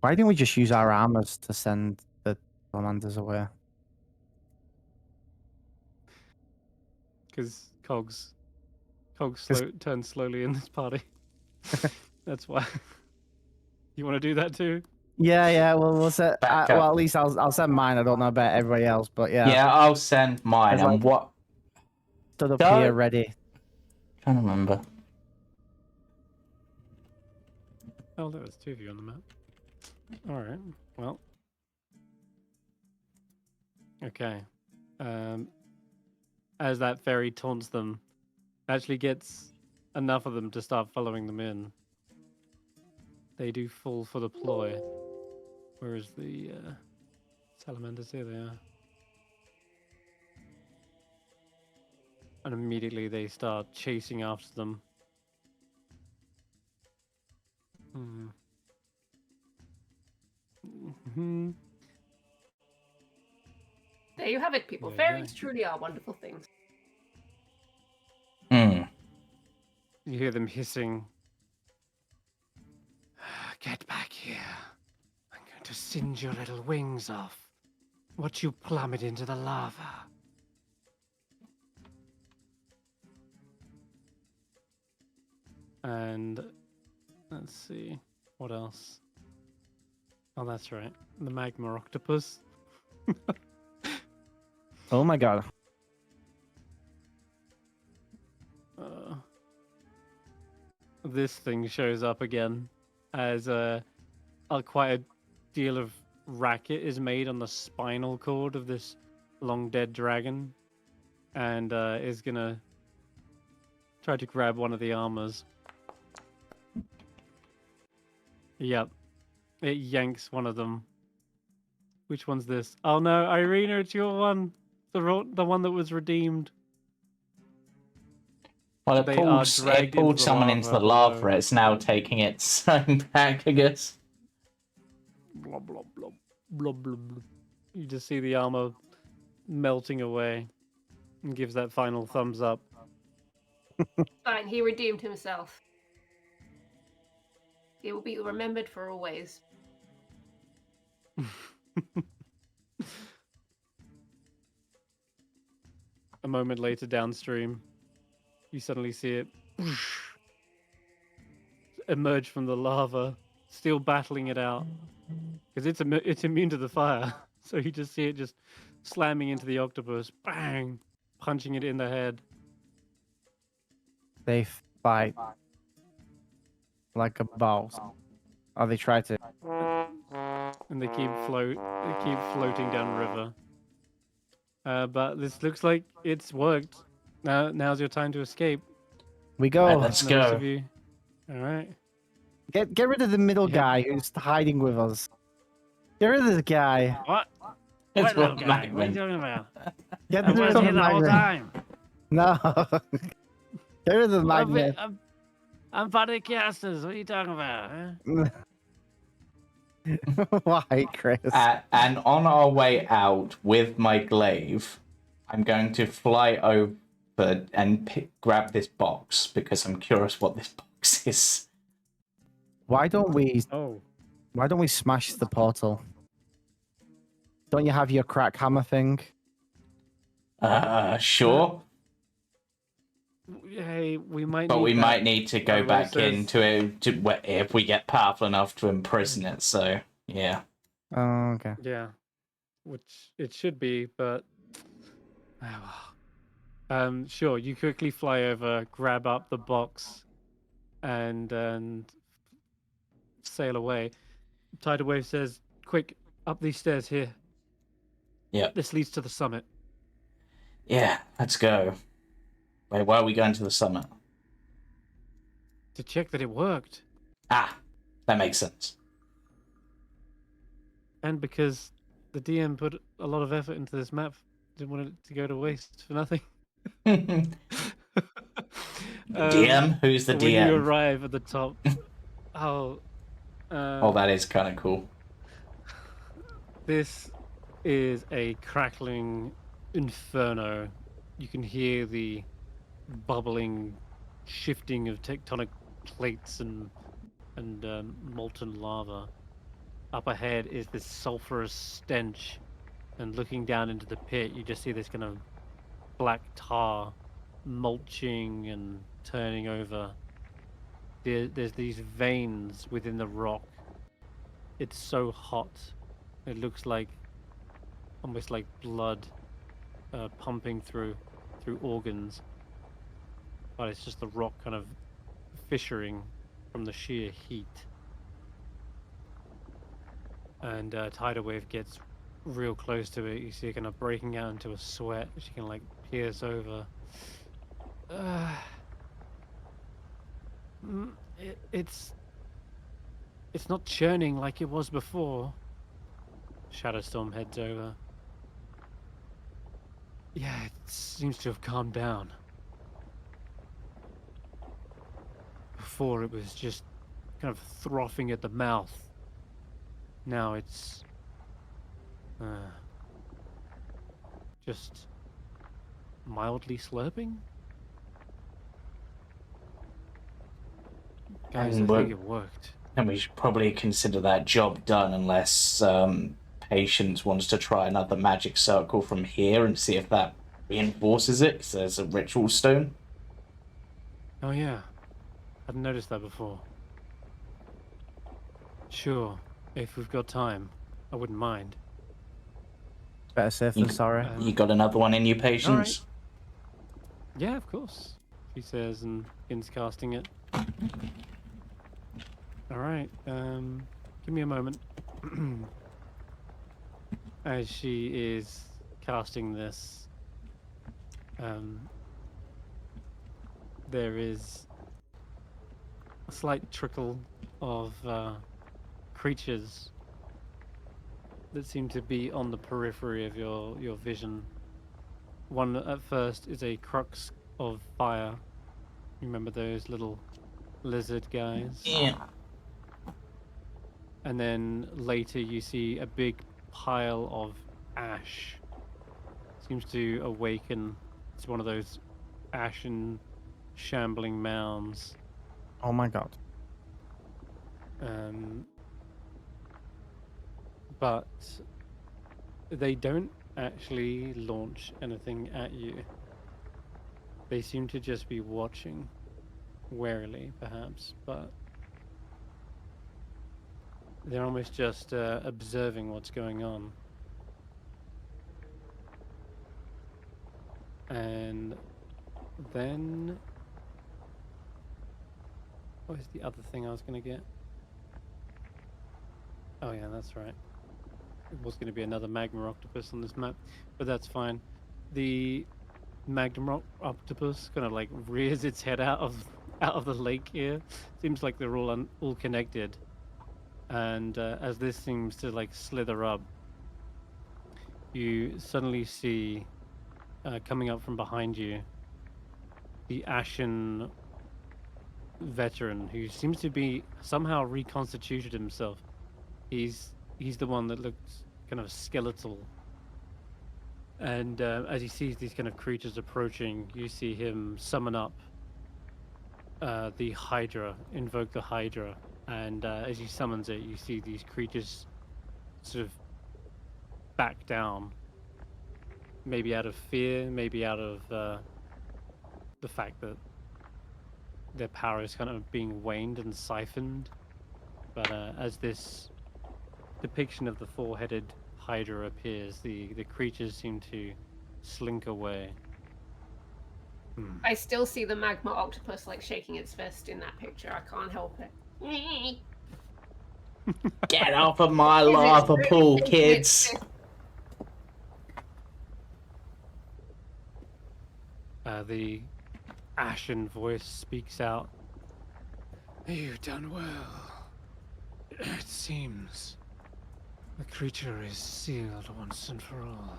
[SPEAKER 3] Why didn't we just use our armors to send the salamanders away?
[SPEAKER 1] Because Cogs turns slowly in this party. That's why. You want to do that too?
[SPEAKER 3] Yeah. Well, we'll set.
[SPEAKER 2] Back
[SPEAKER 3] Well,
[SPEAKER 2] up.
[SPEAKER 3] at least I'll send mine. I don't know about everybody else, but yeah.
[SPEAKER 2] Yeah, I'll send mine.
[SPEAKER 3] It's
[SPEAKER 2] And
[SPEAKER 3] like-
[SPEAKER 2] what?
[SPEAKER 3] Stood up
[SPEAKER 2] Don't-
[SPEAKER 3] here ready.
[SPEAKER 2] Trying to remember.
[SPEAKER 1] Oh, there was two of you on the map. All right. Well. Okay. As that fairy taunts them, actually gets enough of them to start following them in. They do fall for the ploy. Where is the salamanders? Here they are. And immediately they start chasing after them.
[SPEAKER 4] There you have it, people.
[SPEAKER 1] There you go.
[SPEAKER 4] Fairies truly are wonderful things.
[SPEAKER 2] Hmm.
[SPEAKER 1] You hear them hissing. Get back here. I'm going to singe your little wings off. Watch you plummet into the lava. And let's see. What else? Oh, that's right. The magma octopus.
[SPEAKER 3] Oh my god.
[SPEAKER 1] This thing shows up again as quite a deal of racket is made on the spinal cord of this long dead dragon, and is gonna try to grab one of the armors. Yep, it yanks one of them. Which one's this? Oh no, Eirina, it's your one. The one that was redeemed.
[SPEAKER 2] Well,
[SPEAKER 1] They are
[SPEAKER 2] it
[SPEAKER 1] dragged
[SPEAKER 2] pulled
[SPEAKER 1] into the
[SPEAKER 2] someone into the
[SPEAKER 1] lava
[SPEAKER 2] lava.
[SPEAKER 1] below.
[SPEAKER 2] It's now taking its own back, I guess.
[SPEAKER 1] Blob, blob, blob, blob, blob, blob. You just see the armor melting away and gives that final thumbs up.
[SPEAKER 4] Fine, he redeemed himself. He will be remembered for always.
[SPEAKER 1] A moment later downstream, you suddenly see it emerge from the lava, still battling it out. Because it's immune to the fire. So you just see it just slamming into the octopus, bang, punching it in the head.
[SPEAKER 3] They fight like a boss. Or they try to.
[SPEAKER 1] And they keep floating downriver. But this looks like it's worked. Now's your time to escape.
[SPEAKER 3] We go.
[SPEAKER 2] Right, let's
[SPEAKER 1] The rest
[SPEAKER 2] go.
[SPEAKER 1] of you. All right.
[SPEAKER 3] Get rid of the middle
[SPEAKER 1] Yep.
[SPEAKER 3] guy who's hiding with us. Get rid of this guy.
[SPEAKER 1] What?
[SPEAKER 2] It's
[SPEAKER 1] What little
[SPEAKER 2] what
[SPEAKER 1] guy? What are you
[SPEAKER 2] Magman.
[SPEAKER 1] talking about?
[SPEAKER 3] Get
[SPEAKER 1] I
[SPEAKER 3] rid
[SPEAKER 1] was
[SPEAKER 3] of
[SPEAKER 1] here
[SPEAKER 3] the
[SPEAKER 1] the whole
[SPEAKER 3] magnet.
[SPEAKER 1] time.
[SPEAKER 3] No. Get rid of the magnet.
[SPEAKER 1] I'm part of the Kiasters. What are you talking about? Huh?
[SPEAKER 3] Why, Chris?
[SPEAKER 2] And on our way out with my glaive, I'm going to fly over and grab this box because I'm curious what this box is.
[SPEAKER 3] Why don't we
[SPEAKER 1] Oh.
[SPEAKER 3] smash the portal? Don't you have your crack hammer thing?
[SPEAKER 2] Sure.
[SPEAKER 1] Hey, we might
[SPEAKER 2] But
[SPEAKER 1] need
[SPEAKER 2] we
[SPEAKER 1] that.
[SPEAKER 2] might need to go
[SPEAKER 1] Otherwise
[SPEAKER 2] back
[SPEAKER 1] says-
[SPEAKER 2] into it if we get powerful enough to imprison it. So, yeah.
[SPEAKER 3] Oh, okay.
[SPEAKER 1] Yeah. Which it should be, but sure, you quickly fly over, grab up the box, and sail away. Tidal Wave says, "Quick, up these stairs here.
[SPEAKER 2] Yep.
[SPEAKER 1] This leads to the summit."
[SPEAKER 2] Yeah, let's go. Wait, why are we going to the summit?
[SPEAKER 1] To check that it worked.
[SPEAKER 2] Ah, that makes sense.
[SPEAKER 1] And because the DM put a lot of effort into this map, didn't want it to go to waste for nothing.
[SPEAKER 2] DM? Who's the
[SPEAKER 1] When you
[SPEAKER 2] DM?
[SPEAKER 1] arrive at the top, oh,
[SPEAKER 2] Oh, that is kind of cool.
[SPEAKER 1] this is a crackling inferno. You can hear the bubbling, shifting of tectonic plates and molten lava. Up ahead is this sulfurous stench, and looking down into the pit, you just see this kind of black tar mulching and turning over. There's these veins within the rock. It's so hot. It looks like almost like blood pumping through organs. But it's just the rock kind of fissuring from the sheer heat. And Tidal Wave gets real close to it. You see it kind of breaking out into a sweat. She can like pierce over. It's not churning like it was before. Shadowstorm heads over. Yeah, it seems to have calmed down. Before it was just kind of frothing at the mouth. Now it's just mildly slurping. Guys, I think it worked.
[SPEAKER 2] And we should probably consider that job done unless Patience wants to try another magic circle from here and see if that reinforces it, because there's a ritual stone.
[SPEAKER 1] Oh yeah, hadn't noticed that before. Sure, if we've got time, I wouldn't mind.
[SPEAKER 3] Better safe than sorry.
[SPEAKER 2] You got another one in you, Patience?
[SPEAKER 1] Yeah, of course, she says and begins casting it. Alright, give me a moment. As she is casting this, there is a slight trickle of creatures that seem to be on the periphery of your vision. One at first is a crux of fire. Remember those little lizard guys?
[SPEAKER 2] Yeah.
[SPEAKER 1] And then later you see a big pile of ash. Seems to awaken. It's one of those ashen, shambling mounds.
[SPEAKER 3] Oh my god.
[SPEAKER 1] But they don't actually launch anything at you. They seem to just be watching, warily perhaps, but they're almost just observing what's going on. And then, what is the other thing I was going to get? Oh yeah, that's right. It was going to be another magma octopus on this map, but that's fine. The magma octopus kind of like rears its head out of the lake here. Seems like they're all connected. And as this seems to like slither up, you suddenly see coming up from behind you the ashen veteran who seems to be somehow reconstituted himself. He's the one that looks kind of skeletal. And as he sees these kind of creatures approaching, you see him summon up the Hydra, invoke the Hydra. And as he summons it, you see these creatures sort of back down. Maybe out of fear, maybe out of the fact that their power is kind of being waned and siphoned. But as this depiction of the four-headed Hydra appears, the creatures seem to slink away.
[SPEAKER 4] I still see the magma octopus like shaking its fist in that picture. I can't help it.
[SPEAKER 2] Get off of my lava pool, kids!
[SPEAKER 1] The ashen voice speaks out. You've done well. It seems the creature is sealed once and for all.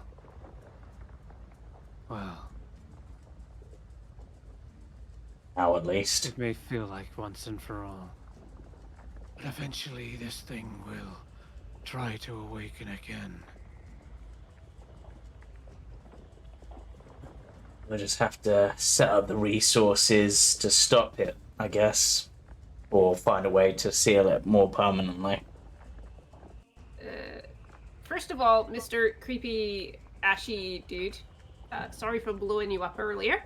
[SPEAKER 1] Well,
[SPEAKER 2] Now at least.
[SPEAKER 1] it may feel like once and for all. But eventually this thing will try to awaken again.
[SPEAKER 2] We'll just have to set up the resources to stop it, I guess. Or find a way to seal it more permanently.
[SPEAKER 4] First of all, Mr. Creepy Ashy Dude, sorry for blowing you up earlier.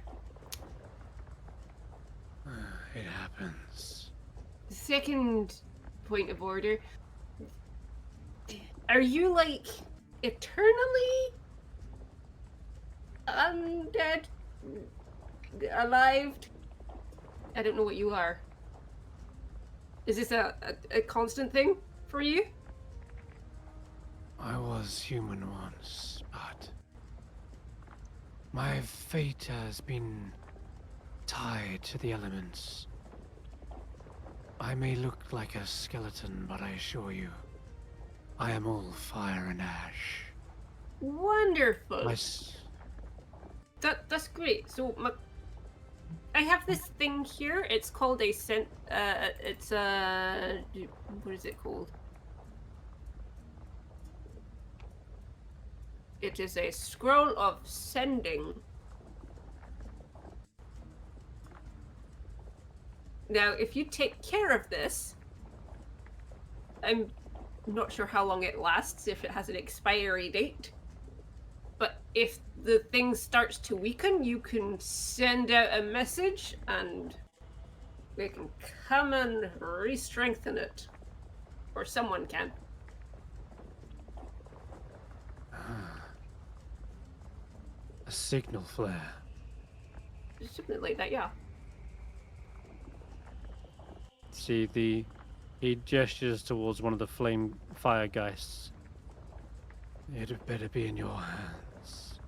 [SPEAKER 1] It happens.
[SPEAKER 4] Second point of order. Are you, like, eternally undead? Alive? I don't know what you are. Is this a constant thing for you?
[SPEAKER 1] I was human once, but my fate has been tied to the elements. I may look like a skeleton, but I assure you, I am all fire and ash.
[SPEAKER 4] Wonderful. That's great. So I have this thing here. It's called a what is it called? It is a scroll of sending. Now, if you take care of this, I'm not sure how long it lasts, if it has an expiry date. But if the thing starts to weaken, you can send out a message and we can come and re-strengthen it. Or someone can.
[SPEAKER 1] A signal flare.
[SPEAKER 4] Something like that, yeah.
[SPEAKER 1] See, he gestures towards one of the flame fire geists. It had better be in your hands.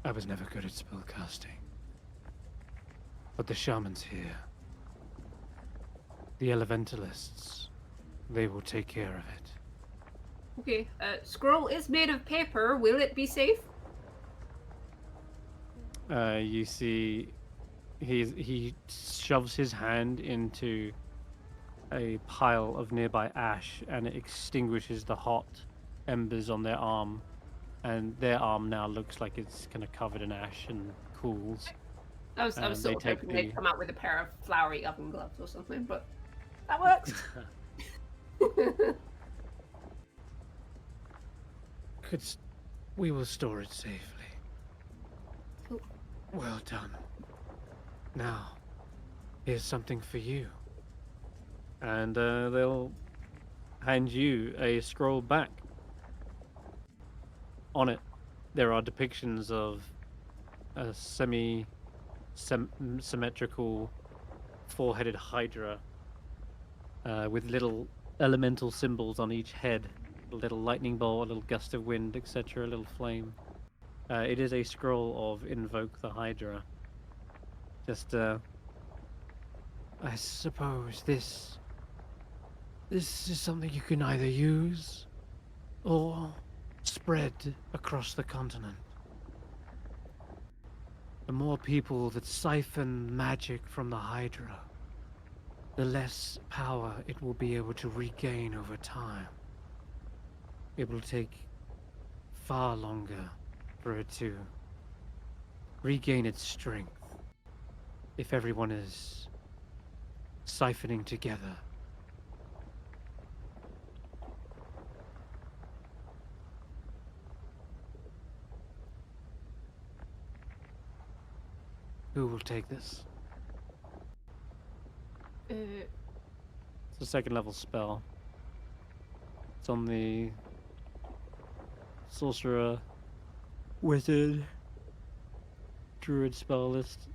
[SPEAKER 1] I was never good at spellcasting. But the shamans here, the elementalists, they will take care of it.
[SPEAKER 4] Okay, scroll is made of paper. Will it be safe?
[SPEAKER 1] You see, he shoves his hand into a pile of nearby ash, and it extinguishes the hot embers on their arm, and their arm now looks like it's kind of covered in ash and cools.
[SPEAKER 4] I was
[SPEAKER 1] they
[SPEAKER 4] sort of
[SPEAKER 1] take
[SPEAKER 4] hoping they'd
[SPEAKER 1] the-
[SPEAKER 4] come out with a pair of flowery oven gloves or something, but that works.
[SPEAKER 1] We will store it safely.
[SPEAKER 4] Cool.
[SPEAKER 1] Well done. Now, here's something for you. And they'll hand you a scroll back. On it, there are depictions of a symmetrical four-headed hydra with little elemental symbols on each head. A little lightning bolt, a little gust of wind, etc., a little flame. It is a scroll of Invoke the Hydra. Just, I suppose this is something you can either use or spread across the continent. The more people that siphon magic from the Hydra, the less power it will be able to regain over time. It will take far longer for it to regain its strength if everyone is siphoning together. Who will take this? It's a second level spell. It's on the sorcerer, wizard, druid spell list.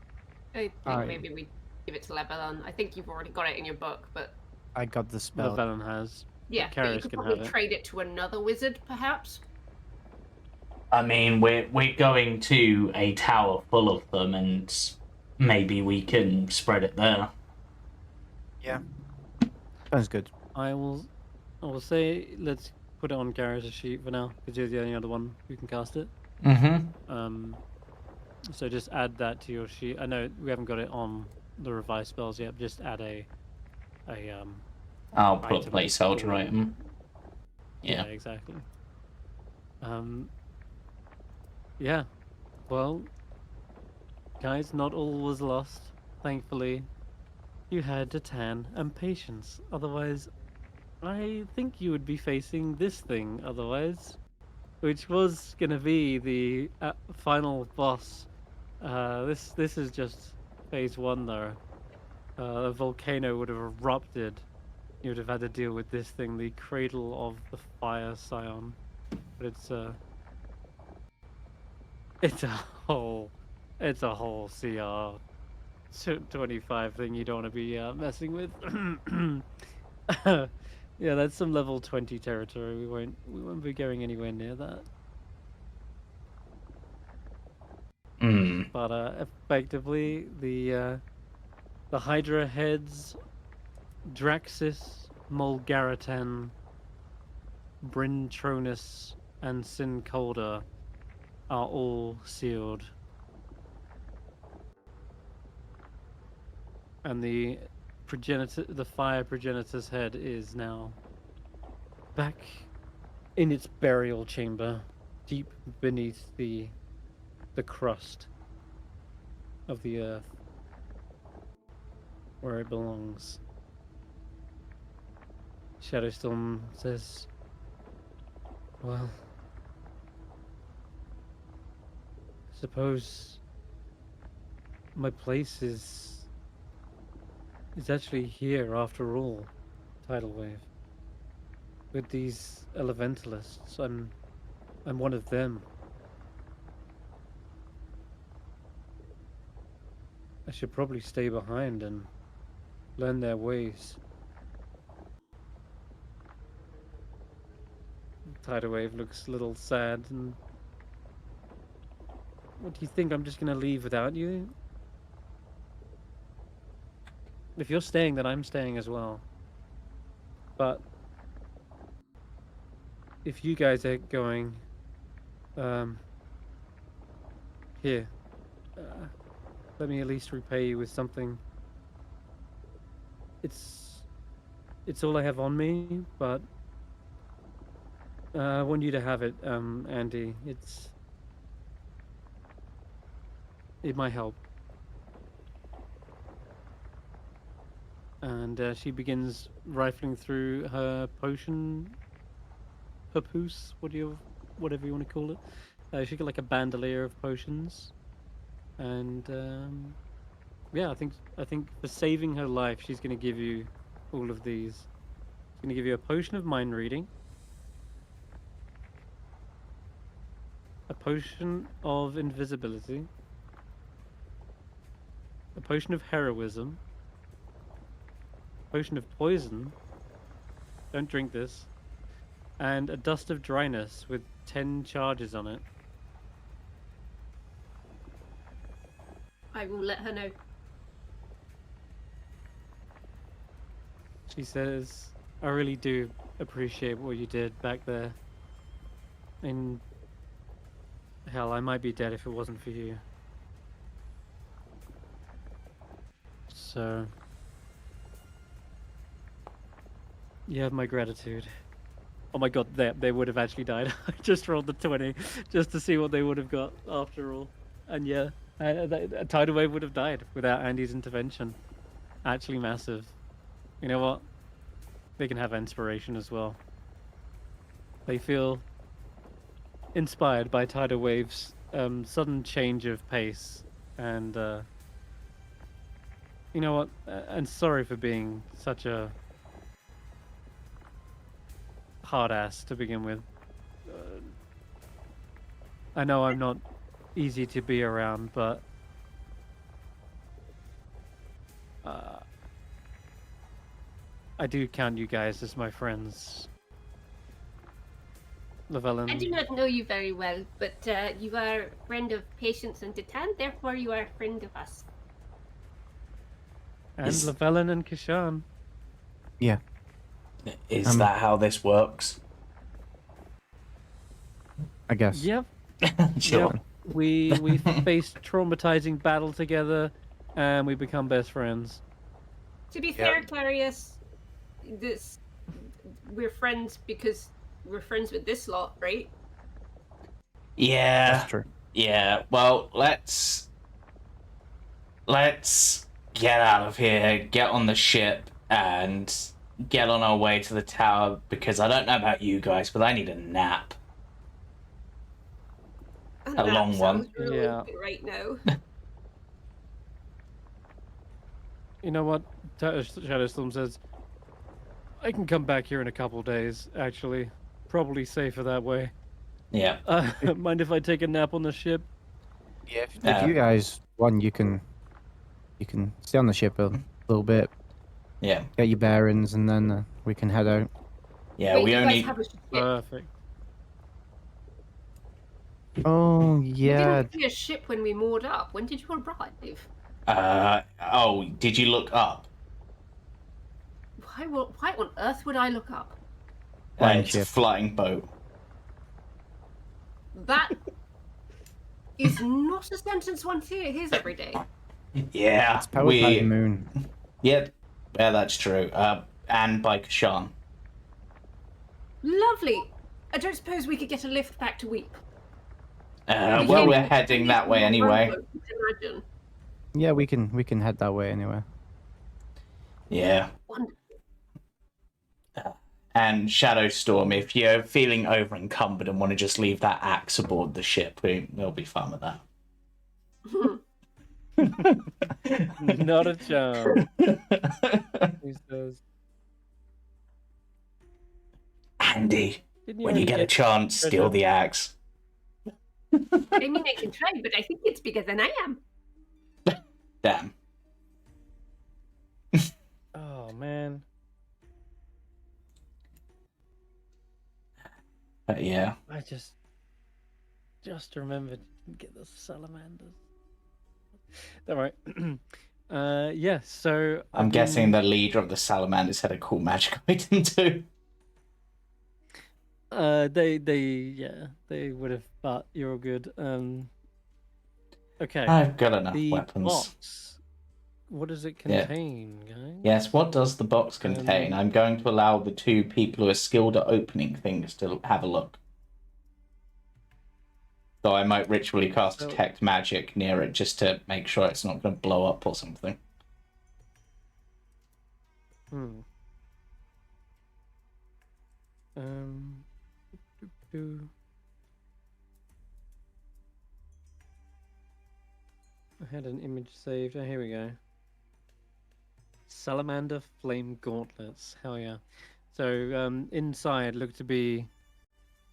[SPEAKER 4] I think
[SPEAKER 3] Alright.
[SPEAKER 4] maybe we give it to Llyvelin. I think you've already got it in your book, but
[SPEAKER 3] I got the spell.
[SPEAKER 1] Llyvelin has.
[SPEAKER 4] yeah, but you
[SPEAKER 1] Karius
[SPEAKER 4] could
[SPEAKER 1] can
[SPEAKER 4] probably
[SPEAKER 1] have it.
[SPEAKER 4] trade it to another wizard, perhaps.
[SPEAKER 2] I mean, we're going to a tower full of them, and maybe we can spread it there.
[SPEAKER 3] Sounds good.
[SPEAKER 1] I will say let's put it on Karius' sheet for now, because you're the only other one who can cast it.
[SPEAKER 2] Mm-hmm.
[SPEAKER 1] So just add that to your sheet. I know we haven't got it on the revised spells yet, but just add a
[SPEAKER 2] I'll put a
[SPEAKER 1] item
[SPEAKER 2] placeholder
[SPEAKER 1] for-
[SPEAKER 2] item.
[SPEAKER 1] Yeah,
[SPEAKER 2] Yeah.
[SPEAKER 1] exactly. Yeah. Well, guys, not all was lost. Thankfully, you had a tan and patience. Otherwise, I think you would be facing this thing otherwise, which was gonna be the final boss. This is just phase one though. A volcano would have erupted. You would have had to deal with this thing, the cradle of the fire scion. But it's a whole CR 25 thing you don't want to be messing with. Yeah, that's some level 20 territory. We won't be going anywhere near that. But effectively, the Hydra heads, Draxis, Mulgaratan, Brintronus, and Sincolda are all sealed. And the fire progenitor's head is now back in its burial chamber, deep beneath the crust of the earth, where it belongs. Shadowstorm says, well, I suppose my place is actually here after all, Tidal Wave. With these elementalists, I'm one of them. I should probably stay behind and learn their ways. Tidal Wave looks a little sad and... What do you think? I'm just gonna leave without you? If you're staying, then I'm staying as well. But... if you guys are going... Here. Let me at least repay you with something. It's all I have on me, but... I want you to have it, Andy. It might help. And she begins rifling through her potion papoose, whatever you want to call it. She got like a bandolier of potions. And yeah, I think for saving her life, she's going to give you all of these. She's going to give you a potion of mind reading, a potion of invisibility, a potion of heroism, a potion of poison. Don't drink this. And a dust of dryness with 10 charges on it.
[SPEAKER 4] I will let her know.
[SPEAKER 1] She says, I really do appreciate what you did back there. And hell, I might be dead if it wasn't for you. So you have my gratitude. Oh my god, they would have actually died. I just rolled the 20 just to see what they would have got after all. And yeah, a tidal wave would have died without Andy's intervention. Actually massive. You know what? They can have inspiration as well. They feel inspired by tidal waves' sudden change of pace. And you know what? And sorry for being such a hard ass to begin with. I know I'm not easy to be around, but I do count you guys as my friends. Llyvelin.
[SPEAKER 4] I do not know you very well, but you are a friend of Patience and Titan, therefore you are a friend of us.
[SPEAKER 1] And
[SPEAKER 2] Is-
[SPEAKER 1] Llyvelin and Kesh'an.
[SPEAKER 3] Yeah.
[SPEAKER 2] Is that how this works?
[SPEAKER 3] I guess.
[SPEAKER 1] Yep.
[SPEAKER 2] Sure.
[SPEAKER 1] Yep. We face traumatizing battle together, and we become best friends.
[SPEAKER 4] To be fair, Karius, we're friends because we're friends with this lot, right?
[SPEAKER 2] Yeah.
[SPEAKER 3] That's true.
[SPEAKER 2] Yeah. Well, let's get out of here, get on the ship, and get on our way to the tower, because I don't know about you guys, but I need a nap. A long one.
[SPEAKER 4] Sounds really
[SPEAKER 1] Yeah.
[SPEAKER 4] good right now.
[SPEAKER 1] You know what? Shadowstorm says, I can come back here in a couple days, actually. Probably safer that way.
[SPEAKER 2] Yeah.
[SPEAKER 1] Mind if I take a nap on the ship?
[SPEAKER 3] Yeah. If you guys want, you can stay on the ship a little bit,
[SPEAKER 2] Yeah.
[SPEAKER 3] get your bearings, and then we can head out.
[SPEAKER 2] Yeah.
[SPEAKER 4] Wait,
[SPEAKER 2] we
[SPEAKER 4] you
[SPEAKER 2] only.
[SPEAKER 4] guys have a ship.
[SPEAKER 1] Perfect.
[SPEAKER 3] Oh
[SPEAKER 4] We
[SPEAKER 3] yeah.
[SPEAKER 4] didn't see a ship when we moored up. When did you arrive?
[SPEAKER 2] Oh, did you look up?
[SPEAKER 4] Why on earth would I look up?
[SPEAKER 3] Flying
[SPEAKER 2] It's a
[SPEAKER 3] ship.
[SPEAKER 2] flying boat.
[SPEAKER 4] That is not a sentence one hears every day.
[SPEAKER 2] Yeah.
[SPEAKER 3] It's powered by the moon.
[SPEAKER 2] Yeah, that's true. And by Kesh'an.
[SPEAKER 4] Lovely. I don't suppose we could get a lift back to Weep.
[SPEAKER 2] Well, we're heading that way anyway.
[SPEAKER 4] Imagine.
[SPEAKER 3] Yeah, we can head that way anyway.
[SPEAKER 2] Yeah.
[SPEAKER 4] Wonderful.
[SPEAKER 2] And Shadowstorm, if you're feeling over encumbered and want to just leave that axe aboard the ship, we'll be fine with that.
[SPEAKER 1] Not a chance. He says,
[SPEAKER 2] Andy,
[SPEAKER 1] "Didn't
[SPEAKER 2] when you
[SPEAKER 1] already
[SPEAKER 2] get a chance, steal
[SPEAKER 1] treasure?"
[SPEAKER 2] the axe.
[SPEAKER 4] I mean, I can try, but I think it's bigger than I am.
[SPEAKER 2] Damn.
[SPEAKER 1] Oh man.
[SPEAKER 2] But yeah.
[SPEAKER 1] I just remembered to get the salamanders. All right. Yeah. So
[SPEAKER 2] I'm guessing the leader of the salamanders had a cool magic item too.
[SPEAKER 1] They would have, but you're all good. Okay.
[SPEAKER 2] I've got enough
[SPEAKER 1] The
[SPEAKER 2] weapons.
[SPEAKER 1] box. What does it contain, guys?
[SPEAKER 2] Yes, what does the box contain? I'm going to allow the two people who are skilled at opening things to have a look. Though I might ritually cast Detect Magic near it just to make sure it's not going to blow up or something.
[SPEAKER 1] I had an image saved. Oh, here we go. Salamander flame gauntlets. Hell yeah. So inside look to be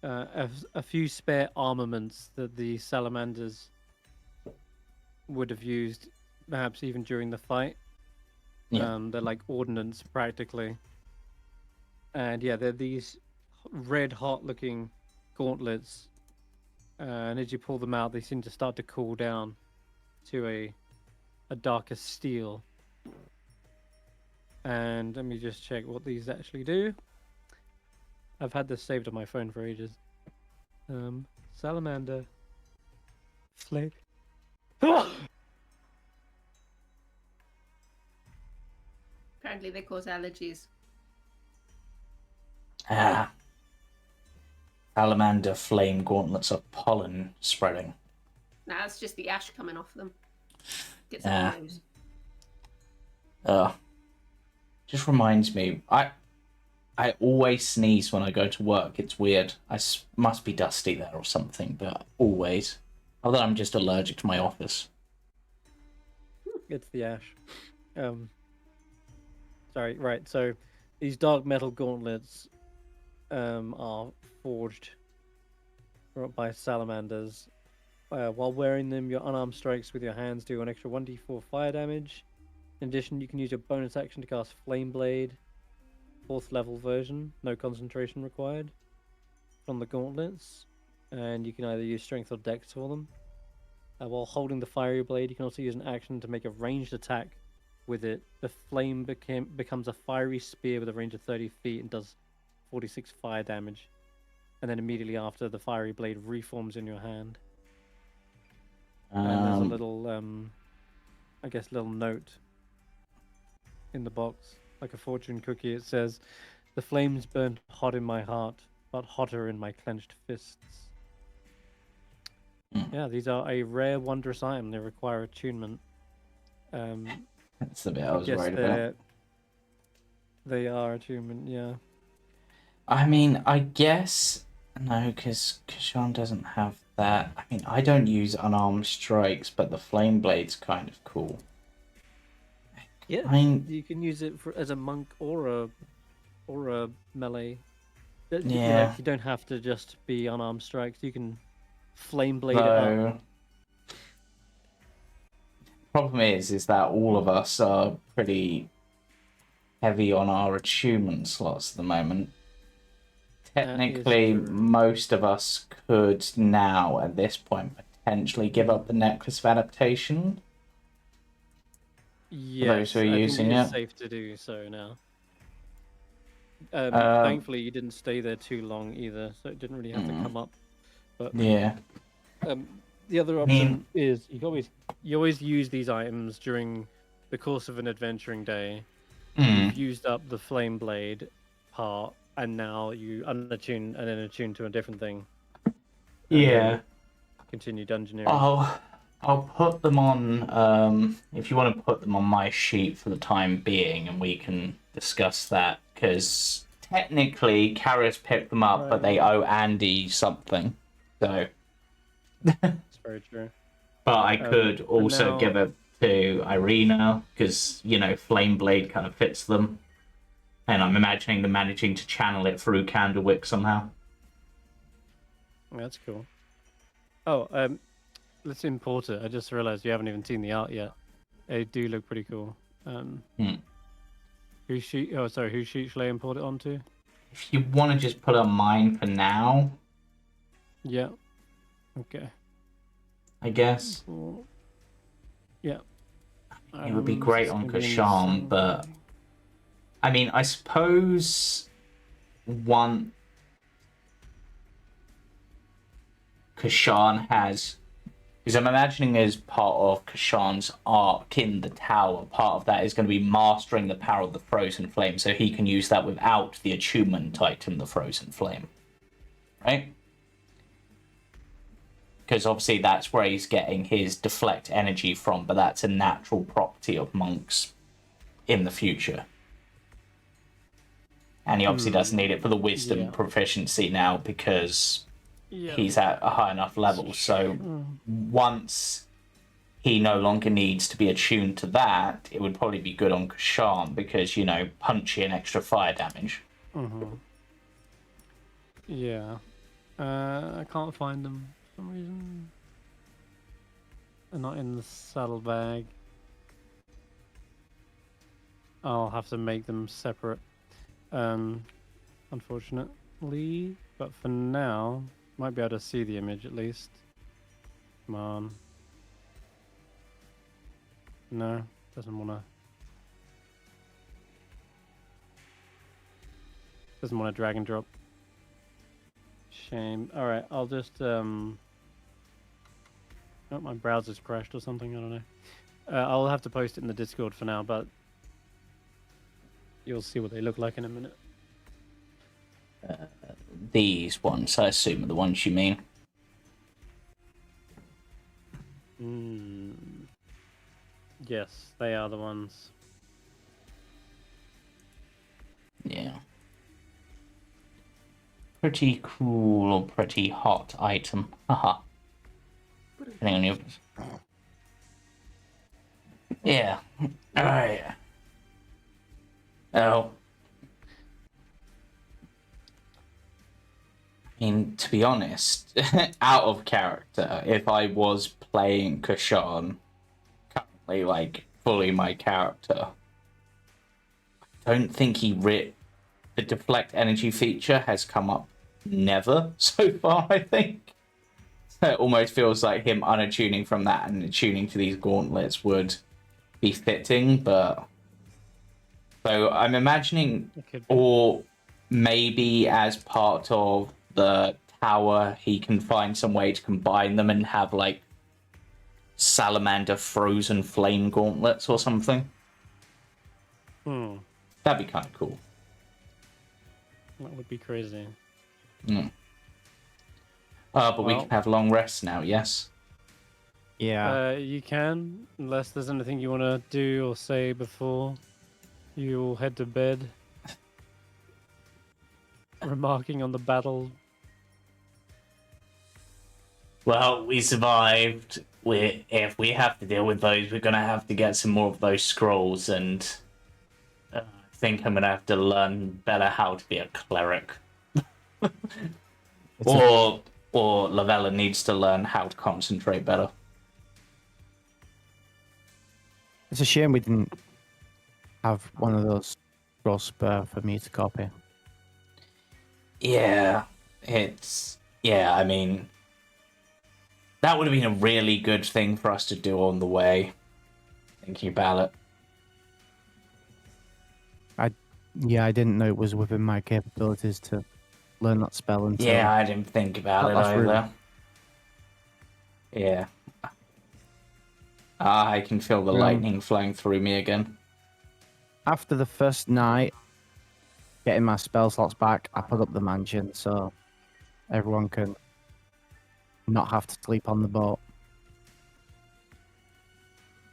[SPEAKER 1] a few spare armaments that the salamanders would have used, perhaps even during the fight.
[SPEAKER 2] Yeah.
[SPEAKER 1] They're like ordnance practically. And yeah, they're these red hot looking gauntlets. And as you pull them out, they seem to start to cool down to a darker steel. And let me just check what these actually do. I've had this saved on my phone for ages. Salamander flame.
[SPEAKER 4] Apparently they cause allergies.
[SPEAKER 2] Salamander flame gauntlets of pollen spreading.
[SPEAKER 4] Nah, it's just the ash coming off them. Gets on the nose.
[SPEAKER 2] Just reminds me, I always sneeze when I go to work. It's weird. Must be dusty there or something, but always. Although I'm just allergic to my office.
[SPEAKER 1] It's the ash. Sorry, right. So these dark metal gauntlets are forged by salamanders. While wearing them, your unarmed strikes with your hands do an extra 1d4 fire damage. In addition, you can use your bonus action to cast Flame Blade, 4th level version, no concentration required, from the gauntlets. And you can either use Strength or Dex for them. While holding the Fiery Blade, you can also use an action to make a ranged attack with it. The flame becomes a fiery spear with a range of 30 feet and does 46 fire damage. And then immediately after, the Fiery Blade reforms in your hand. And there's a little, I guess, little note in the box, like a fortune cookie. It says, "The flames burned hot in my heart, but hotter in my clenched fists." Yeah, these are a rare, wondrous item. They require attunement.
[SPEAKER 2] That's the bit I was worried about.
[SPEAKER 1] They are attunement, yeah.
[SPEAKER 2] I mean, I guess no, because Kesh'an doesn't have that. I mean, I don't use unarmed strikes, but the flame blade's kind of cool.
[SPEAKER 1] Yeah,
[SPEAKER 2] I mean,
[SPEAKER 1] you can use it as a monk or a melee.
[SPEAKER 2] Yeah.
[SPEAKER 1] You don't have to just be unarmed strikes. You can flame blade it up.
[SPEAKER 2] Problem is that all of us are pretty heavy on our attunement slots at the moment. Technically, most of us could now, at this point, potentially give up the Necklace of Adaptation.
[SPEAKER 1] Yes,
[SPEAKER 2] those who are using
[SPEAKER 1] it's
[SPEAKER 2] it.
[SPEAKER 1] safe to do so now. Thankfully, you didn't stay there too long either, so it didn't really have to come up. But
[SPEAKER 2] yeah.
[SPEAKER 1] The other option is you always use these items during the course of an adventuring day. You've used up the flame blade part, and now you unattune and then attune to a different thing.
[SPEAKER 2] Yeah.
[SPEAKER 1] Continue dungeoneering.
[SPEAKER 2] I'll put them on. If you want to put them on my sheet for the time being, and we can discuss that, because technically Karius picked them up, but they owe Andy something. So.
[SPEAKER 1] That's very true.
[SPEAKER 2] But I could also
[SPEAKER 1] now...
[SPEAKER 2] give it to Eirina, because, you know, Flame Blade kind of fits them. And I'm imagining them managing to channel it through Candlewick somehow.
[SPEAKER 1] That's cool. Oh, let's import it. I just realized you haven't even seen the art yet. They do look pretty cool. Whose sheet shall I import it onto?
[SPEAKER 2] If you want to just put on mine for now.
[SPEAKER 1] Yeah. Okay.
[SPEAKER 2] I guess.
[SPEAKER 1] Yeah.
[SPEAKER 2] It would be great on Kesh'an, but I mean, I suppose one Kesh'an has, because I'm imagining as part of Kesh'an's arc in the tower, part of that is going to be mastering the power of the Frozen Flame, so he can use that without the attunement item, the Frozen Flame. Right? Because obviously that's where he's getting his deflect energy from, but that's a natural property of monks in the future. And he obviously doesn't need it for the wisdom proficiency now, because he's at a high enough level. So once he no longer needs to be attuned to that, it would probably be good on Kesh'an, because, you know, punchy and extra fire damage.
[SPEAKER 1] Yeah. I can't find them. Some reason they're not in the saddlebag. I'll have to make them separate, unfortunately, but for now might be able to see the image at least. Come on. No, doesn't want to drag and drop. Shame. Alright, I'll just oh, my browser's crashed or something, I don't know. I'll have to post it in the Discord for now, but you'll see what they look like in a minute.
[SPEAKER 2] These ones, I assume, are the ones you mean.
[SPEAKER 1] Yes, they are the ones.
[SPEAKER 2] Yeah. Pretty cool or pretty hot item. Haha. Depending on your... Yeah. Alright. Oh. I mean, to be honest, out of character, if I was playing Kesh'an, currently, like, fully my character, I don't think the deflect energy feature has come up never so far, I think. It almost feels like him unattuning from that and attuning to these gauntlets would be fitting, but... So I'm imagining, or maybe as part of the tower, he can find some way to combine them and have, like, salamander frozen flame gauntlets or something. That'd be kind of cool.
[SPEAKER 1] That would be crazy.
[SPEAKER 2] But we can have long rests now, yes?
[SPEAKER 3] Yeah.
[SPEAKER 1] You can, unless there's anything you want to do or say before you all head to bed. Remarking on the battle.
[SPEAKER 2] Well, we survived. If we have to deal with those, we're going to have to get some more of those scrolls, and I think I'm going to have to learn better how to be a cleric. Or Llyvelin needs to learn how to concentrate better.
[SPEAKER 3] It's a shame we didn't have one of those scroll spur for me to copy.
[SPEAKER 2] Yeah, I mean, that would have been a really good thing for us to do on the way, thinking about it.
[SPEAKER 3] I didn't know it was within my capabilities to learn that spell until...
[SPEAKER 2] Yeah, I didn't think about it either. Yeah. I can feel the lightning flowing through me again.
[SPEAKER 3] After the first night, getting my spell slots back, I put up the mansion so everyone can not have to sleep on the boat.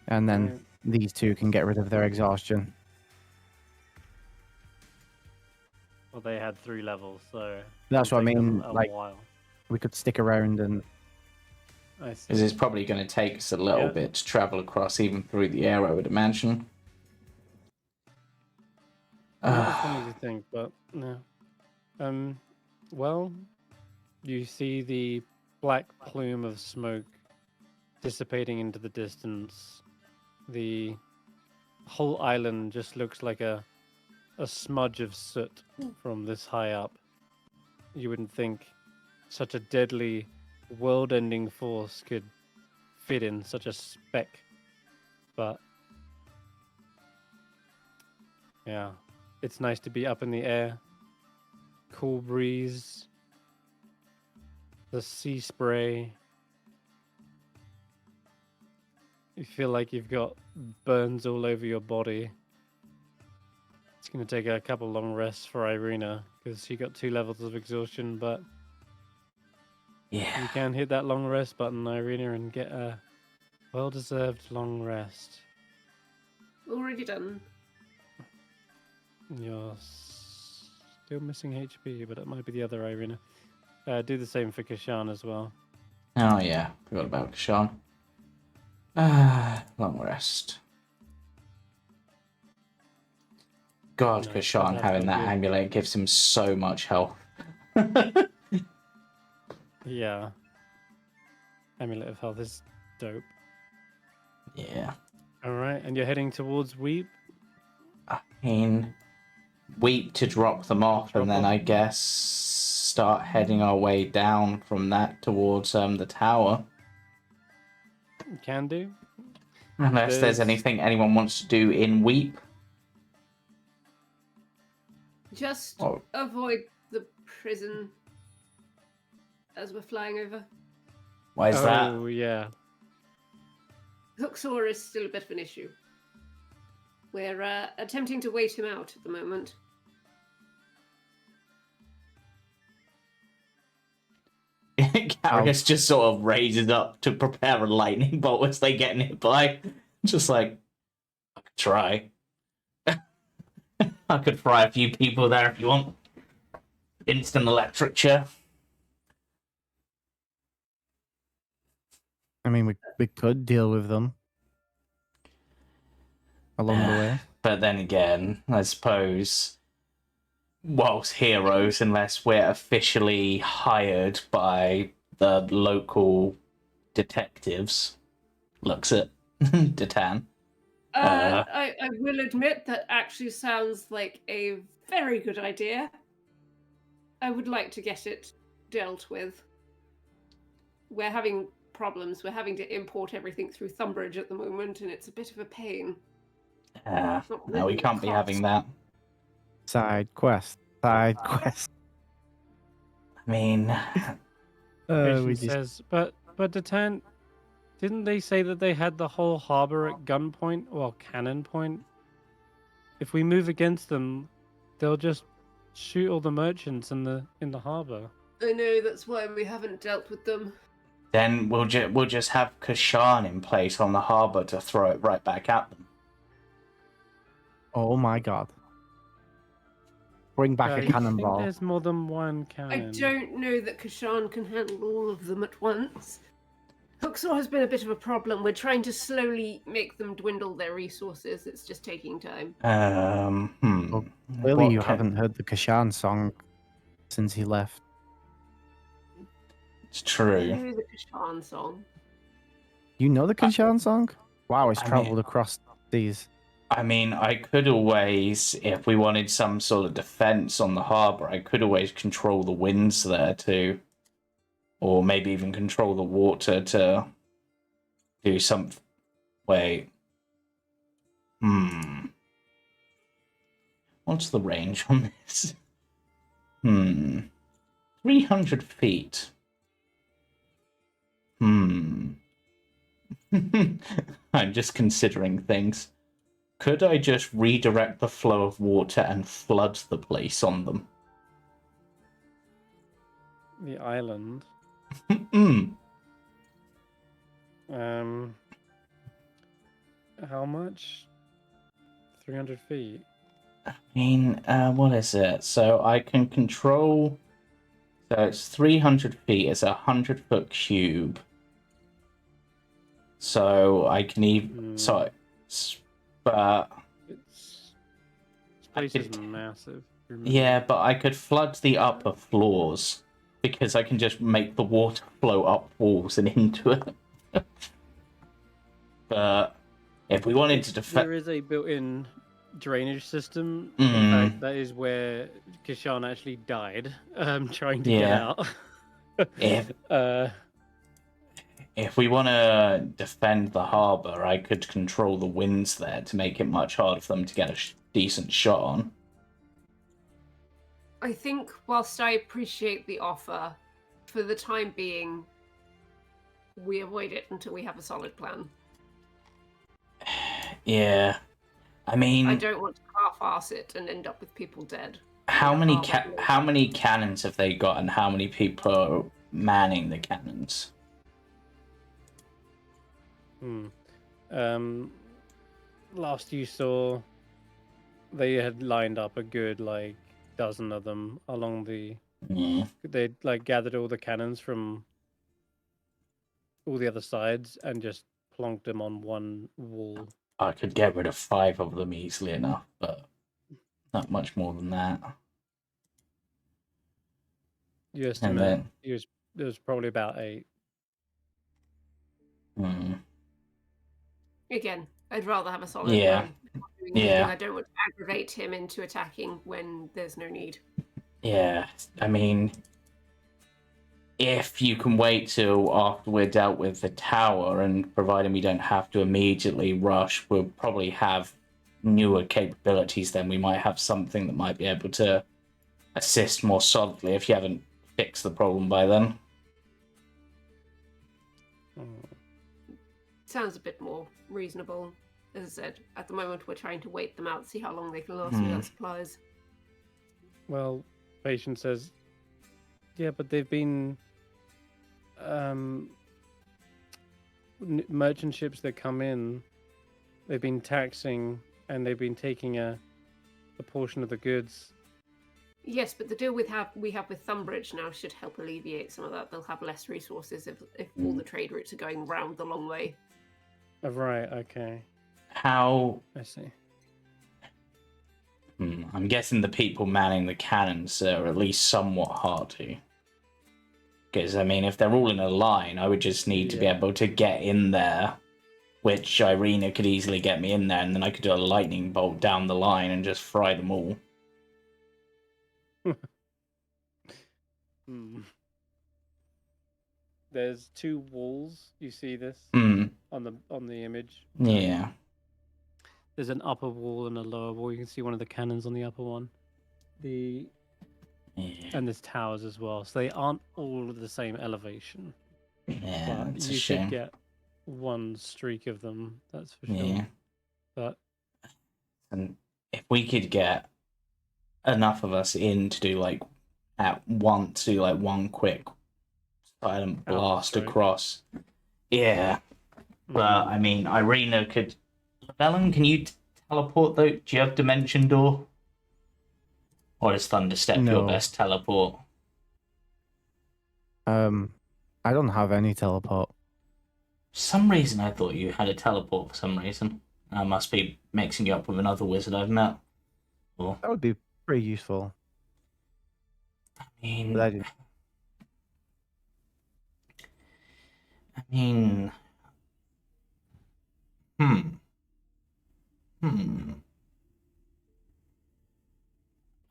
[SPEAKER 3] And then
[SPEAKER 1] Right.
[SPEAKER 3] these two can get rid of their exhaustion.
[SPEAKER 1] Well, they had 3 levels, so
[SPEAKER 3] That's
[SPEAKER 1] it'll
[SPEAKER 3] what I
[SPEAKER 1] take them
[SPEAKER 3] mean,
[SPEAKER 1] a
[SPEAKER 3] like-
[SPEAKER 1] while.
[SPEAKER 3] We could stick around and
[SPEAKER 1] I see.
[SPEAKER 2] Because it's probably going to take us a little
[SPEAKER 1] Yeah.
[SPEAKER 2] bit to travel across, even through the air, I would imagine.
[SPEAKER 1] Not as long as you think, but no. Well, you see the black plume of smoke dissipating into the distance. The whole island just looks like a smudge of soot from this high up. You wouldn't think such a deadly, world-ending force could fit in such a speck, but yeah, it's nice to be up in the air. Cool breeze, the sea spray. You feel like you've got burns all over your body. It's going to take a couple long rests for Eirina because she got 2 levels of exhaustion, but you
[SPEAKER 2] Yeah.
[SPEAKER 1] can hit that long rest button, Eirina, and get a well-deserved long rest.
[SPEAKER 4] Already done.
[SPEAKER 1] You're still missing HP, but it might be the other Eirina. Do the same for Kesh'an as well.
[SPEAKER 2] Oh, yeah. Forgot about Kesh'an. Long rest. God,
[SPEAKER 1] No,
[SPEAKER 2] Kesh'an
[SPEAKER 1] that's
[SPEAKER 2] having
[SPEAKER 1] not
[SPEAKER 2] that
[SPEAKER 1] good.
[SPEAKER 2] amulet gives him so much health.
[SPEAKER 1] Yeah. Amulet of Health is dope.
[SPEAKER 2] Yeah.
[SPEAKER 1] Alright, and you're heading towards Weep?
[SPEAKER 2] I mean, weep to drop them off,
[SPEAKER 1] Drop
[SPEAKER 2] and then
[SPEAKER 1] off.
[SPEAKER 2] I guess start heading our way down from that towards the tower.
[SPEAKER 1] Can do.
[SPEAKER 2] Unless there's
[SPEAKER 1] There's-
[SPEAKER 2] anything anyone wants to do in weep.
[SPEAKER 4] Just
[SPEAKER 2] Oh.
[SPEAKER 4] avoid the prison as we're flying over.
[SPEAKER 2] Why is that?
[SPEAKER 1] Oh, yeah.
[SPEAKER 4] Luxor is still a bit of an issue. We're attempting to wait him out at the moment.
[SPEAKER 2] Karius just sort of raises up to prepare a lightning bolt as they get nearby. Just like, I could try. I could fry a few people there if you want. Instant electric chair.
[SPEAKER 3] I mean, we could deal with them along the way.
[SPEAKER 2] But then again, I suppose, whilst heroes, unless we're officially hired by the local detectives, looks at Detan.
[SPEAKER 4] I will admit that actually sounds like a very good idea. I would like to get it dealt with. We're having problems. We're having to import everything through Thumbridge at the moment, and it's a bit of a pain.
[SPEAKER 2] No, we
[SPEAKER 4] really
[SPEAKER 2] can't be
[SPEAKER 4] cost.
[SPEAKER 2] having that.
[SPEAKER 3] Side quest. Side quest.
[SPEAKER 2] I mean,
[SPEAKER 1] Patient
[SPEAKER 3] We just
[SPEAKER 1] says, but Detan, didn't they say that they had the whole harbor at gunpoint or cannon point? If we move against them, they'll just shoot all the merchants in the harbor.
[SPEAKER 4] I know, that's why we haven't dealt with them.
[SPEAKER 2] then we'll just have Kesh'an in place on the harbour to throw it right back at them.
[SPEAKER 3] Oh my god. Bring back a
[SPEAKER 1] You think
[SPEAKER 3] cannonball.
[SPEAKER 1] there's more than one
[SPEAKER 4] I
[SPEAKER 1] cannon?
[SPEAKER 4] don't know that Kesh'an can handle all of them at once. Luxor has been a bit of a problem. We're trying to slowly make them dwindle their resources. It's just taking time.
[SPEAKER 3] Well, Clearly,
[SPEAKER 2] What
[SPEAKER 3] you
[SPEAKER 2] can-
[SPEAKER 3] haven't heard the Kesh'an song since he left.
[SPEAKER 2] It's
[SPEAKER 4] I
[SPEAKER 2] true.
[SPEAKER 4] know the Kesh'an song.
[SPEAKER 3] You know the Kesh'an song? Wow, it's
[SPEAKER 2] I mean-
[SPEAKER 3] travelled across these.
[SPEAKER 2] I mean, I could always, if we wanted some sort of defense on the harbor, I could always control the winds there too. Or maybe even control the water to do some. Wait. What's the range on this? 300 feet. I'm just considering things. Could I just redirect the flow of water and flood the place on them?
[SPEAKER 1] The island. How much? 300 feet.
[SPEAKER 2] I mean, what is it? So I can control. So it's 300 feet. It's a 100-foot cube. So I can even. So, but
[SPEAKER 1] This place is massive.
[SPEAKER 2] yeah, but I could flood the upper floors because I can just make the water flow up walls and into it. But if we wanted to defend,
[SPEAKER 1] there is a built-in drainage system. In fact, that is where Kesh'an actually died, trying to get out.
[SPEAKER 2] If we want to defend the harbor, I could control the winds there to make it much harder for them to get a decent shot on.
[SPEAKER 4] I think, whilst I appreciate the offer, for the time being, we avoid it until we have a solid plan.
[SPEAKER 2] Yeah, I mean,
[SPEAKER 4] I don't want to half-ass it and end up with people dead.
[SPEAKER 2] How many cannons have they got, and how many people are manning the cannons?
[SPEAKER 1] Last you saw, they had lined up a good dozen of them along the. They'd gathered all the cannons from all the other sides and just plonked them on one wall.
[SPEAKER 2] I could get rid of 5 of them easily enough, but not much more than that.
[SPEAKER 1] You estimate there's probably about 8.
[SPEAKER 4] Again, I'd rather have a solid
[SPEAKER 2] plan.
[SPEAKER 4] Yeah. I don't want to aggravate him into attacking when there's no need.
[SPEAKER 2] Yeah, I mean, if you can wait till after we're dealt with the tower, and providing we don't have to immediately rush, we'll probably have newer capabilities, then we might have something that might be able to assist more solidly if you haven't fixed the problem by then.
[SPEAKER 4] Sounds a bit more reasonable. As I said, at the moment we're trying to wait them out, see how long they can last without supplies.
[SPEAKER 1] Well, Patient says, yeah, but they've been merchant ships that come in, they've been taxing and they've been taking a portion of the goods.
[SPEAKER 4] Yes, but the deal we have with Thumbridge now should help alleviate some of that. They'll have less resources if all the trade routes are going round the long way.
[SPEAKER 1] Oh, right, okay.
[SPEAKER 2] How?
[SPEAKER 1] I see.
[SPEAKER 2] I'm guessing the people manning the cannons are at least somewhat hardy. Because, I mean, if they're all in a line, I would just need to be able to get in there, which Eirina could easily get me in there, and then I could do a lightning bolt down the line and just fry them all.
[SPEAKER 1] There's 2 walls. You see this on the image.
[SPEAKER 2] Yeah.
[SPEAKER 1] There's an upper wall and a lower wall. You can see one of the cannons on the upper one. And there's towers as well. So they aren't all the same elevation.
[SPEAKER 2] Yeah,
[SPEAKER 1] but you should get one streak of them. That's for sure.
[SPEAKER 2] Yeah.
[SPEAKER 1] But
[SPEAKER 2] and if we could get enough of us in to do one quick silent blast across. Yeah. But I mean, Eirina could. Llyvelin, can you teleport though? Do you have Dimension Door? Or is Thunderstep your best teleport?
[SPEAKER 3] I don't have any teleport.
[SPEAKER 2] For some reason I thought you had a teleport for some reason. I must be mixing you up with another wizard I've met. Or...
[SPEAKER 3] That would be pretty useful.
[SPEAKER 2] I mean...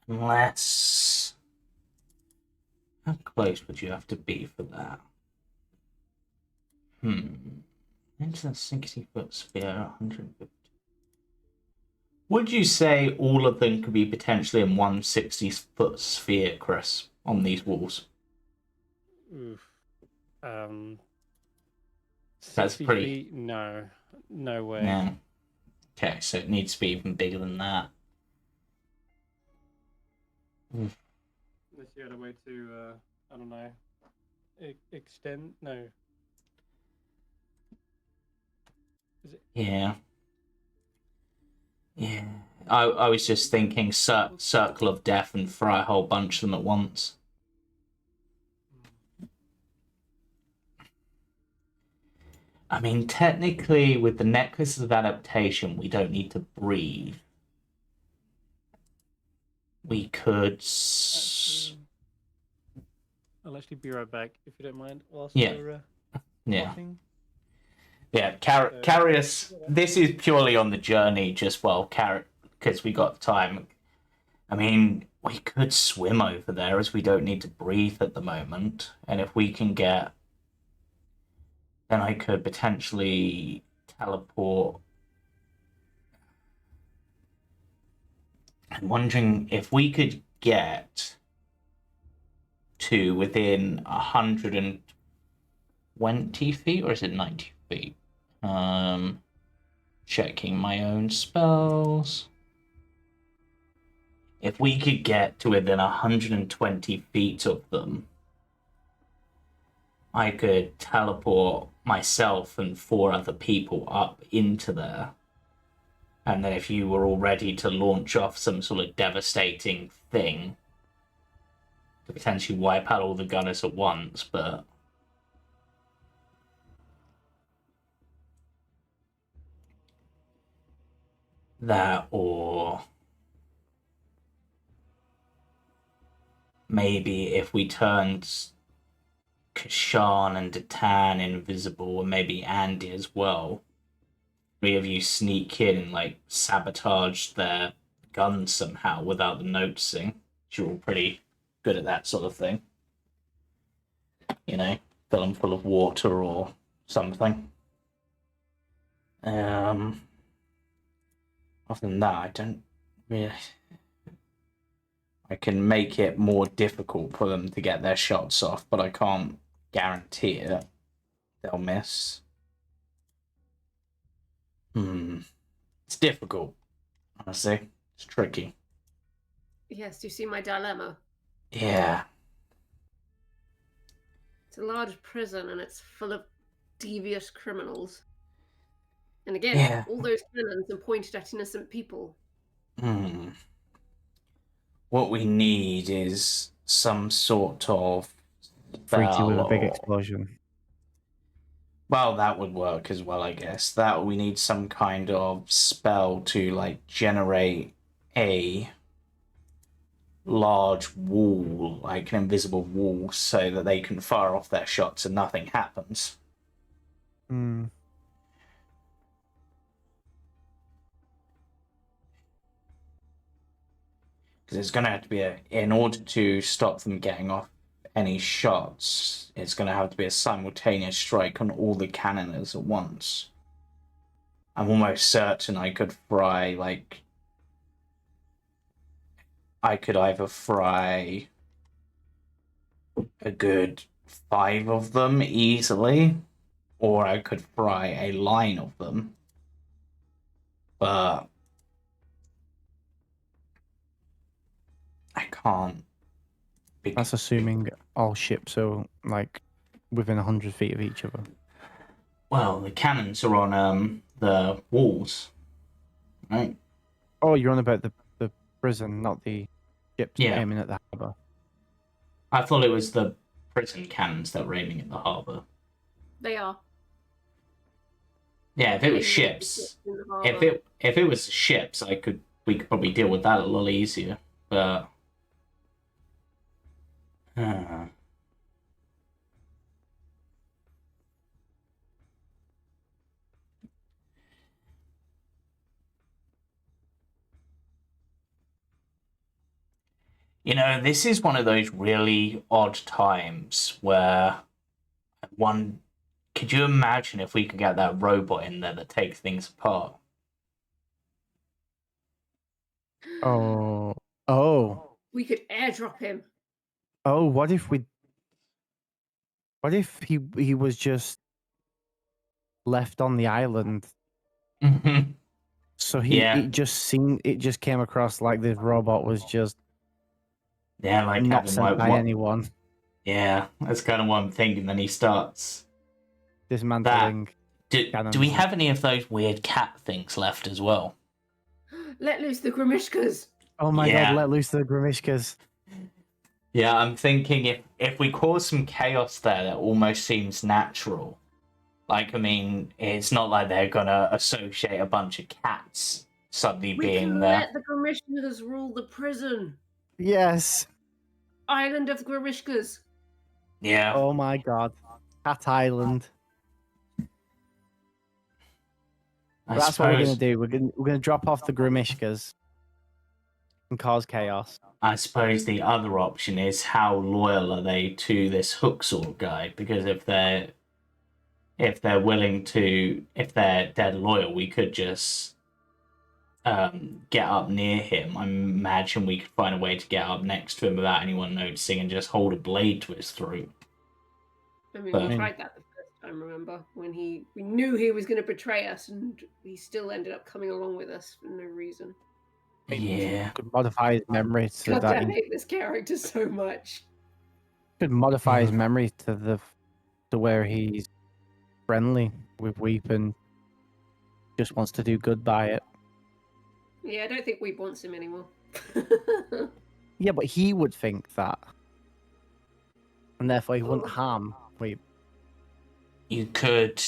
[SPEAKER 2] Unless... How close would you have to be for that? Into a 60-foot sphere, 150. Would you say all of them could be potentially in one 60-foot sphere, Chris, on these walls?
[SPEAKER 1] Oof.
[SPEAKER 2] 60
[SPEAKER 1] feet? No way.
[SPEAKER 2] Yeah. Okay, so it needs to be even bigger than that.
[SPEAKER 1] Unless you had a way to, I don't know, extend. No. Is it?
[SPEAKER 2] Yeah. Yeah. I was just thinking circle of death and fry a whole bunch of them at once. I mean, technically, with the necklaces of adaptation, we don't need to breathe. We could.
[SPEAKER 1] I'll actually be right back if you don't mind. Whilst
[SPEAKER 2] Yeah.
[SPEAKER 1] you're,
[SPEAKER 2] Yeah.
[SPEAKER 1] walking.
[SPEAKER 2] Yeah, Karius, this is purely on the journey, just because we got time. I mean, we could swim over there as we don't need to breathe at the moment. And if we can get. Then I could potentially teleport. I'm wondering if we could get to within 120 feet, or is it 90 feet? Checking my own spells. If we could get to within 120 feet of them, I could teleport myself and 4 other people up into there. And then if you were all ready to launch off some sort of devastating thing to potentially wipe out all the gunners at once, but that, or maybe if we turned Kesh'an and Datan invisible, and maybe Andy as well, 3 of you sneak in and like sabotage their guns somehow without them noticing. You're all pretty good at that sort of thing. You know, fill them full of water or something. Other than that, I don't really. I can make it more difficult for them to get their shots off, but I can't guarantee it. They'll miss. It's difficult, honestly. It's tricky.
[SPEAKER 4] Yes, do you see my dilemma?
[SPEAKER 2] Yeah.
[SPEAKER 4] It's a large prison and it's full of devious criminals. And again,
[SPEAKER 2] Yeah.
[SPEAKER 4] all those cannons are pointed at innocent people.
[SPEAKER 2] What we need is some sort of
[SPEAKER 3] Freaky with a big
[SPEAKER 2] or-
[SPEAKER 3] explosion.
[SPEAKER 2] Well, that would work as well, I guess. That we need some kind of spell to like generate a large wall, like an invisible wall, so that they can fire off their shots and nothing happens.
[SPEAKER 3] Hmm.
[SPEAKER 2] Because it's going to have to be in order to stop them getting off any shots, it's going to have to be a simultaneous strike on all the cannoners at once. I'm almost certain I could fry, like, I could either fry a good 5 of them easily, or I could fry a line of them. But I can't.
[SPEAKER 3] That's assuming all ships are like within 100 feet of each other.
[SPEAKER 2] Well, the cannons are on the walls, right?
[SPEAKER 3] Oh, you're on about the prison, not the ships
[SPEAKER 2] Yeah.
[SPEAKER 3] aiming at the harbour.
[SPEAKER 2] I thought it was the prison cannons that were aiming at the harbour.
[SPEAKER 4] They are.
[SPEAKER 2] Yeah, if it was
[SPEAKER 4] Aiming at the
[SPEAKER 2] ships,
[SPEAKER 4] in the
[SPEAKER 2] if
[SPEAKER 4] harbour.
[SPEAKER 2] it was ships, we could probably deal with that a lot easier. But you know, this is one of those really odd times where could you imagine if we could get that robot in there that takes things apart?
[SPEAKER 3] Oh,
[SPEAKER 4] We could airdrop him.
[SPEAKER 3] what if he was just left on the island?
[SPEAKER 2] Mm-hmm.
[SPEAKER 3] So
[SPEAKER 2] Yeah.
[SPEAKER 3] it just came across like this robot was just
[SPEAKER 2] Yeah, like
[SPEAKER 3] not
[SPEAKER 2] having
[SPEAKER 3] sent
[SPEAKER 2] like
[SPEAKER 3] by
[SPEAKER 2] what?
[SPEAKER 3] anyone.
[SPEAKER 2] Yeah, that's kind of what I'm thinking. Then he starts.
[SPEAKER 3] Dismantling.
[SPEAKER 2] Do
[SPEAKER 3] cannons
[SPEAKER 2] we
[SPEAKER 3] and-
[SPEAKER 2] have any of those weird cat things left as well?
[SPEAKER 4] Let loose the Grimishkas.
[SPEAKER 3] Oh my
[SPEAKER 2] Yeah.
[SPEAKER 3] god, let loose the Grimishkas.
[SPEAKER 2] Yeah, I'm thinking if we cause some chaos there, that almost seems natural. Like, I mean, it's not like they're gonna associate a bunch of cats suddenly
[SPEAKER 4] We
[SPEAKER 2] being
[SPEAKER 4] can
[SPEAKER 2] there.
[SPEAKER 4] let the Grimishkas rule the prison.
[SPEAKER 3] Yes.
[SPEAKER 4] Island of the Grimishkas.
[SPEAKER 2] Yeah.
[SPEAKER 3] Oh my god. Cat Island.
[SPEAKER 2] I
[SPEAKER 3] That's what we're gonna
[SPEAKER 2] suppose.
[SPEAKER 3] do. We're gonna drop off the Grimishkas and cause chaos.
[SPEAKER 2] I suppose the other option is how loyal are they to this Hooksaw guy? Because if they're willing to, if they're dead loyal, we could just get up near him. I imagine we could find a way to get up next to him without anyone noticing and just hold a blade to his throat.
[SPEAKER 4] I mean,
[SPEAKER 2] But-
[SPEAKER 4] we tried that the first time, remember? When we knew he was going to betray us, and he still ended up coming along with us for no reason.
[SPEAKER 2] Yeah.
[SPEAKER 3] Could modify his memory to
[SPEAKER 4] God
[SPEAKER 3] that.
[SPEAKER 4] damn, I hate this character so much.
[SPEAKER 3] Could modify his memory to where he's friendly with Weep and just wants to do good by it.
[SPEAKER 4] Yeah, I don't think Weep wants him anymore.
[SPEAKER 3] Yeah, but he would think that. And therefore he wouldn't harm Weep.
[SPEAKER 2] You could.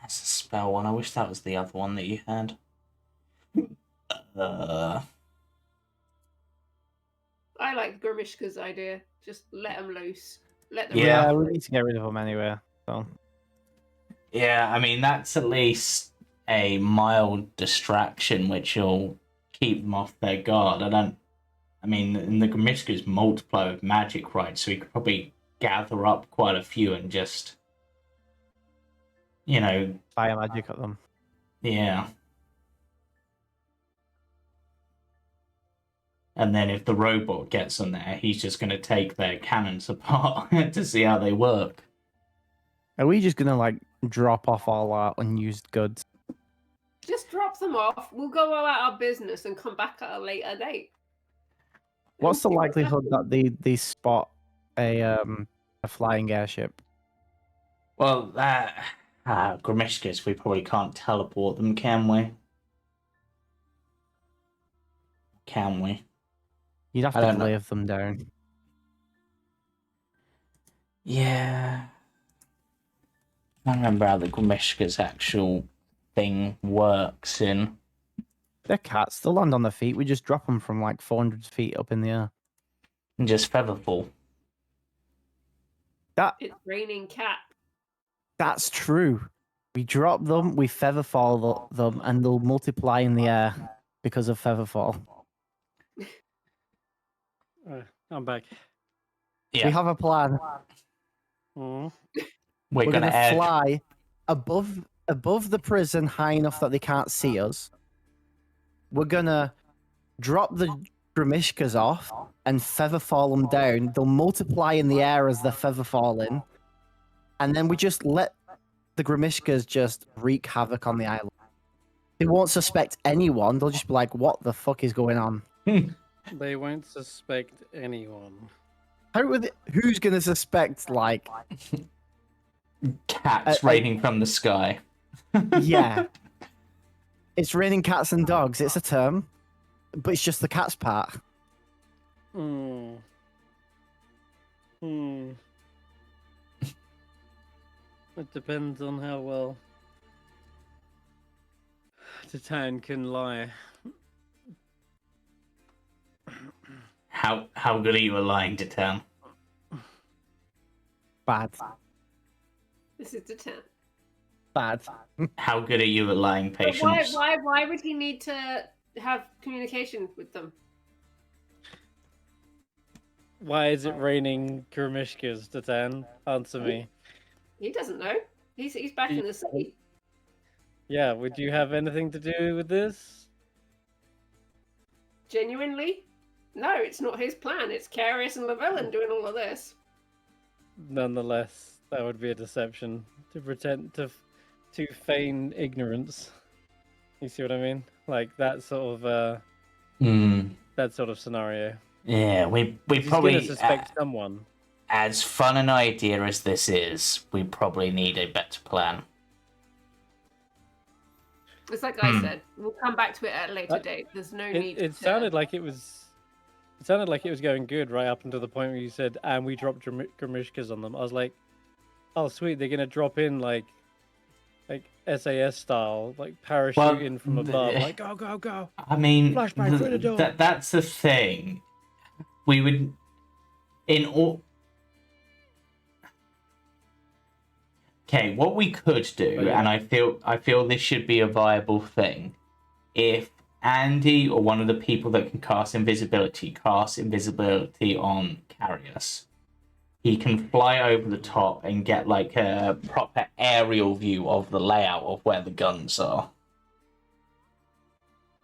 [SPEAKER 2] That's a spell one. I wish that was the other one that you had.
[SPEAKER 4] I like Grimishka's idea. Just let them loose. Let them
[SPEAKER 2] Yeah.
[SPEAKER 3] We need to get rid of him anyway. So
[SPEAKER 2] Yeah, I mean, that's at least a mild distraction which will keep them off their guard. I mean, in the Grimishka's multiply with magic, right? So we could probably gather up quite a few and just,
[SPEAKER 3] fire magic at them.
[SPEAKER 2] yeah. And then if the robot gets on there, he's just going to take their cannons apart to see how they work.
[SPEAKER 3] Are we just gonna drop off all our unused goods?
[SPEAKER 4] Just drop them off. We'll go about our business and come back at a later date.
[SPEAKER 3] What's the
[SPEAKER 4] See what
[SPEAKER 3] likelihood that they spot a flying airship?
[SPEAKER 2] Well, Grimishkas, we probably can't teleport them, can we? Can we?
[SPEAKER 3] You'd have
[SPEAKER 2] I
[SPEAKER 3] to
[SPEAKER 2] don't know.
[SPEAKER 3] glaive them down.
[SPEAKER 2] Yeah. I don't remember how the Grimishka's actual thing works in.
[SPEAKER 3] They're cats. They'll land on their feet. We just drop them from 400 feet up in the air.
[SPEAKER 2] Just featherfall.
[SPEAKER 4] It's raining cat.
[SPEAKER 3] That's true. We drop them, we featherfall them, and they'll multiply in the air because of featherfall.
[SPEAKER 1] I'm back.
[SPEAKER 2] Yeah.
[SPEAKER 3] We have a plan.
[SPEAKER 1] Mhm.
[SPEAKER 2] We're
[SPEAKER 3] We're
[SPEAKER 2] gonna
[SPEAKER 3] gonna
[SPEAKER 2] add.
[SPEAKER 3] fly above the prison high enough that they can't see us. We're gonna drop the Grimishkas off and featherfall them down. They'll multiply in the air as they're featherfalling, and then we just let the Grimishkas just wreak havoc on the island. They won't suspect anyone. They'll just be like, "What the fuck is going on?"
[SPEAKER 1] They won't suspect anyone.
[SPEAKER 3] Who's gonna suspect?
[SPEAKER 2] Cats
[SPEAKER 3] I-
[SPEAKER 2] raining from the sky.
[SPEAKER 3] Yeah, it's raining cats and dogs. It's a term, but it's just the cats part.
[SPEAKER 1] Hmm. Hmm. It depends on how well Titan can lie.
[SPEAKER 2] How good are you at lying to town?
[SPEAKER 3] Bad.
[SPEAKER 4] This is the 10.
[SPEAKER 3] Bad.
[SPEAKER 2] How good are you at lying,
[SPEAKER 4] But
[SPEAKER 2] patience?
[SPEAKER 4] why would he need to have communication with them?
[SPEAKER 1] Why is it raining Grimishkas, Titan? Answer me.
[SPEAKER 4] He doesn't know. He's back in the city.
[SPEAKER 1] Yeah, would you have anything to do with this?
[SPEAKER 4] Genuinely? No, it's not his plan. It's Karius and Llyvelin doing all of this.
[SPEAKER 1] Nonetheless, that would be a deception to pretend to to feign ignorance. You see what I mean? Like that sort of that sort of scenario.
[SPEAKER 2] Yeah, we
[SPEAKER 1] He's
[SPEAKER 2] probably
[SPEAKER 1] gonna suspect someone.
[SPEAKER 2] as fun an idea as this is, we probably need a better plan.
[SPEAKER 4] It's like I said, we'll come back to it at a later date. There's no need.
[SPEAKER 1] It sounded like it was. It sounded like it was going good right up until the point where you said, "And we dropped Grimishkas on them." I was like, "Oh, sweet! They're gonna drop in like SAS style, like parachuting from above, like go, go, go."
[SPEAKER 2] I mean,
[SPEAKER 1] Flashbang through the door.
[SPEAKER 2] That's the thing. We would, in all. Okay, what we could do, and I feel this should be a viable thing, if Andy or one of the people that can cast invisibility on Karius, he can fly over the top and get like a proper aerial view of the layout of where the guns are.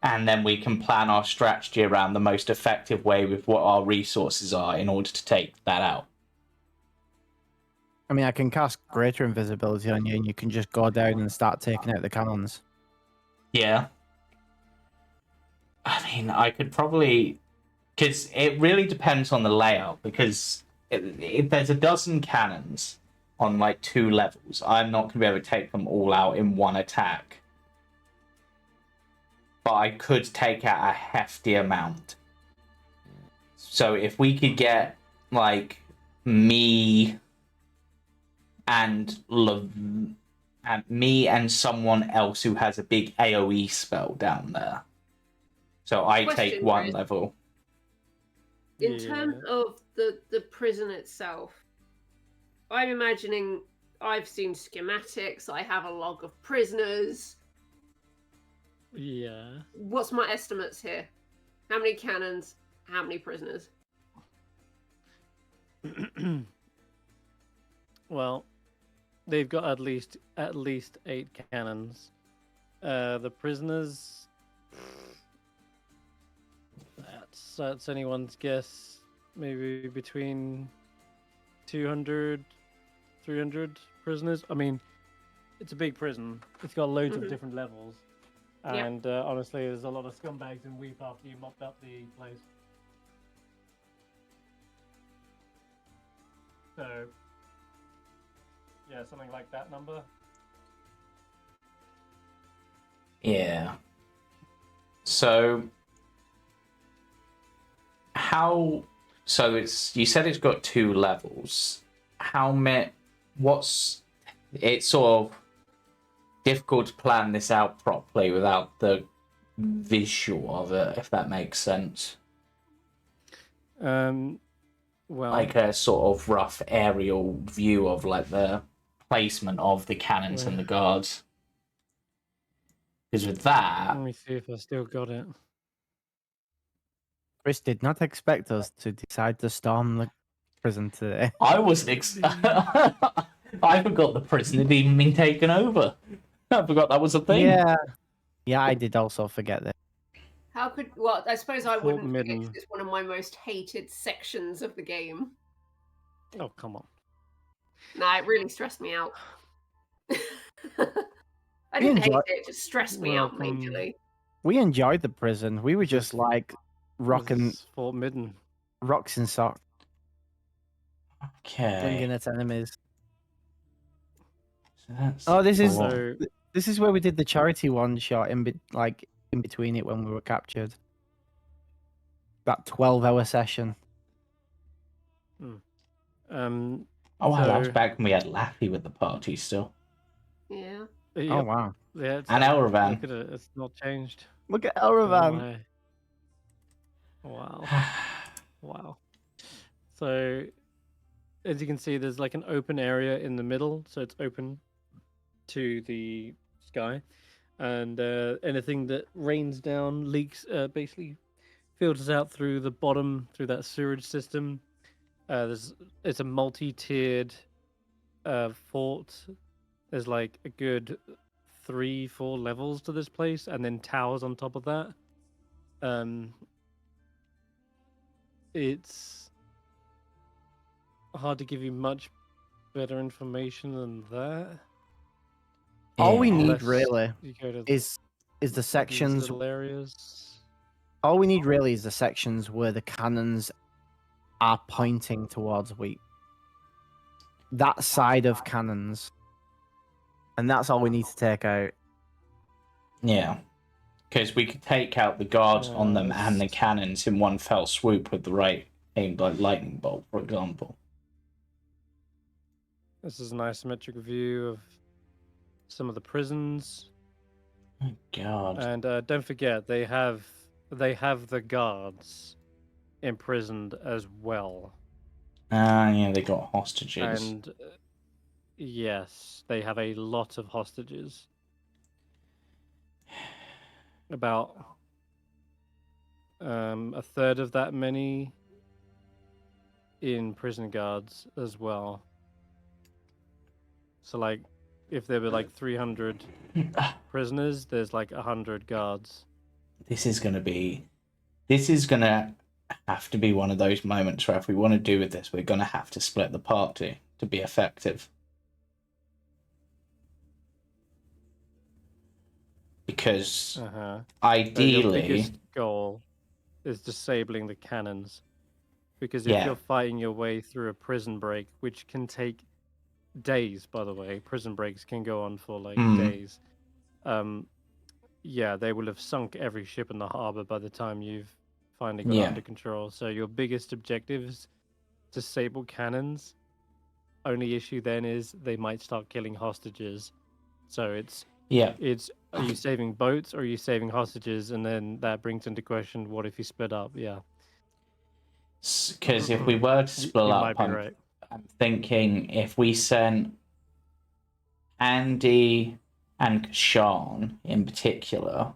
[SPEAKER 2] And then we can plan our strategy around the most effective way with what our resources are in order to take that out.
[SPEAKER 3] I mean, I can cast greater invisibility on you, and you can just go down and start taking out the cannons.
[SPEAKER 2] Yeah. I mean, I could probably... Because it really depends on the layout, because if there's a dozen cannons on, like, 2 levels, I'm not going to be able to take them all out in one attack. But I could take out a hefty amount. So if we could get, like, me and someone else who has a big AoE spell down there. So I take 1 level.
[SPEAKER 4] In terms of the prison itself, I'm imagining I've seen schematics, I have a log of prisoners.
[SPEAKER 1] Yeah.
[SPEAKER 4] What's my estimates here? How many cannons? How many prisoners?
[SPEAKER 1] Well, they've got at least 8 cannons. The prisoners. That's anyone's guess. Maybe between 200, 300 prisoners. I mean, it's a big prison. It's got loads of different levels. And honestly, there's a lot of scumbags and weep after you mopped up the place. So, yeah, something like that number.
[SPEAKER 2] Yeah. So, you said it's got 2 levels. It's sort of difficult to plan this out properly without the visual of it, if that makes sense.
[SPEAKER 1] Well,
[SPEAKER 2] like a sort of rough aerial view of like the placement of the cannons and the guards. Because with that,
[SPEAKER 1] let me see if I still got it.
[SPEAKER 3] Chris did not expect us to decide to storm the prison today.
[SPEAKER 2] I wasn't. I forgot the prison had even been taken over. I forgot that was a thing.
[SPEAKER 3] Yeah, I did also forget that.
[SPEAKER 4] How could... Well, I suppose I wouldn't forget,
[SPEAKER 1] Midden.
[SPEAKER 4] 'cause it's one of my most hated sections of the game.
[SPEAKER 1] Oh, come on.
[SPEAKER 4] Nah, it really stressed me out. I didn't hate it, it just stressed me out majorly.
[SPEAKER 3] We enjoyed the prison. We were just like rocking
[SPEAKER 1] Fort Midden.
[SPEAKER 3] rocks and socks, flinging
[SPEAKER 2] Okay.
[SPEAKER 3] at enemies.
[SPEAKER 2] So that's
[SPEAKER 3] Oh, this is
[SPEAKER 1] So,
[SPEAKER 3] this is where we did the charity one shot in between it when we were captured. That 12-hour session.
[SPEAKER 2] Oh wow, that was
[SPEAKER 1] so-
[SPEAKER 2] back when we had Laffy with the party still.
[SPEAKER 4] Yeah.
[SPEAKER 1] yeah,
[SPEAKER 3] Oh wow!
[SPEAKER 1] yeah, it's
[SPEAKER 2] And Elravan.
[SPEAKER 1] Look at it, it's not changed.
[SPEAKER 3] Look at
[SPEAKER 1] Oh,
[SPEAKER 3] Elravan.
[SPEAKER 1] my. Wow. Wow. So, as you can see, there's like an open area in the middle, so it's open to the sky, and anything that rains down leaks, basically filters out through the bottom through that sewage system. It's a multi-tiered fort. There's like a good 3-4 levels to this place, and then towers on top of that. It's hard to give you much better information than that.
[SPEAKER 3] All we
[SPEAKER 2] Yeah.
[SPEAKER 3] need
[SPEAKER 1] Unless
[SPEAKER 3] really
[SPEAKER 1] you go to
[SPEAKER 3] is the
[SPEAKER 1] these
[SPEAKER 3] sections.
[SPEAKER 1] little areas.
[SPEAKER 3] All we need really is the sections where the cannons are pointing towards wheat. That side of cannons, and that's all we need to take out.
[SPEAKER 2] Yeah. Because we could take out the guards on them and the
[SPEAKER 1] Yes.
[SPEAKER 2] cannons in one fell swoop with the right aimed like lightning bolt, for example.
[SPEAKER 1] This is an isometric view of some of the prisons.
[SPEAKER 2] Oh, God.
[SPEAKER 1] And don't forget, they have the guards imprisoned as well.
[SPEAKER 2] Yeah, they got hostages.
[SPEAKER 1] And yes, they have a lot of hostages. About a third of that many in prison guards as well. So like, if there were like 300 prisoners, there's like 100 guards.
[SPEAKER 2] This is gonna have to be one of those moments where if we want to do with this, we're gonna have to split the party to be effective. Because
[SPEAKER 1] Your
[SPEAKER 2] ideally,
[SPEAKER 1] biggest goal is disabling the cannons. Because if
[SPEAKER 2] Yeah.
[SPEAKER 1] you're fighting your way through a prison break, which can take days, by the way, prison breaks can go on for like days. Yeah, they will have sunk every ship in the harbor by the time you've finally got it
[SPEAKER 2] Yeah.
[SPEAKER 1] under control. So your biggest objective is disable cannons. Only issue then is they might start killing hostages. So it's are you saving boats or are you saving hostages? And then that brings into question, what if you split up? Yeah.
[SPEAKER 2] because if we were to split
[SPEAKER 1] You
[SPEAKER 2] up,
[SPEAKER 1] might be right.
[SPEAKER 2] I'm thinking if we sent Andy and Kesh'an in particular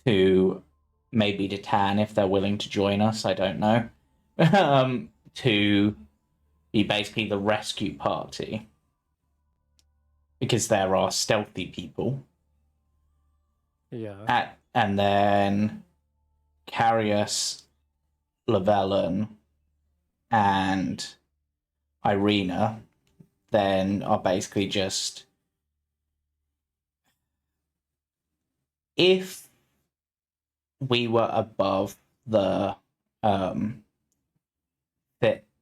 [SPEAKER 2] to maybe Detan if they're willing to join us, I don't know, to be basically the rescue party because there are stealthy people.
[SPEAKER 1] Yeah.
[SPEAKER 2] And then Karius, Llyvelin, and Eirina then are basically just if we were above the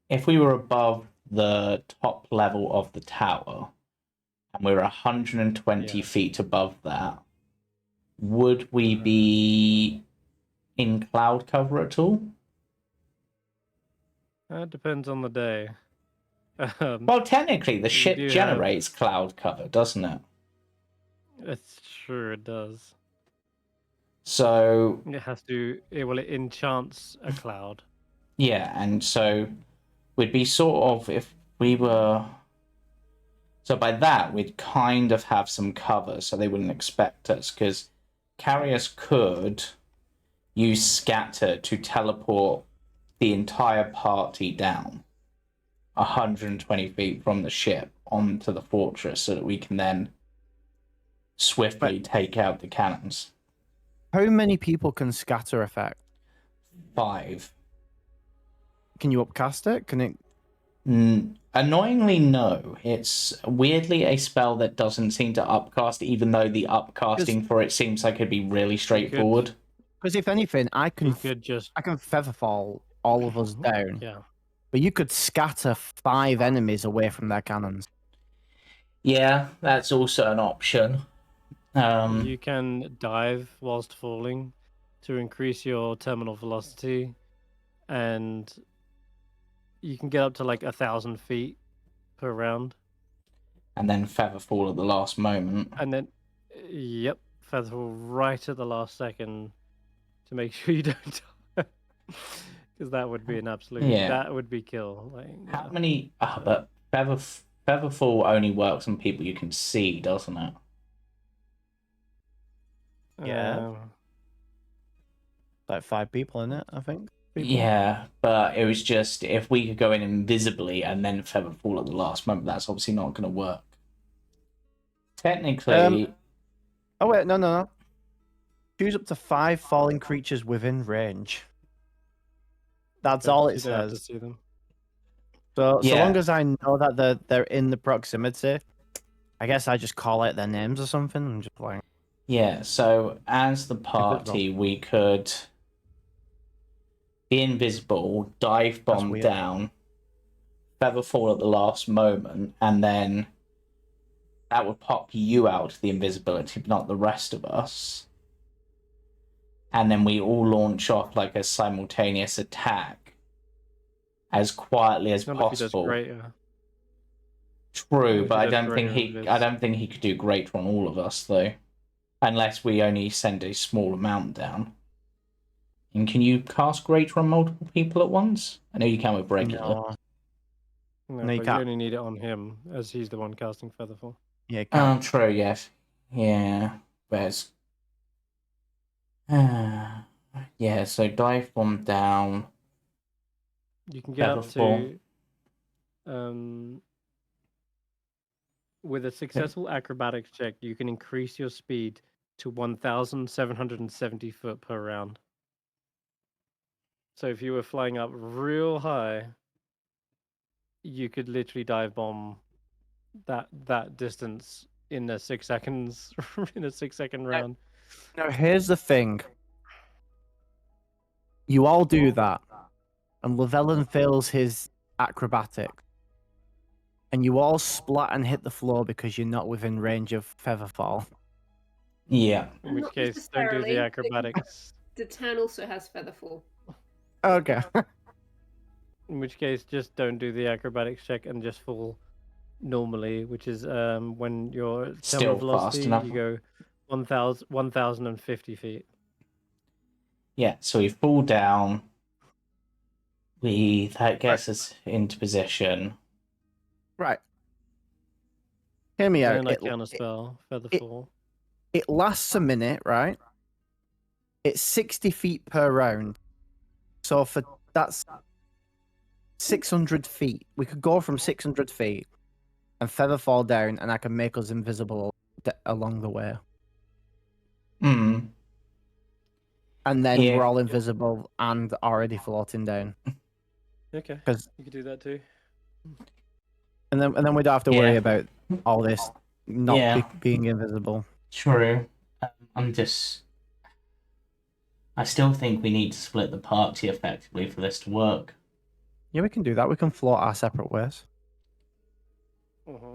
[SPEAKER 2] if we were above the top level of the tower and we were 120 feet above that, would we be in cloud cover at all?
[SPEAKER 1] It depends on the day.
[SPEAKER 2] Well, technically, the ship
[SPEAKER 1] do
[SPEAKER 2] generates cloud cover, doesn't it?
[SPEAKER 1] It's true, it does.
[SPEAKER 2] So
[SPEAKER 1] It has to. It enchants a cloud.
[SPEAKER 2] yeah, and so we'd be sort of if we were. So by that, we'd kind of have some cover, so they wouldn't expect us, because Karius could use Scatter to teleport the entire party down 120 feet from the ship onto the fortress so that we can then swiftly take out the cannons.
[SPEAKER 3] How many people can scatter affect?
[SPEAKER 2] 5.
[SPEAKER 3] Can you upcast it? Can it?
[SPEAKER 2] Annoyingly, no. It's weirdly a spell that doesn't seem to upcast, even though the upcasting for it seems like it'd be really straightforward.
[SPEAKER 3] Because if anything, I can
[SPEAKER 1] just
[SPEAKER 3] I can featherfall all of us down.
[SPEAKER 1] Yeah.
[SPEAKER 3] But you could scatter 5 enemies away from their cannons.
[SPEAKER 2] Yeah, that's also an option.
[SPEAKER 1] You can dive whilst falling to increase your terminal velocity, and you can get up to like 1,000 feet per round.
[SPEAKER 2] And then feather fall at the last moment.
[SPEAKER 1] And then, yep, feather fall right at the last second to make sure you don't die. Because that would be an absolute.
[SPEAKER 2] Yeah.
[SPEAKER 1] That would be kill. Like,
[SPEAKER 2] How many? But feather fall only works on people you can see, doesn't it?
[SPEAKER 3] Yeah. Like 5 people in it, I think.
[SPEAKER 2] Yeah, but it was just if we could go in invisibly and then feather fall at the last moment, that's obviously not going to work. Technically.
[SPEAKER 3] Oh wait, no. Choose up to 5 falling creatures within range. That's all it
[SPEAKER 1] you don't have to
[SPEAKER 3] says.
[SPEAKER 1] see them.
[SPEAKER 3] So
[SPEAKER 2] Yeah.
[SPEAKER 3] long as I know that they're in the proximity, I guess I just call out their names or something and just like.
[SPEAKER 2] Yeah, so as the party, we could be invisible, dive bomb
[SPEAKER 3] weird.
[SPEAKER 2] down, feather fall at the last moment, and then that would pop you out of the invisibility, but not the rest of us. And then we all launch off like a simultaneous attack as quietly as
[SPEAKER 1] Not if he does
[SPEAKER 2] possible.
[SPEAKER 1] greater.
[SPEAKER 2] True,
[SPEAKER 1] If
[SPEAKER 2] but
[SPEAKER 1] he
[SPEAKER 2] I
[SPEAKER 1] does
[SPEAKER 2] don't think
[SPEAKER 1] greater
[SPEAKER 2] I don't think he could do greater on all of us though, unless we only send a small amount down. And can you cast greater on multiple people at once? I know you can with regular.
[SPEAKER 3] No.
[SPEAKER 1] No,
[SPEAKER 3] No, you
[SPEAKER 1] but you
[SPEAKER 3] can't.
[SPEAKER 1] only need it on him, as he's the one casting Featherfall.
[SPEAKER 3] Yeah, can't.
[SPEAKER 2] True, yes. Yeah, but yeah, so dive bomb down.
[SPEAKER 1] You can get up
[SPEAKER 2] Featherfall.
[SPEAKER 1] to with a successful acrobatics check, you can increase your speed to 1,770 foot per round. So if you were flying up real high, you could literally dive bomb that distance in a 6 seconds in a 6-second round.
[SPEAKER 3] Now, here's the thing. You all do that, and Llyvelin fails his acrobatics, and you all splat and hit the floor because you're not within range of Featherfall.
[SPEAKER 2] Yeah.
[SPEAKER 1] In which
[SPEAKER 4] Not
[SPEAKER 1] case, don't do the
[SPEAKER 4] necessarily.
[SPEAKER 1] acrobatics.
[SPEAKER 4] The tan also has Featherfall.
[SPEAKER 3] Okay.
[SPEAKER 1] In which case, just don't do the acrobatics check and just fall normally, which is when you're
[SPEAKER 2] Still
[SPEAKER 1] terminal
[SPEAKER 2] fast
[SPEAKER 1] velocity,
[SPEAKER 2] enough.
[SPEAKER 1] you go 1,050 feet.
[SPEAKER 2] Yeah, so we fall down. That gets us into position.
[SPEAKER 3] Right. Hear me
[SPEAKER 1] And
[SPEAKER 3] out.
[SPEAKER 1] I counter spell, Featherfall.
[SPEAKER 3] It lasts a minute, right? It's 60 feet per round. So that's 600 feet. We could go from 600 feet and feather fall down, and I can make us invisible along the way.
[SPEAKER 2] Hmm.
[SPEAKER 3] And then
[SPEAKER 2] Yeah.
[SPEAKER 3] we're all invisible and already floating down.
[SPEAKER 1] Okay,
[SPEAKER 3] 'Cause-
[SPEAKER 1] you could do that too.
[SPEAKER 3] And then we don't have to worry about all this not being invisible.
[SPEAKER 2] True. I still think we need to split the party effectively for this to work.
[SPEAKER 3] Yeah, we can do that. We can float our separate ways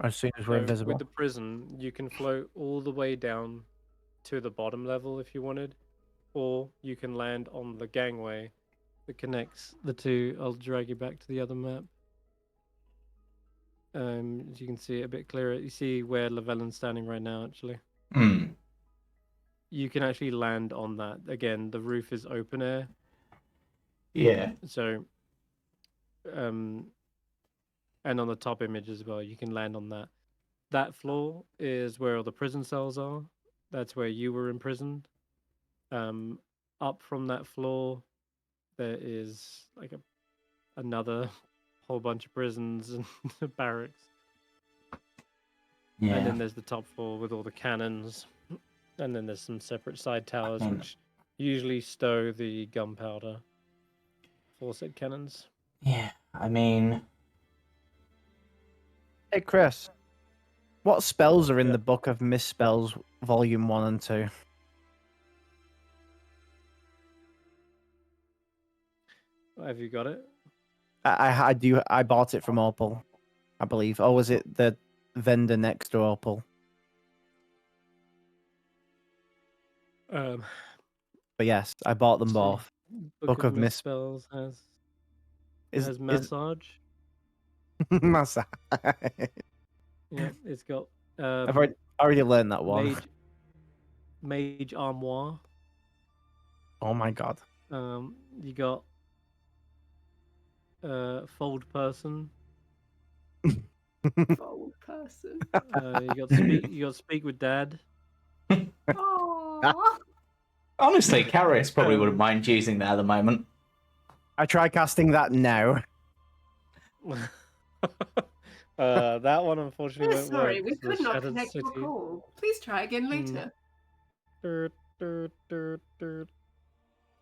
[SPEAKER 3] as soon as we're
[SPEAKER 1] So
[SPEAKER 3] invisible.
[SPEAKER 1] with the prison, you can float all the way down to the bottom level if you wanted, or you can land on the gangway that connects the two. I'll drag you back to the other map. As you can see it a bit clearer. You see where Llyvelin's standing right now, actually.
[SPEAKER 2] Hmm.
[SPEAKER 1] You can actually land on that. Again, the roof is open air.
[SPEAKER 2] Yeah.
[SPEAKER 1] So, and on the top image as well, you can land on that. That floor is where all the prison cells are. That's where you were imprisoned. Up from that floor, there is like another whole bunch of prisons and barracks.
[SPEAKER 2] Yeah.
[SPEAKER 1] And then there's the top floor with all the cannons. And then there's some separate side towers which usually stow the gunpowder for said cannons.
[SPEAKER 2] Yeah, I mean...
[SPEAKER 3] Hey, Chris. What spells are in the Book of Misspells, Volume 1 and 2?
[SPEAKER 1] Have you got it?
[SPEAKER 3] I do. I bought it from Opal, I believe. Or was it the vendor next to Opal? But yes, I bought them both. Book of
[SPEAKER 1] Misspells has massage.
[SPEAKER 3] Massage.
[SPEAKER 1] Yeah, it's got.
[SPEAKER 3] I've already learned that one.
[SPEAKER 1] Mage armoire.
[SPEAKER 3] Oh my god.
[SPEAKER 1] You got fold person.
[SPEAKER 4] Fold person.
[SPEAKER 1] You got speak with dad.
[SPEAKER 4] Oh.
[SPEAKER 2] Honestly, Karius probably wouldn't mind using that at the moment.
[SPEAKER 3] I try casting that now.
[SPEAKER 1] That one unfortunately won't
[SPEAKER 4] Sorry,
[SPEAKER 1] work.
[SPEAKER 4] we could
[SPEAKER 1] The
[SPEAKER 4] not
[SPEAKER 1] Shattered
[SPEAKER 4] connect your
[SPEAKER 1] City.
[SPEAKER 4] call. Please try again later.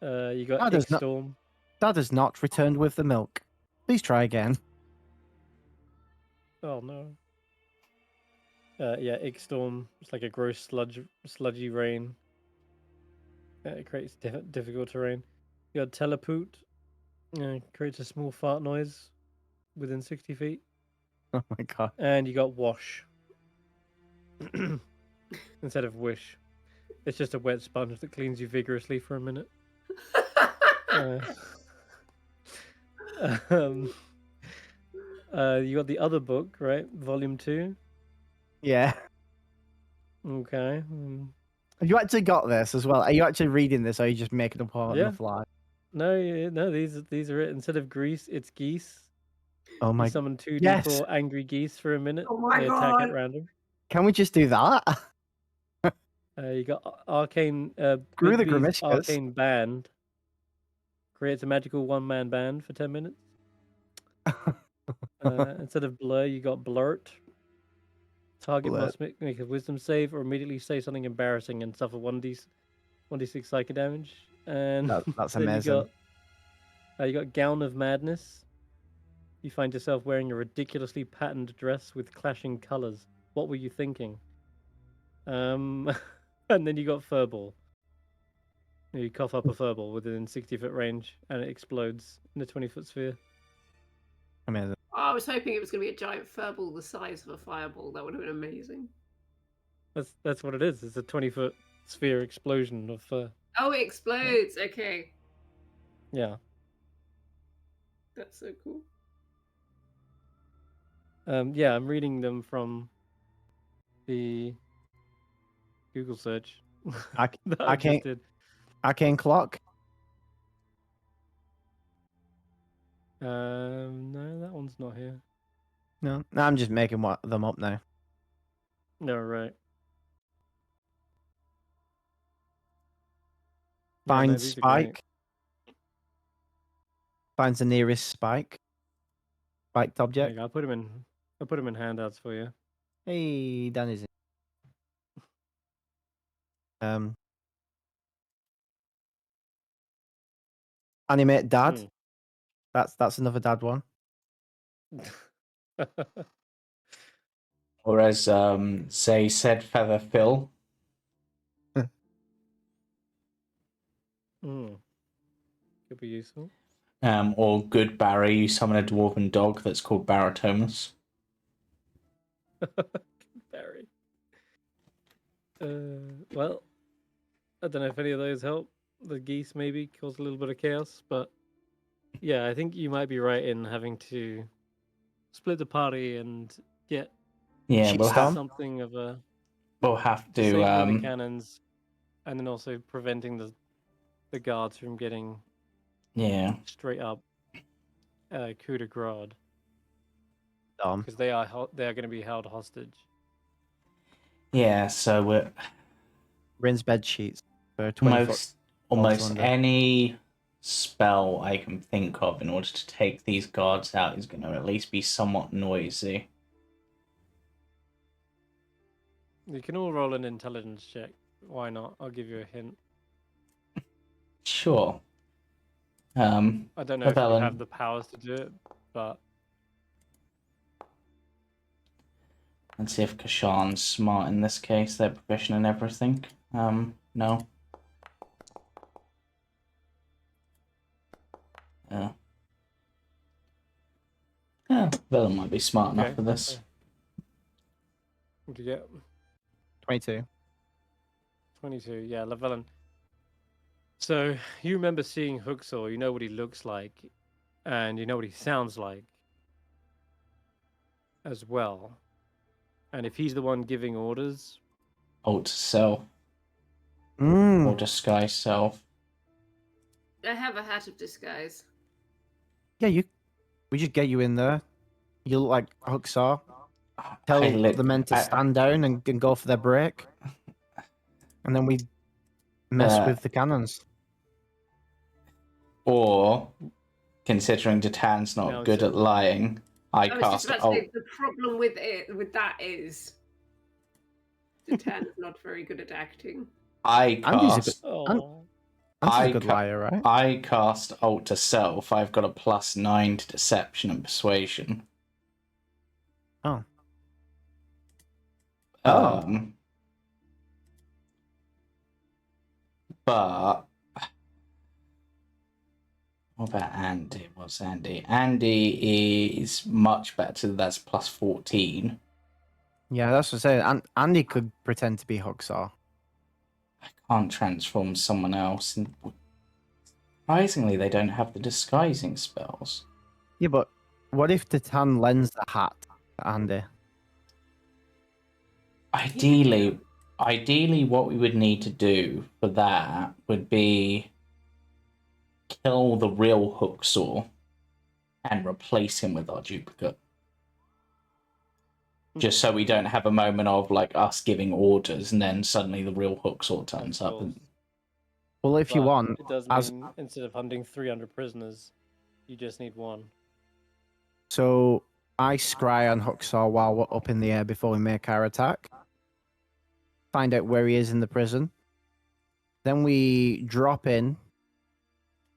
[SPEAKER 1] You got X-Storm.
[SPEAKER 3] That is not returned with the milk. Please try again.
[SPEAKER 1] Oh no. Yeah, Ig Storm. It's like a gross sludgy rain. It creates difficult terrain. You got Telepoot. Creates a small fart noise within 60 feet.
[SPEAKER 3] Oh my god.
[SPEAKER 1] And you got Wash. Instead of Wish. It's just a wet sponge that cleans you vigorously for a minute. You got the other book, right? Volume 2.
[SPEAKER 3] Yeah.
[SPEAKER 1] Okay.
[SPEAKER 3] Have you actually got this as well? Are you actually reading this, or are you just making up on
[SPEAKER 1] Yeah.
[SPEAKER 3] the fly?
[SPEAKER 1] No. These are it. Instead of grease, it's geese.
[SPEAKER 3] Oh
[SPEAKER 1] You
[SPEAKER 3] my!
[SPEAKER 1] summon 2d4
[SPEAKER 3] Yes.
[SPEAKER 1] angry geese for a minute.
[SPEAKER 4] Oh my
[SPEAKER 1] they attack
[SPEAKER 4] God.
[SPEAKER 1] at random.
[SPEAKER 3] Can we just do that?
[SPEAKER 1] You got arcane.
[SPEAKER 3] Screw the
[SPEAKER 1] Bigby's
[SPEAKER 3] Grimishkas.
[SPEAKER 1] arcane band. Creates a magical one-man band for 10 minutes. Instead of blur, you got blurt. Target
[SPEAKER 3] Blurt.
[SPEAKER 1] must make a wisdom save or immediately say something embarrassing and suffer 1d6 psychic damage. And
[SPEAKER 3] That's
[SPEAKER 1] then
[SPEAKER 3] amazing.
[SPEAKER 1] you got Gown of Madness. You find yourself wearing a ridiculously patterned dress with clashing colors. What were you thinking? And then you got Furball. You cough up a furball within 60-foot range, and it explodes in a 20-foot sphere.
[SPEAKER 3] Amazing.
[SPEAKER 4] I was hoping it was going to be a giant furball the size of a fireball. That would have been amazing.
[SPEAKER 1] That's what it is. It's a 20-foot sphere explosion of fur.
[SPEAKER 4] Oh, it explodes. Okay.
[SPEAKER 1] Yeah.
[SPEAKER 4] That's so cool.
[SPEAKER 1] Yeah, I'm reading them from the Google search. that I just
[SPEAKER 3] can't-
[SPEAKER 1] did.
[SPEAKER 3] Arcane clock.
[SPEAKER 1] No, that one's not here.
[SPEAKER 3] No, I'm just making them up now.
[SPEAKER 1] No, right.
[SPEAKER 3] Find
[SPEAKER 1] these are great.
[SPEAKER 3] spike. Finds the nearest spiked object.
[SPEAKER 1] I'll put them in handouts for you.
[SPEAKER 3] Hey, Danny's in. Animate dad. That's another dad one.
[SPEAKER 2] Or as say said Feather Phil.
[SPEAKER 1] Could be useful.
[SPEAKER 2] Or Good Barry, you summon a dwarven dog that's called Baratomus.
[SPEAKER 1] Barry. Well, I don't know if any of those help. The geese maybe cause a little bit of chaos, but yeah, I think you might be right in having to split the party and get
[SPEAKER 2] Yeah, we'll have
[SPEAKER 1] something of a
[SPEAKER 2] to
[SPEAKER 1] disabling the cannons, and then also preventing the guards from getting straight up coup de grace, because they are going to be held hostage.
[SPEAKER 2] Yeah, so we're
[SPEAKER 3] Rinse bed sheets for 20 foot.
[SPEAKER 2] Almost any spell I can think of in order to take these guards out is going to at least be somewhat noisy.
[SPEAKER 1] You can all roll an intelligence check. Why not? I'll give you a hint.
[SPEAKER 2] Sure.
[SPEAKER 1] I don't know if you
[SPEAKER 2] Llyvelin.
[SPEAKER 1] have the powers to do it, but
[SPEAKER 2] Let's see if Kesh'an's smart in this case. They're proficient in everything. No. Yeah, Llyvelin might be smart enough for this.
[SPEAKER 1] What do you get?
[SPEAKER 3] 22.
[SPEAKER 1] 22, yeah, Llyvelin. So, you remember seeing Hooksaw, you know what he looks like, and you know what he sounds like as well. And if he's the one giving orders...
[SPEAKER 2] Alter self. Or disguise self.
[SPEAKER 4] I have a hat of disguise.
[SPEAKER 3] Yeah, we just get you in there. You look like Hooksaw. Tell the men to stand down and go for their break. And then we mess with the cannons.
[SPEAKER 2] Or, considering Jatan's not good at lying, I
[SPEAKER 4] was
[SPEAKER 2] cast
[SPEAKER 4] just about to say, the problem with that is Jatan's not very good at acting.
[SPEAKER 3] Andy's a good liar, right?
[SPEAKER 2] I cast Alter Self. I've got a +9 to Deception and Persuasion.
[SPEAKER 3] Oh. Oh.
[SPEAKER 2] But what about Andy? What's Andy? Andy is much better. That's plus 14.
[SPEAKER 3] Yeah, that's what I'm saying. Andy could pretend to be Huxar.
[SPEAKER 2] I can't transform someone else. And surprisingly, they don't have the disguising spells.
[SPEAKER 3] Yeah, but what if Titan lends the hat to Andy?
[SPEAKER 2] Ideally, what we would need to do for that would be kill the real Huxor and replace him with our duplicate. Just so we don't have a moment of like us giving orders and then suddenly the real Huxor turns up. And...
[SPEAKER 3] Well, if you want,
[SPEAKER 1] it does mean instead of hunting 300 prisoners, you just need one.
[SPEAKER 3] So I scry on Huxar while we're up in the air before we make our attack. Find out where he is in the prison. Then we drop in.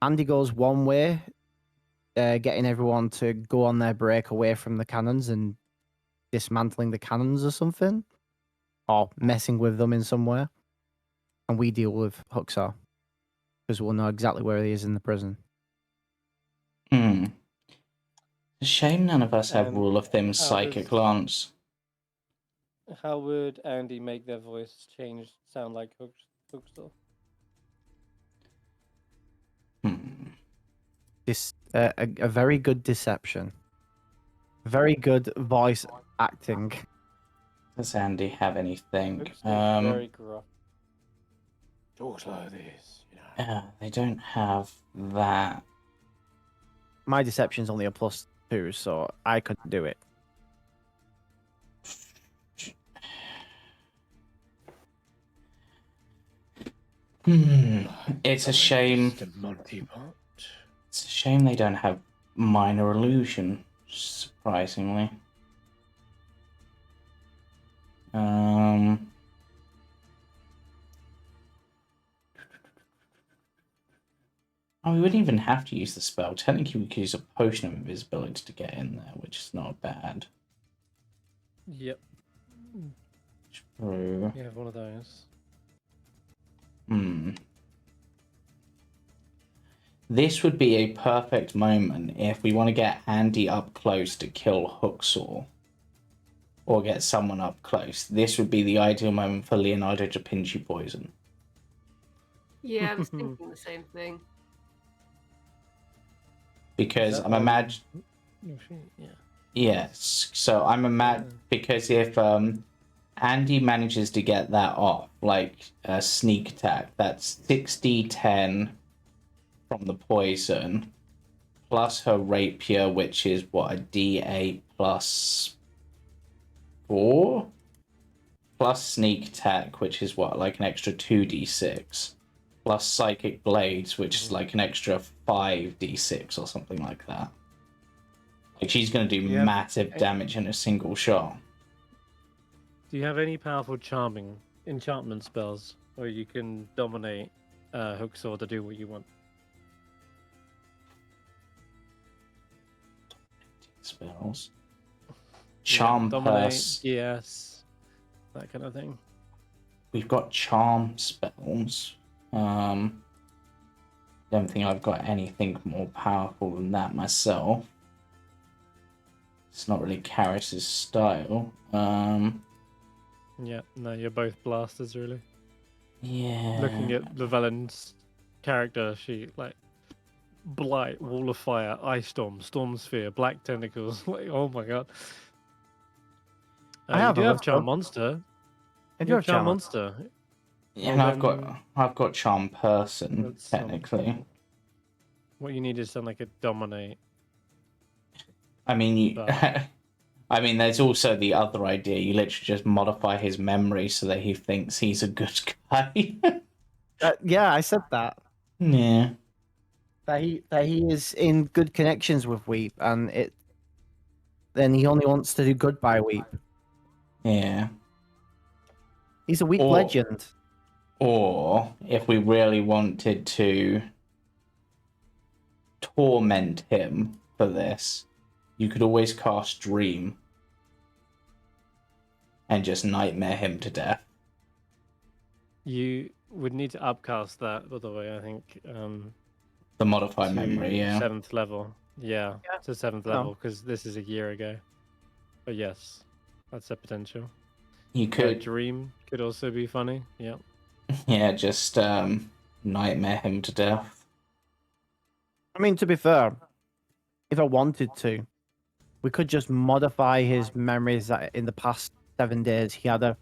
[SPEAKER 3] Andy goes one way, getting everyone to go on their break away from the cannons and dismantling the cannons or something, or messing with them in some way. And we deal with Huxar because we'll know exactly where he is in the prison.
[SPEAKER 2] It's a shame none of us have Rule of Thim's psychic lance.
[SPEAKER 1] How would Andy make their voice sound like Huxor?
[SPEAKER 3] This a very good deception. Very good voice acting.
[SPEAKER 2] Does Andy have anything?
[SPEAKER 1] Very gruff. Talks like this, you know.
[SPEAKER 2] Yeah, they don't have that.
[SPEAKER 3] My deception's only a +2, so I couldn't do it.
[SPEAKER 2] It's a shame. It's a shame they don't have minor illusion, surprisingly. Oh, we wouldn't even have to use the spell. Technically, we could use a potion of invisibility to get in there, which is not bad.
[SPEAKER 1] Yep.
[SPEAKER 2] True.
[SPEAKER 1] You have one of those.
[SPEAKER 2] This would be a perfect moment if we want to get Andy up close to kill Huxor. Or get someone up close. This would be the ideal moment for Leonardo to pinch you poison.
[SPEAKER 4] Yeah, I was thinking the same thing.
[SPEAKER 2] Because I'm imagining... Yes, so I'm imagining... Because if Andy manages to get that off, like a sneak attack, that's 6d10 from the poison, plus her rapier, which is, what, a d8 plus 4? Plus sneak attack, which is, what, like an extra 2d6? Plus psychic blades, which is like an extra 5d6 or something like that. Like, she's going to do massive damage in a single shot.
[SPEAKER 1] Do you have any powerful enchantment spells where you can dominate Huxor to do what you want?
[SPEAKER 2] Spells. Charm Purse.
[SPEAKER 1] Yes. That kind of thing.
[SPEAKER 2] We've got charm spells. Don't think I've got anything more powerful than that myself. It's not really Karius' style.
[SPEAKER 1] Yeah, no, you're both blasters, really.
[SPEAKER 2] Yeah.
[SPEAKER 1] Looking at Llyvelin's character sheet, like Blight, Wall of Fire, Ice Storm, Storm Sphere, Black Tentacles. Like, oh my god.
[SPEAKER 3] I have
[SPEAKER 1] you do
[SPEAKER 3] a
[SPEAKER 1] have
[SPEAKER 3] list,
[SPEAKER 1] Charm
[SPEAKER 3] though.
[SPEAKER 1] Monster.
[SPEAKER 3] I do
[SPEAKER 1] You
[SPEAKER 3] have Charm
[SPEAKER 1] Monster.
[SPEAKER 2] Yeah, and I've got Charm Person,
[SPEAKER 1] That's
[SPEAKER 2] technically.
[SPEAKER 1] What you need is something like a Dominate.
[SPEAKER 2] I mean,
[SPEAKER 1] But-
[SPEAKER 2] I mean, there's also the other idea. You literally just modify his memory so that he thinks he's a good guy.
[SPEAKER 3] Yeah, I said that.
[SPEAKER 2] Yeah.
[SPEAKER 3] That he is in good connections with Weep, and then he only wants to do good by Weep.
[SPEAKER 2] Yeah.
[SPEAKER 3] He's a Weep
[SPEAKER 2] Or-
[SPEAKER 3] legend.
[SPEAKER 2] Or, if we really wanted to torment him for this, you could always cast Dream. and just nightmare him to death.
[SPEAKER 1] You would need to upcast that, by the way, I think.
[SPEAKER 2] The modified
[SPEAKER 1] To
[SPEAKER 2] memory, yeah.
[SPEAKER 1] 7th level. Yeah,
[SPEAKER 3] Yeah.
[SPEAKER 1] to 7th
[SPEAKER 3] No.
[SPEAKER 1] level, because this is a year ago. But yes, that's a potential.
[SPEAKER 2] You could,
[SPEAKER 1] Dream could also be funny. Yeah.
[SPEAKER 2] yeah, just nightmare him to death.
[SPEAKER 3] I mean, to be fair, if I wanted to, we could just modify his memories that in the past 7 days he had a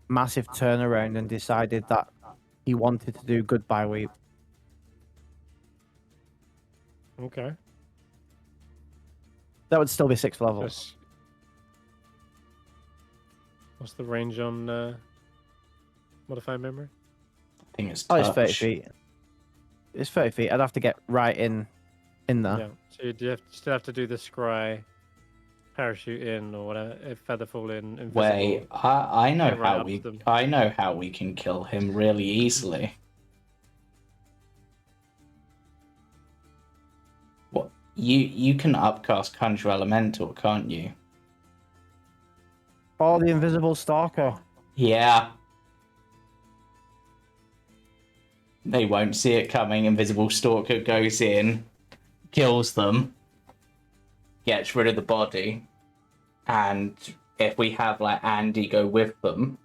[SPEAKER 3] massive turnaround and decided that he wanted to do Goodbye Weep.
[SPEAKER 1] Okay.
[SPEAKER 3] That would still be 6th level.
[SPEAKER 1] Just... What's the range on modified memory?
[SPEAKER 2] I think it's
[SPEAKER 3] Oh,
[SPEAKER 2] touch.
[SPEAKER 3] it's 30 feet. It's 30 feet. I'd have to get right in there.
[SPEAKER 1] Yeah. So you still have to do the scry, parachute in, or whatever, feather fall in. Invisible.
[SPEAKER 2] Wait, I know
[SPEAKER 1] Get right
[SPEAKER 2] how
[SPEAKER 1] up
[SPEAKER 2] we
[SPEAKER 1] to them.
[SPEAKER 2] I know how we can kill him really easily. What you can upcast Conjure Elemental, can't you?
[SPEAKER 3] Oh, the invisible stalker.
[SPEAKER 2] Yeah. They won't see it coming. Invisible Stalker goes in, kills them, gets rid of the body, and if we have like Andy go with them,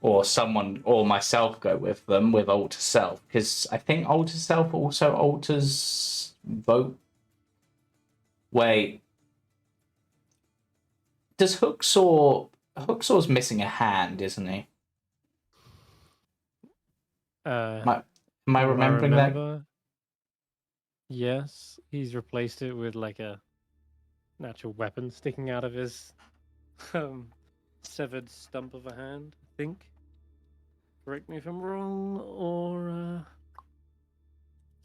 [SPEAKER 2] or someone or myself go with them with Alter Self, because I think Alter Self also alters vote. Wait. Does Hooksaw's missing a hand, isn't he? Am I remembering that?
[SPEAKER 1] Yes, he's replaced it with like a natural weapon sticking out of his severed stump of a hand, I think. Correct me if I'm wrong, or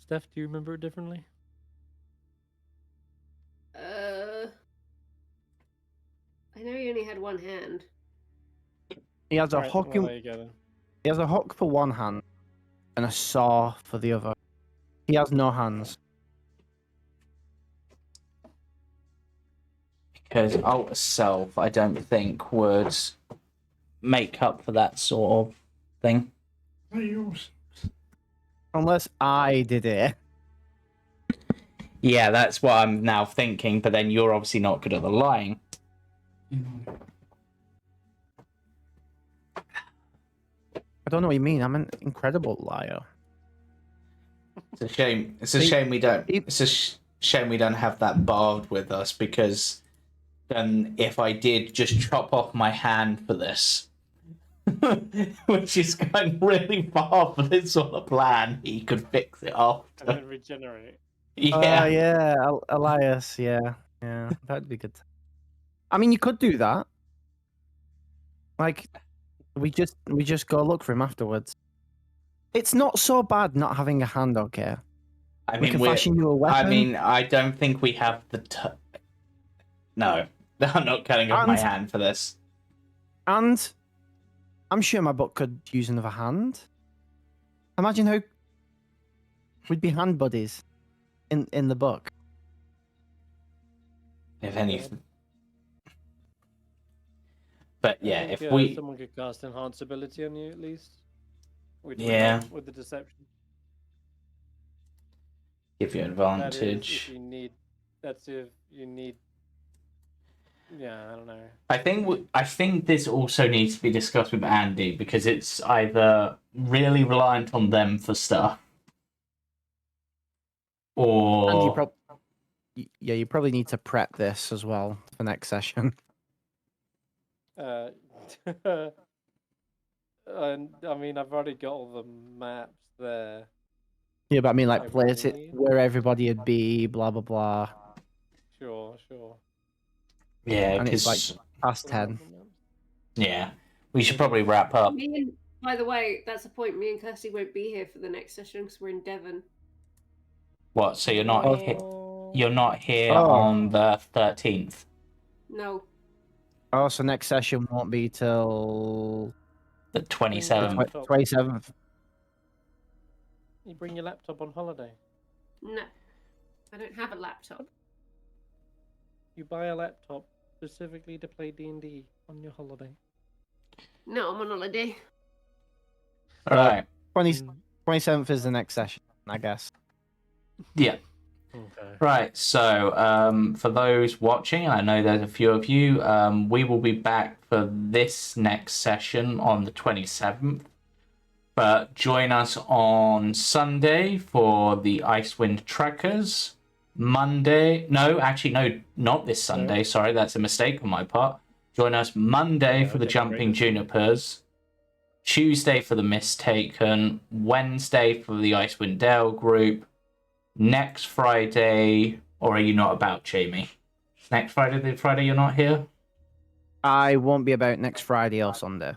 [SPEAKER 1] Steph, do you remember it differently?
[SPEAKER 4] I know he only had one hand.
[SPEAKER 3] He has a
[SPEAKER 1] Alright,
[SPEAKER 3] hook.
[SPEAKER 1] well, there you go then.
[SPEAKER 3] He has a hook for one hand and a saw for the other. He has no hands.
[SPEAKER 2] Because Alter Self, I don't think would make up for that sort of thing.
[SPEAKER 3] Unless I did it.
[SPEAKER 2] Yeah, that's what I'm now thinking, but then you're obviously not good at the lying.
[SPEAKER 3] I don't know what you mean. I'm an incredible liar.
[SPEAKER 2] It's a shame. It's a shame we don't. It's a shame we don't have that bard with us, because then if I did just chop off my hand for this, which is going really far for this sort of plan, he could fix it off.
[SPEAKER 1] And then regenerate.
[SPEAKER 2] Yeah.
[SPEAKER 3] Yeah, Elias. Yeah, that'd be good. I mean, you could do that. Like, we just go look for him afterwards. It's not so bad not having a hand, okay?
[SPEAKER 2] I
[SPEAKER 3] We
[SPEAKER 2] mean,
[SPEAKER 3] can fashion you a weapon.
[SPEAKER 2] I mean, I don't think we have the. No, I'm not cutting off my hand for this.
[SPEAKER 3] And I'm sure my book could use another hand. Imagine how we'd be hand buddies in the book.
[SPEAKER 2] If anything. But yeah,
[SPEAKER 1] I think,
[SPEAKER 2] if we.
[SPEAKER 1] someone could cast enhance ability on you at least. Which would
[SPEAKER 2] Yeah.
[SPEAKER 1] help with the deception.
[SPEAKER 2] Give you
[SPEAKER 1] That is
[SPEAKER 2] advantage.
[SPEAKER 1] if you need. That's if you need. Yeah, I don't know.
[SPEAKER 2] I think this also needs to be discussed with Andy, because it's either really reliant on them for stuff, or
[SPEAKER 3] And you probably need to prep this as well for next session.
[SPEAKER 1] And I mean, I've already got all the maps there.
[SPEAKER 3] Yeah, but I mean, like,
[SPEAKER 1] I
[SPEAKER 3] place it
[SPEAKER 1] believe.
[SPEAKER 3] where everybody would be, blah blah blah.
[SPEAKER 1] Sure.
[SPEAKER 2] yeah,
[SPEAKER 3] And it's
[SPEAKER 2] because
[SPEAKER 3] Past 10.
[SPEAKER 2] yeah, we should probably wrap up.
[SPEAKER 4] By the way, that's the point. Me and Kirstie won't be here for the next session because we're in Devon.
[SPEAKER 2] What? So you're not you're not here
[SPEAKER 3] Oh.
[SPEAKER 2] on the 13th.
[SPEAKER 4] No.
[SPEAKER 3] Oh, so next session won't be till
[SPEAKER 2] The 27th.
[SPEAKER 3] 27th.
[SPEAKER 1] You bring your laptop on holiday.
[SPEAKER 4] No. I don't have a laptop.
[SPEAKER 1] You buy a laptop specifically to play D&D on your holiday?
[SPEAKER 4] No, I'm on holiday.
[SPEAKER 2] All right.
[SPEAKER 3] 27th is the next session, I guess.
[SPEAKER 2] Yeah.
[SPEAKER 1] Okay.
[SPEAKER 2] Right. So, for those watching, I know there's a few of you. We will be back for this next session on the 27th. But join us on Sunday for the Icewind Trekkers. Monday, no, not this Sunday. Sorry, that's a mistake on my part. Join us Monday for the Jumping Junipers. Tuesday for the Mistaken. Wednesday for the Icewind Dale group. Next Friday, or are you not about, Jamey? Next Friday, the Friday you're not here?
[SPEAKER 3] I won't be about next Friday or Sunday.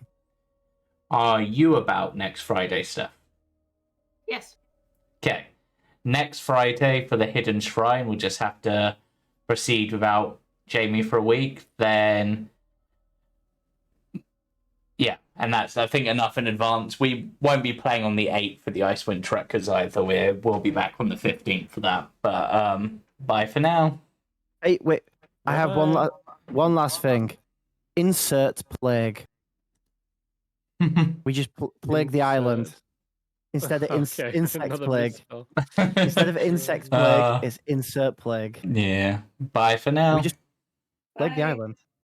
[SPEAKER 2] Are you about next Friday, Steph?
[SPEAKER 4] Yes.
[SPEAKER 2] Okay. Next Friday for the Hidden Shrine, we'll just have to proceed without Jamey for a week. Then, yeah, and that's, I think, enough in advance. We won't be playing on the 8th for the Icewind Trekkers either. We'll be back on the 15th for that. But bye for now.
[SPEAKER 3] Hey, wait. I have one last thing. Insert plague. We just plague the island. Instead of
[SPEAKER 1] Okay,
[SPEAKER 3] insect
[SPEAKER 1] another
[SPEAKER 3] plague.
[SPEAKER 1] misspell.
[SPEAKER 3] Instead of insect plague, it's insert plague.
[SPEAKER 2] Yeah. Bye for now.
[SPEAKER 3] We just plague the
[SPEAKER 4] Bye.
[SPEAKER 3] island.